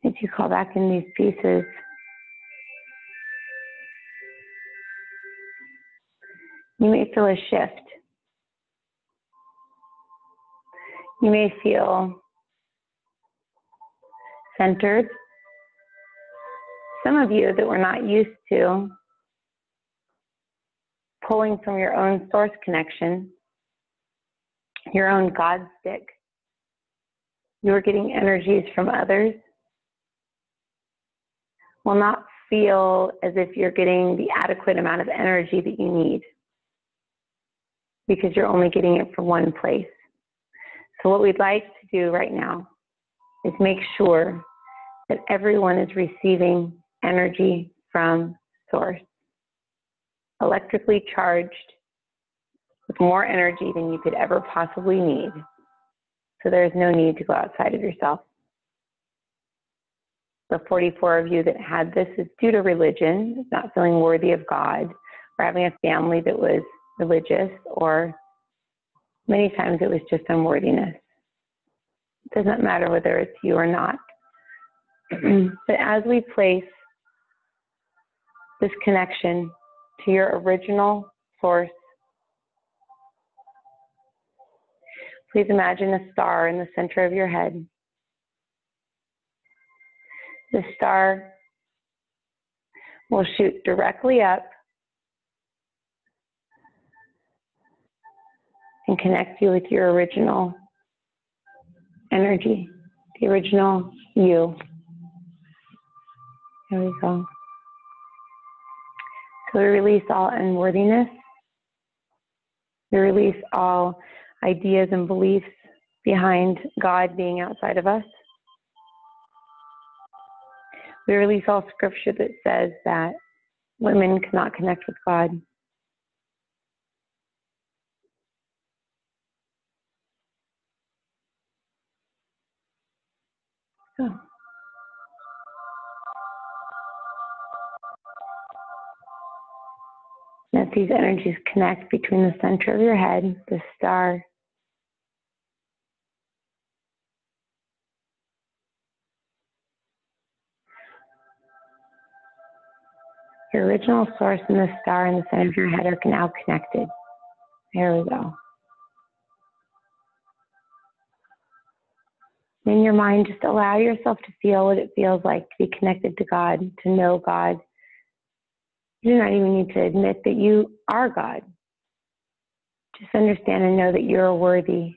As you call back in these pieces, you may feel a shift. You may feel centered. Some of you that were not used to pulling from your own source connection, your own God stick, you are getting energies from others, will not feel as if you're getting the adequate amount of energy that you need because you're only getting it from one place. So what we'd like to do right now is make sure that everyone is receiving energy from source, electrically charged with more energy than you could ever possibly need. So there's no need to go outside of yourself. The 44 of you that had this is due to religion, not feeling worthy of God, or having a family that was religious, or many times it was just unworthiness. It doesn't matter whether it's you or not. But as we place this connection to your original source, please imagine a star in the center of your head. The star will shoot directly up and connect you with your original energy, the original you. There we go. So we release all unworthiness. We release all ideas and beliefs behind God being outside of us. We release all scripture that says that women cannot connect with God. So. Let these energies connect between the center of your head, the star, your original source and the star in the center of your head are now connected. There we go. In your mind, just allow yourself to feel what it feels like to be connected to God, to know God. You do not even need to admit that you are God. Just understand and know that you're worthy.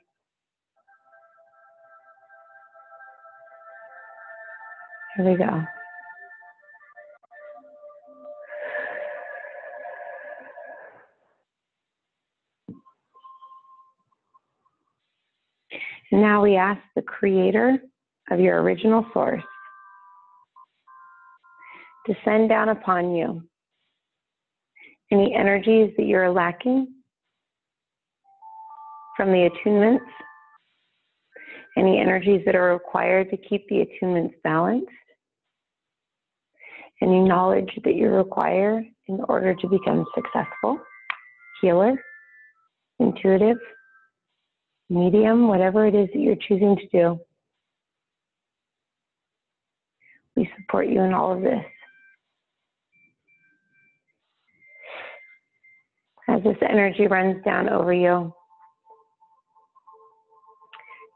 Here we go. And now we ask the creator of your original source to send down upon you any energies that you're lacking from the attunements, any energies that are required to keep the attunements balanced, any knowledge that you require in order to become successful, healer, intuitive, medium, whatever it is that you're choosing to do. We support you in all of this. As this energy runs down over you,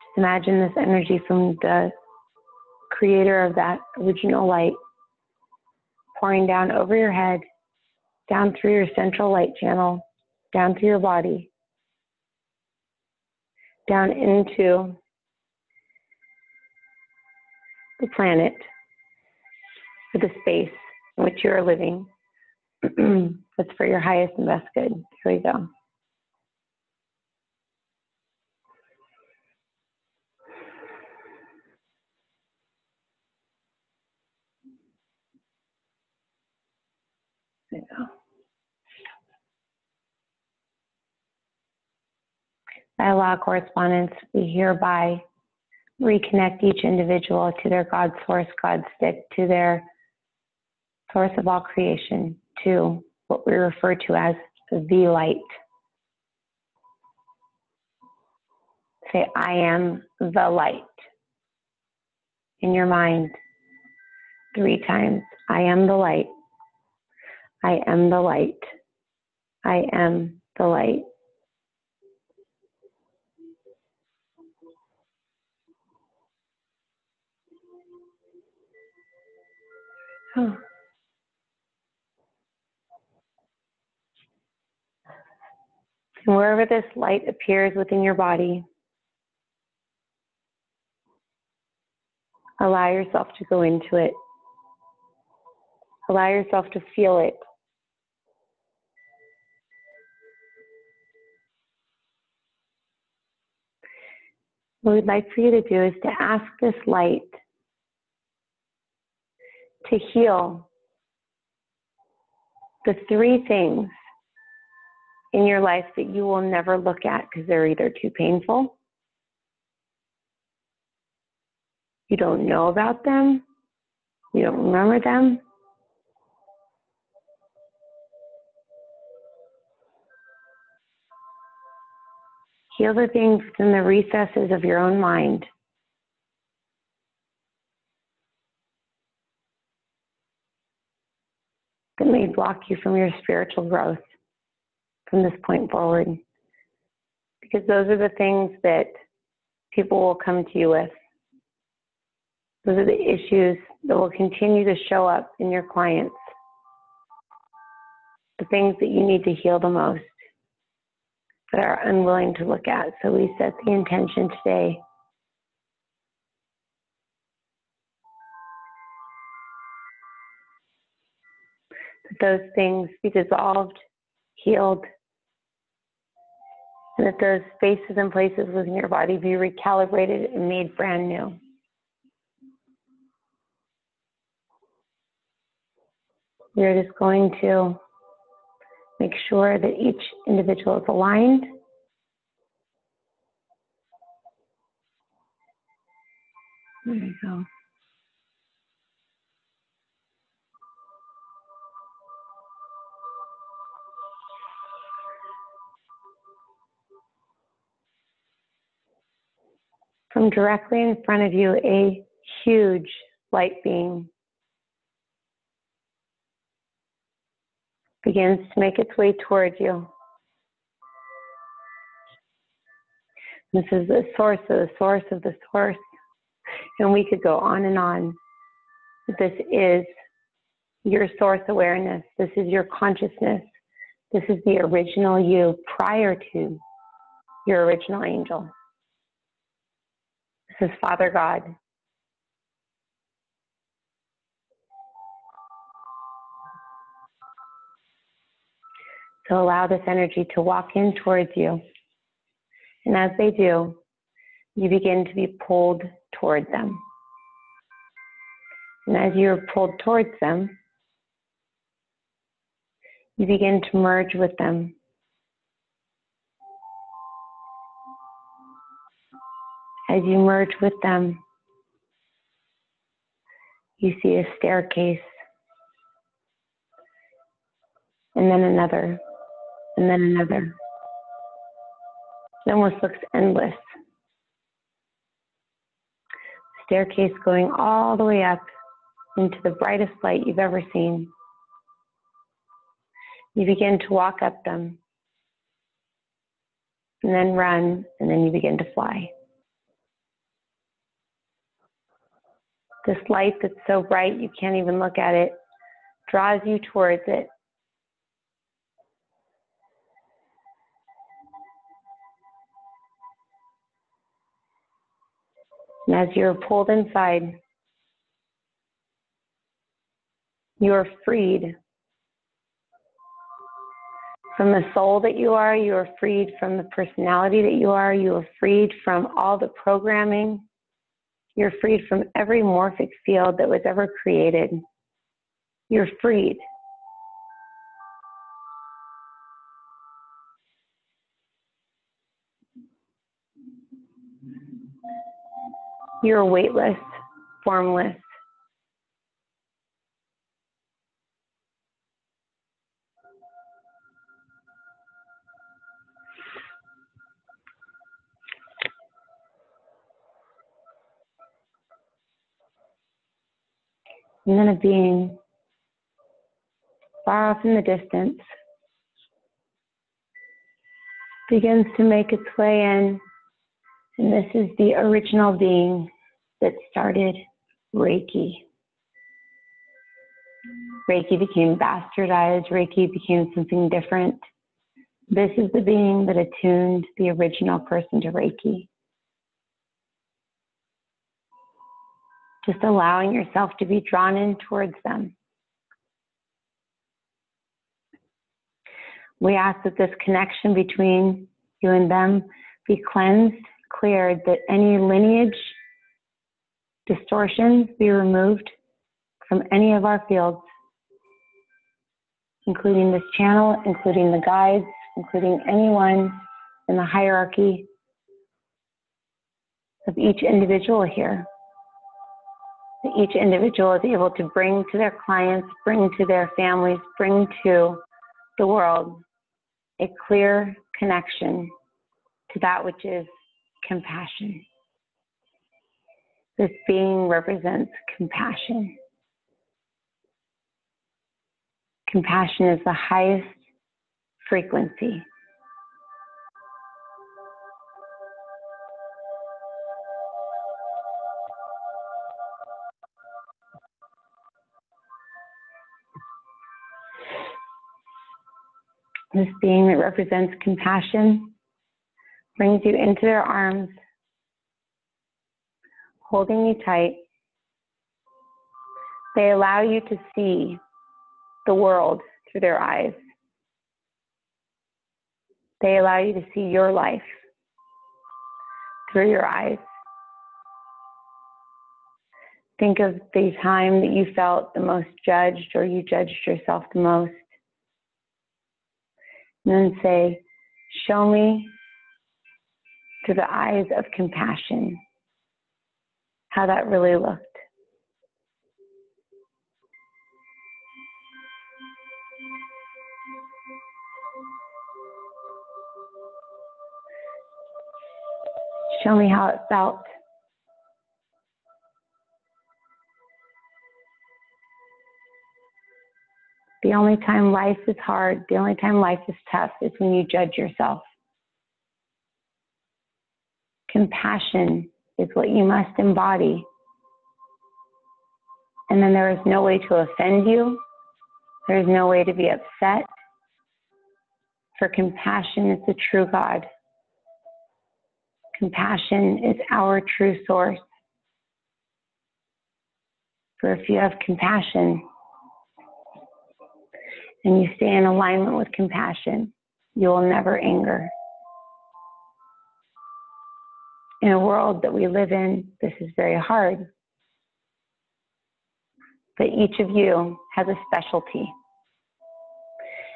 just imagine this energy from the creator of that original light pouring down over your head, down through your central light channel, down through your body, down into the planet, or the space in which you are living. That's for your highest and best good. Here we go. There you go. By law of correspondence, we hereby reconnect each individual to their God source, God stick, to their source of all creation, to what we refer to as the light. Say, I am the light in your mind 3 times. I am the light. I am the light. I am the light. Oh. And wherever this light appears within your body, allow yourself to go into it. Allow yourself to feel it. What we'd like for you to do is to ask this light to heal the 3 things in your life that you will never look at because they're either too painful, you don't know about them, you don't remember them, heal the things in the recesses of your own mind that may block you from your spiritual growth from this point forward. Because those are the things that people will come to you with. Those are the issues that will continue to show up in your clients. The things that you need to heal the most, but are unwilling to look at. So we set the intention today that those things be dissolved, healed, and that those spaces and places within your body be recalibrated and made brand new. We're just going to make sure that each individual is aligned. There you go. From directly in front of you, a huge light beam begins to make its way towards you. This is the source of the source of the source. And we could go on and on. This is your source awareness. This is your consciousness. This is the original you prior to your original angel. This is Father God. So allow this energy to walk in towards you. And as they do, you begin to be pulled toward them. And as you're pulled towards them, you begin to merge with them. As you merge with them, you see a staircase, and then another, and then another. It almost looks endless. Staircase going all the way up into the brightest light you've ever seen. You begin to walk up them, and then run, and then you begin to fly. This light that's so bright you can't even look at it draws you towards it. as you're pulled inside, you're freed from the soul that you are. You are freed from the personality that you are. You are freed from all the programming. You're freed from every morphic field that was ever created. You're freed. You're weightless, formless. And then a being far off in the distance begins to make its way in. And this is the original being that started Reiki. Reiki became bastardized. Reiki became something different. This is the being that attuned the original person to Reiki. Just allowing yourself to be drawn in towards them. We ask that this connection between you and them be cleansed, cleared, that any lineage distortions be removed from any of our fields, including this channel, including the guides, including anyone in the hierarchy of each individual here. That each individual is able to bring to their clients, bring to their families, bring to the world a clear connection to that which is compassion. This being represents compassion. Compassion is the highest frequency. This being that represents compassion brings you into their arms, holding you tight. They allow you to see the world through their eyes. They allow you to see your life through your eyes. Think of the time that you felt the most judged or you judged yourself the most. And then say, show me through the eyes of compassion how that really looked. Show me how it felt. The only time life is hard, the only time life is tough is when you judge yourself. Compassion is what you must embody. And then there is no way to offend you. There is no way to be upset. For compassion is the true God. Compassion is our true source. For if you have compassion and you stay in alignment with compassion, you will never anger. In a world that we live in, this is very hard. But each of you has a specialty.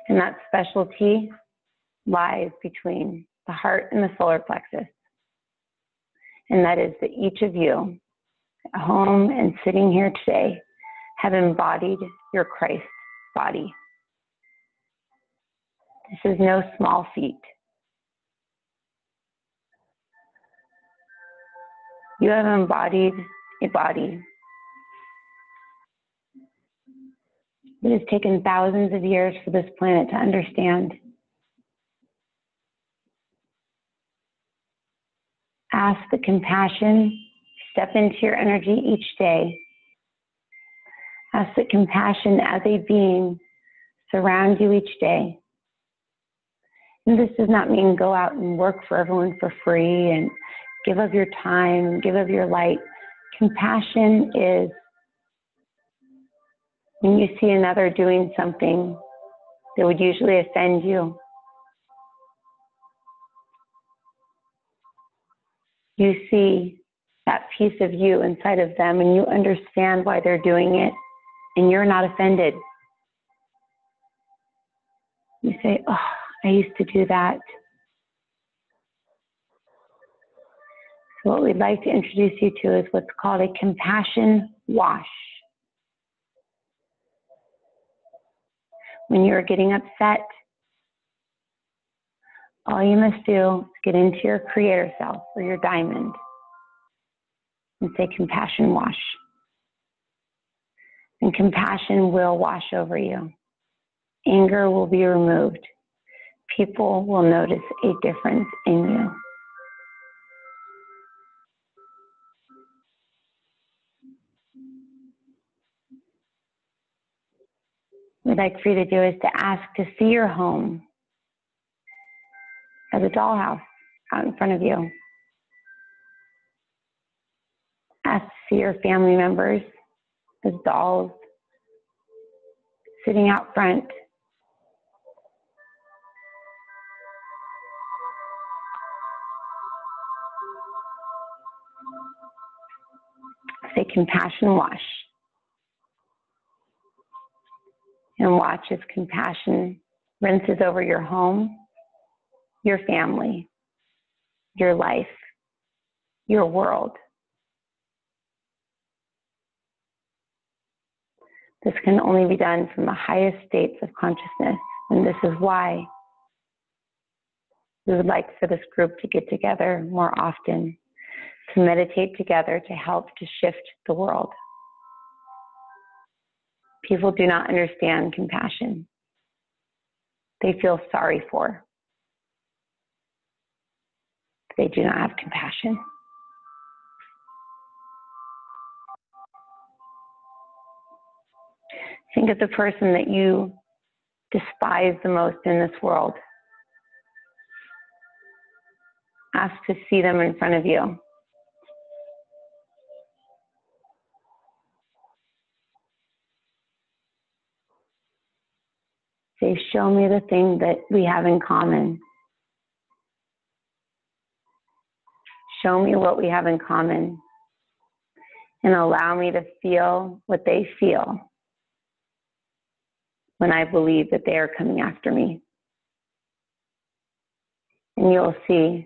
And that specialty lies between the heart and the solar plexus. And that is that each of you, at home and sitting here today, have embodied your Christ body. This is no small feat. You have embodied a body that has taken thousands of years for this planet to understand. Ask the compassion, step into your energy each day. Ask that compassion as a being surround you each day. And this does not mean go out and work for everyone for free and give of your time and give of your light. Compassion is when you see another doing something that would usually offend you. You see that piece of you inside of them and you understand why they're doing it and you're not offended. You say, oh, I used to do that. So what we'd like to introduce you to is what's called a compassion wash. When you're getting upset, all you must do is get into your creator self or your diamond and say compassion wash. And compassion will wash over you. Anger will be removed. People will notice a difference in you. What we'd like for you to do is to ask to see your home as a dollhouse out in front of you. Ask to see your family members as dolls sitting out front. Say compassion wash. And watch as compassion rinses over your home, your family, your life, your world. This can only be done from the highest states of consciousness, and this is why we would like for this group to get together more often, to meditate together to help to shift the world. People do not understand compassion. They feel sorry for. They do not have compassion. Think of the person that you despise the most in this world. Ask to see them in front of you. Say, show me the thing that we have in common. Show me what we have in common. And allow me to feel what they feel when I believe that they are coming after me. And you'll see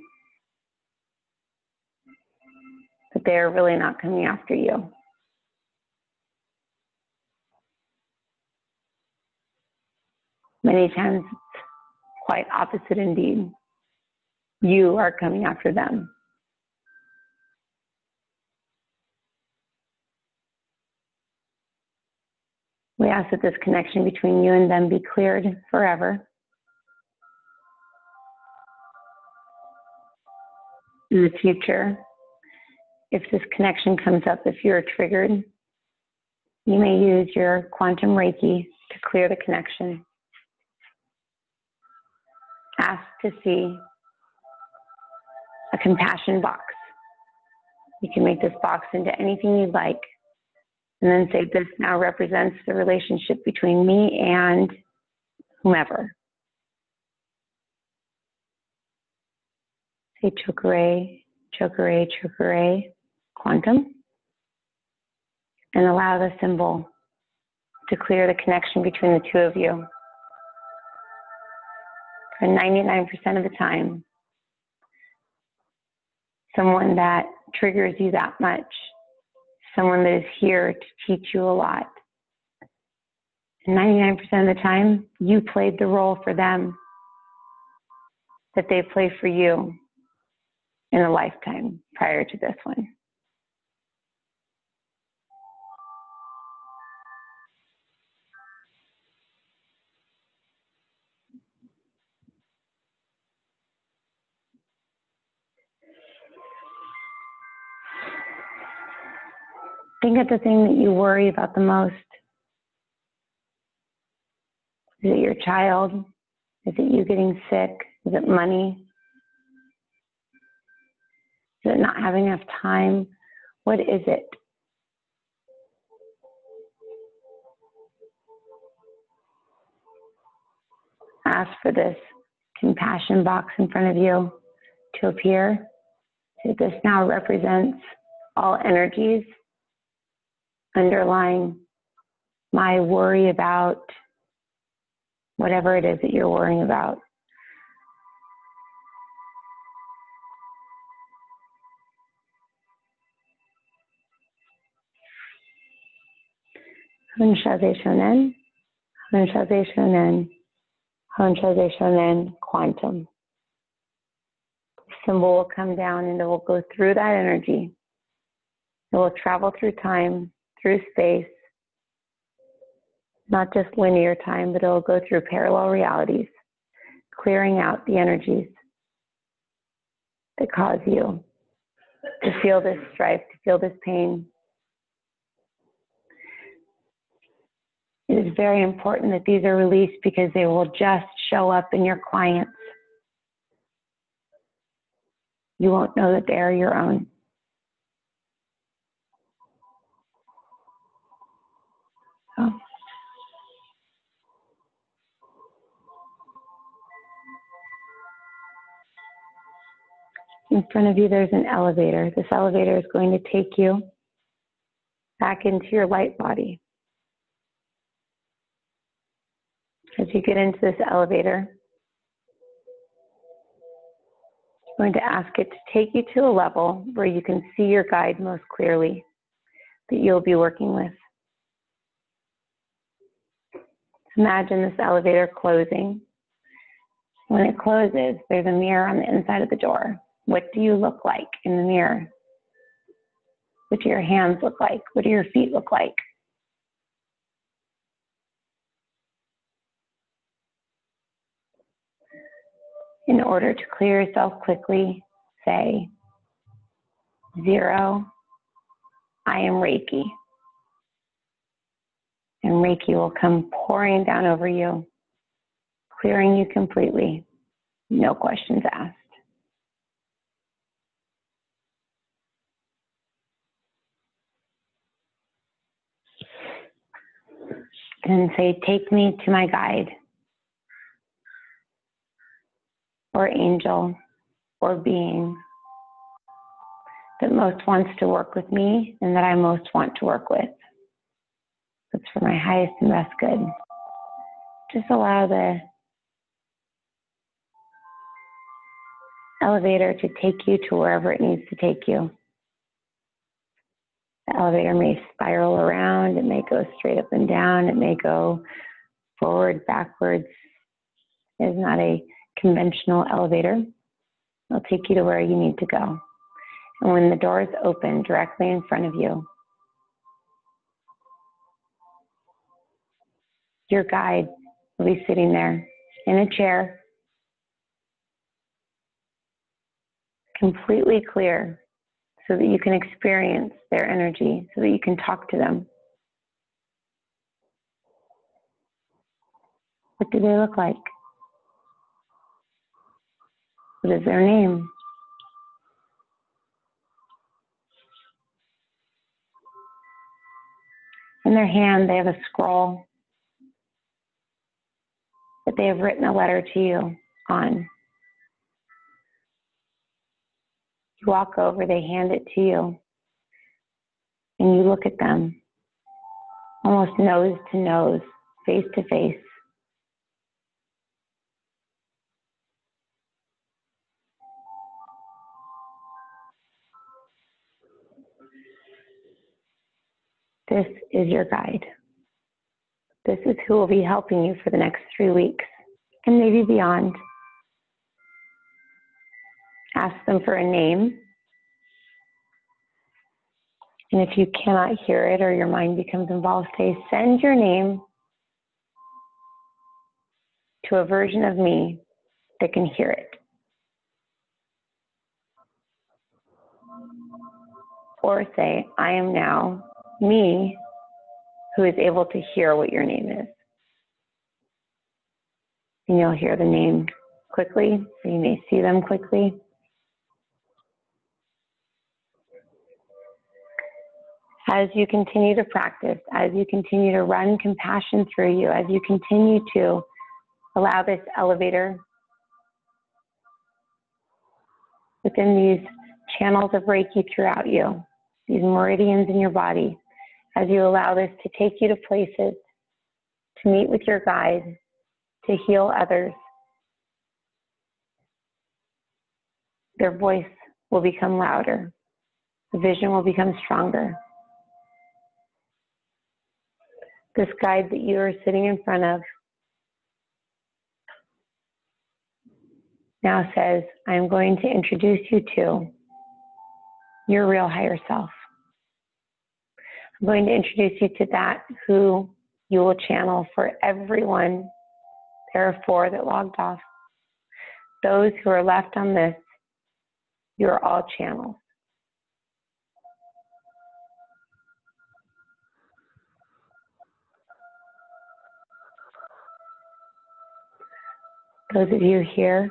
that they are really not coming after you. Many times it's quite opposite indeed. You are coming after them. We ask that this connection between you and them be cleared forever. In the future, if this connection comes up, if you're triggered, you may use your quantum reiki to clear the connection. Ask to see a compassion box. You can make this box into anything you'd like. And then say, this now represents the relationship between me and whomever. Say chokure, chokure, chokure, quantum. And allow the symbol to clear the connection between the two of you. For 99% of the time, someone that triggers you that much, someone that is here to teach you a lot. And 99% of the time, you played the role for them that they played for you in a lifetime prior to this one. Think of the thing that you worry about the most. Is it your child? Is it you getting sick? Is it money? Is it not having enough time? What is it ask for this compassion box in front of you to appear. So this now represents all energies underlying my worry about whatever it is that you're worrying about. Honshaze Shonen, Honshaze Shonen, Honshaze Shonen, quantum. The symbol will come down and it will go through that energy. It will travel through time, through space, not just linear time, but it will go through parallel realities, clearing out the energies that cause you to feel this strife, to feel this pain. It is very important that these are released because they will just show up in your clients. You won't know that they are your own. So. In front of you, there's an elevator. This elevator is going to take you back into your light body. As you get into this elevator, I'm going to ask it to take you to a level where you can see your guide most clearly that you'll be working with. Imagine this elevator closing. When it closes, there's a mirror on the inside of the door. What do you look like in the mirror? What do your hands look like? What do your feet look like? In order to clear yourself quickly, say, 0, I am Reiki. And Reiki will come pouring down over you, clearing you completely, no questions asked. And say, take me to my guide, or angel, or being that most wants to work with me and that I most want to work with. That's for my highest and best good. Just allow the elevator to take you to wherever it needs to take you. The elevator may spiral around, it may go straight up and down, it may go forward, backwards. It is not a conventional elevator. It'll take you to where you need to go. And when the doors open directly in front of you, your guide will be sitting there in a chair, completely clear, so that you can experience their energy, so that you can talk to them. What do they look like? What is their name? In their hand, they have a scroll that they have written a letter to you on. You walk over, they hand it to you, and you look at them, almost nose to nose, face to face. This is your guide. This is who will be helping you for the next 3 weeks, and maybe beyond. Ask them for a name. And if you cannot hear it or your mind becomes involved, say, send your name to a version of me that can hear it. Or say, I am now me who is able to hear what your name is. And you'll hear the name quickly, so you may see them quickly. As you continue to practice, as you continue to run compassion through you, as you continue to Allow this elevator within these channels of Reiki throughout you, these meridians in your body, as you allow this to take you to places, to meet with your guide, to heal others. Their voice will become louder. The vision will become stronger. This guide that you are sitting in front of now says, I'm going to introduce you to your real higher self. I'm going to introduce you to that who you will channel for everyone. There are 4 that logged off. Those who are left on this, you are all channels. Those of you here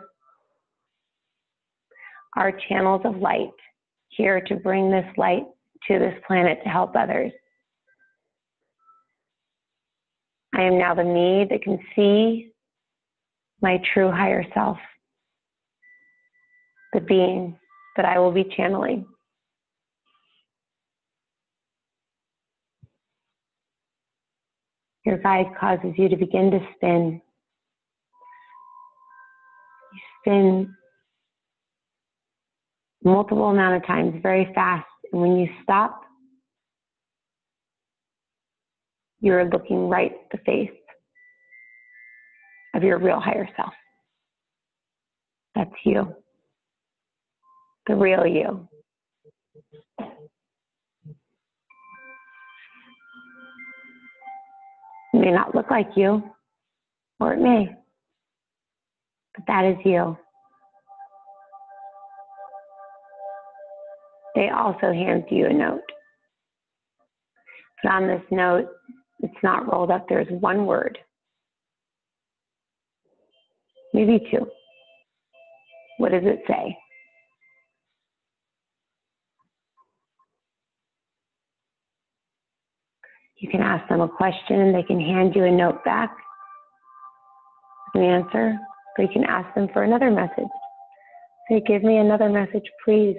are channels of light, here to bring this light to this planet to help others. I am now the me that can see my true higher self, the being that I will be channeling. Your guide causes you to begin to spin. You spin multiple amount of times, very fast. And when you stop, you're looking right at the face of your real higher self. That's you, the real you. It may not look like you, or it may, but that is you. They also hand you a note. But on this note, it's not rolled up. There's one word, maybe 2. What does it say? You can ask them a question and they can hand you a note back, an answer, or you can ask them for another message. Say, give me another message, please.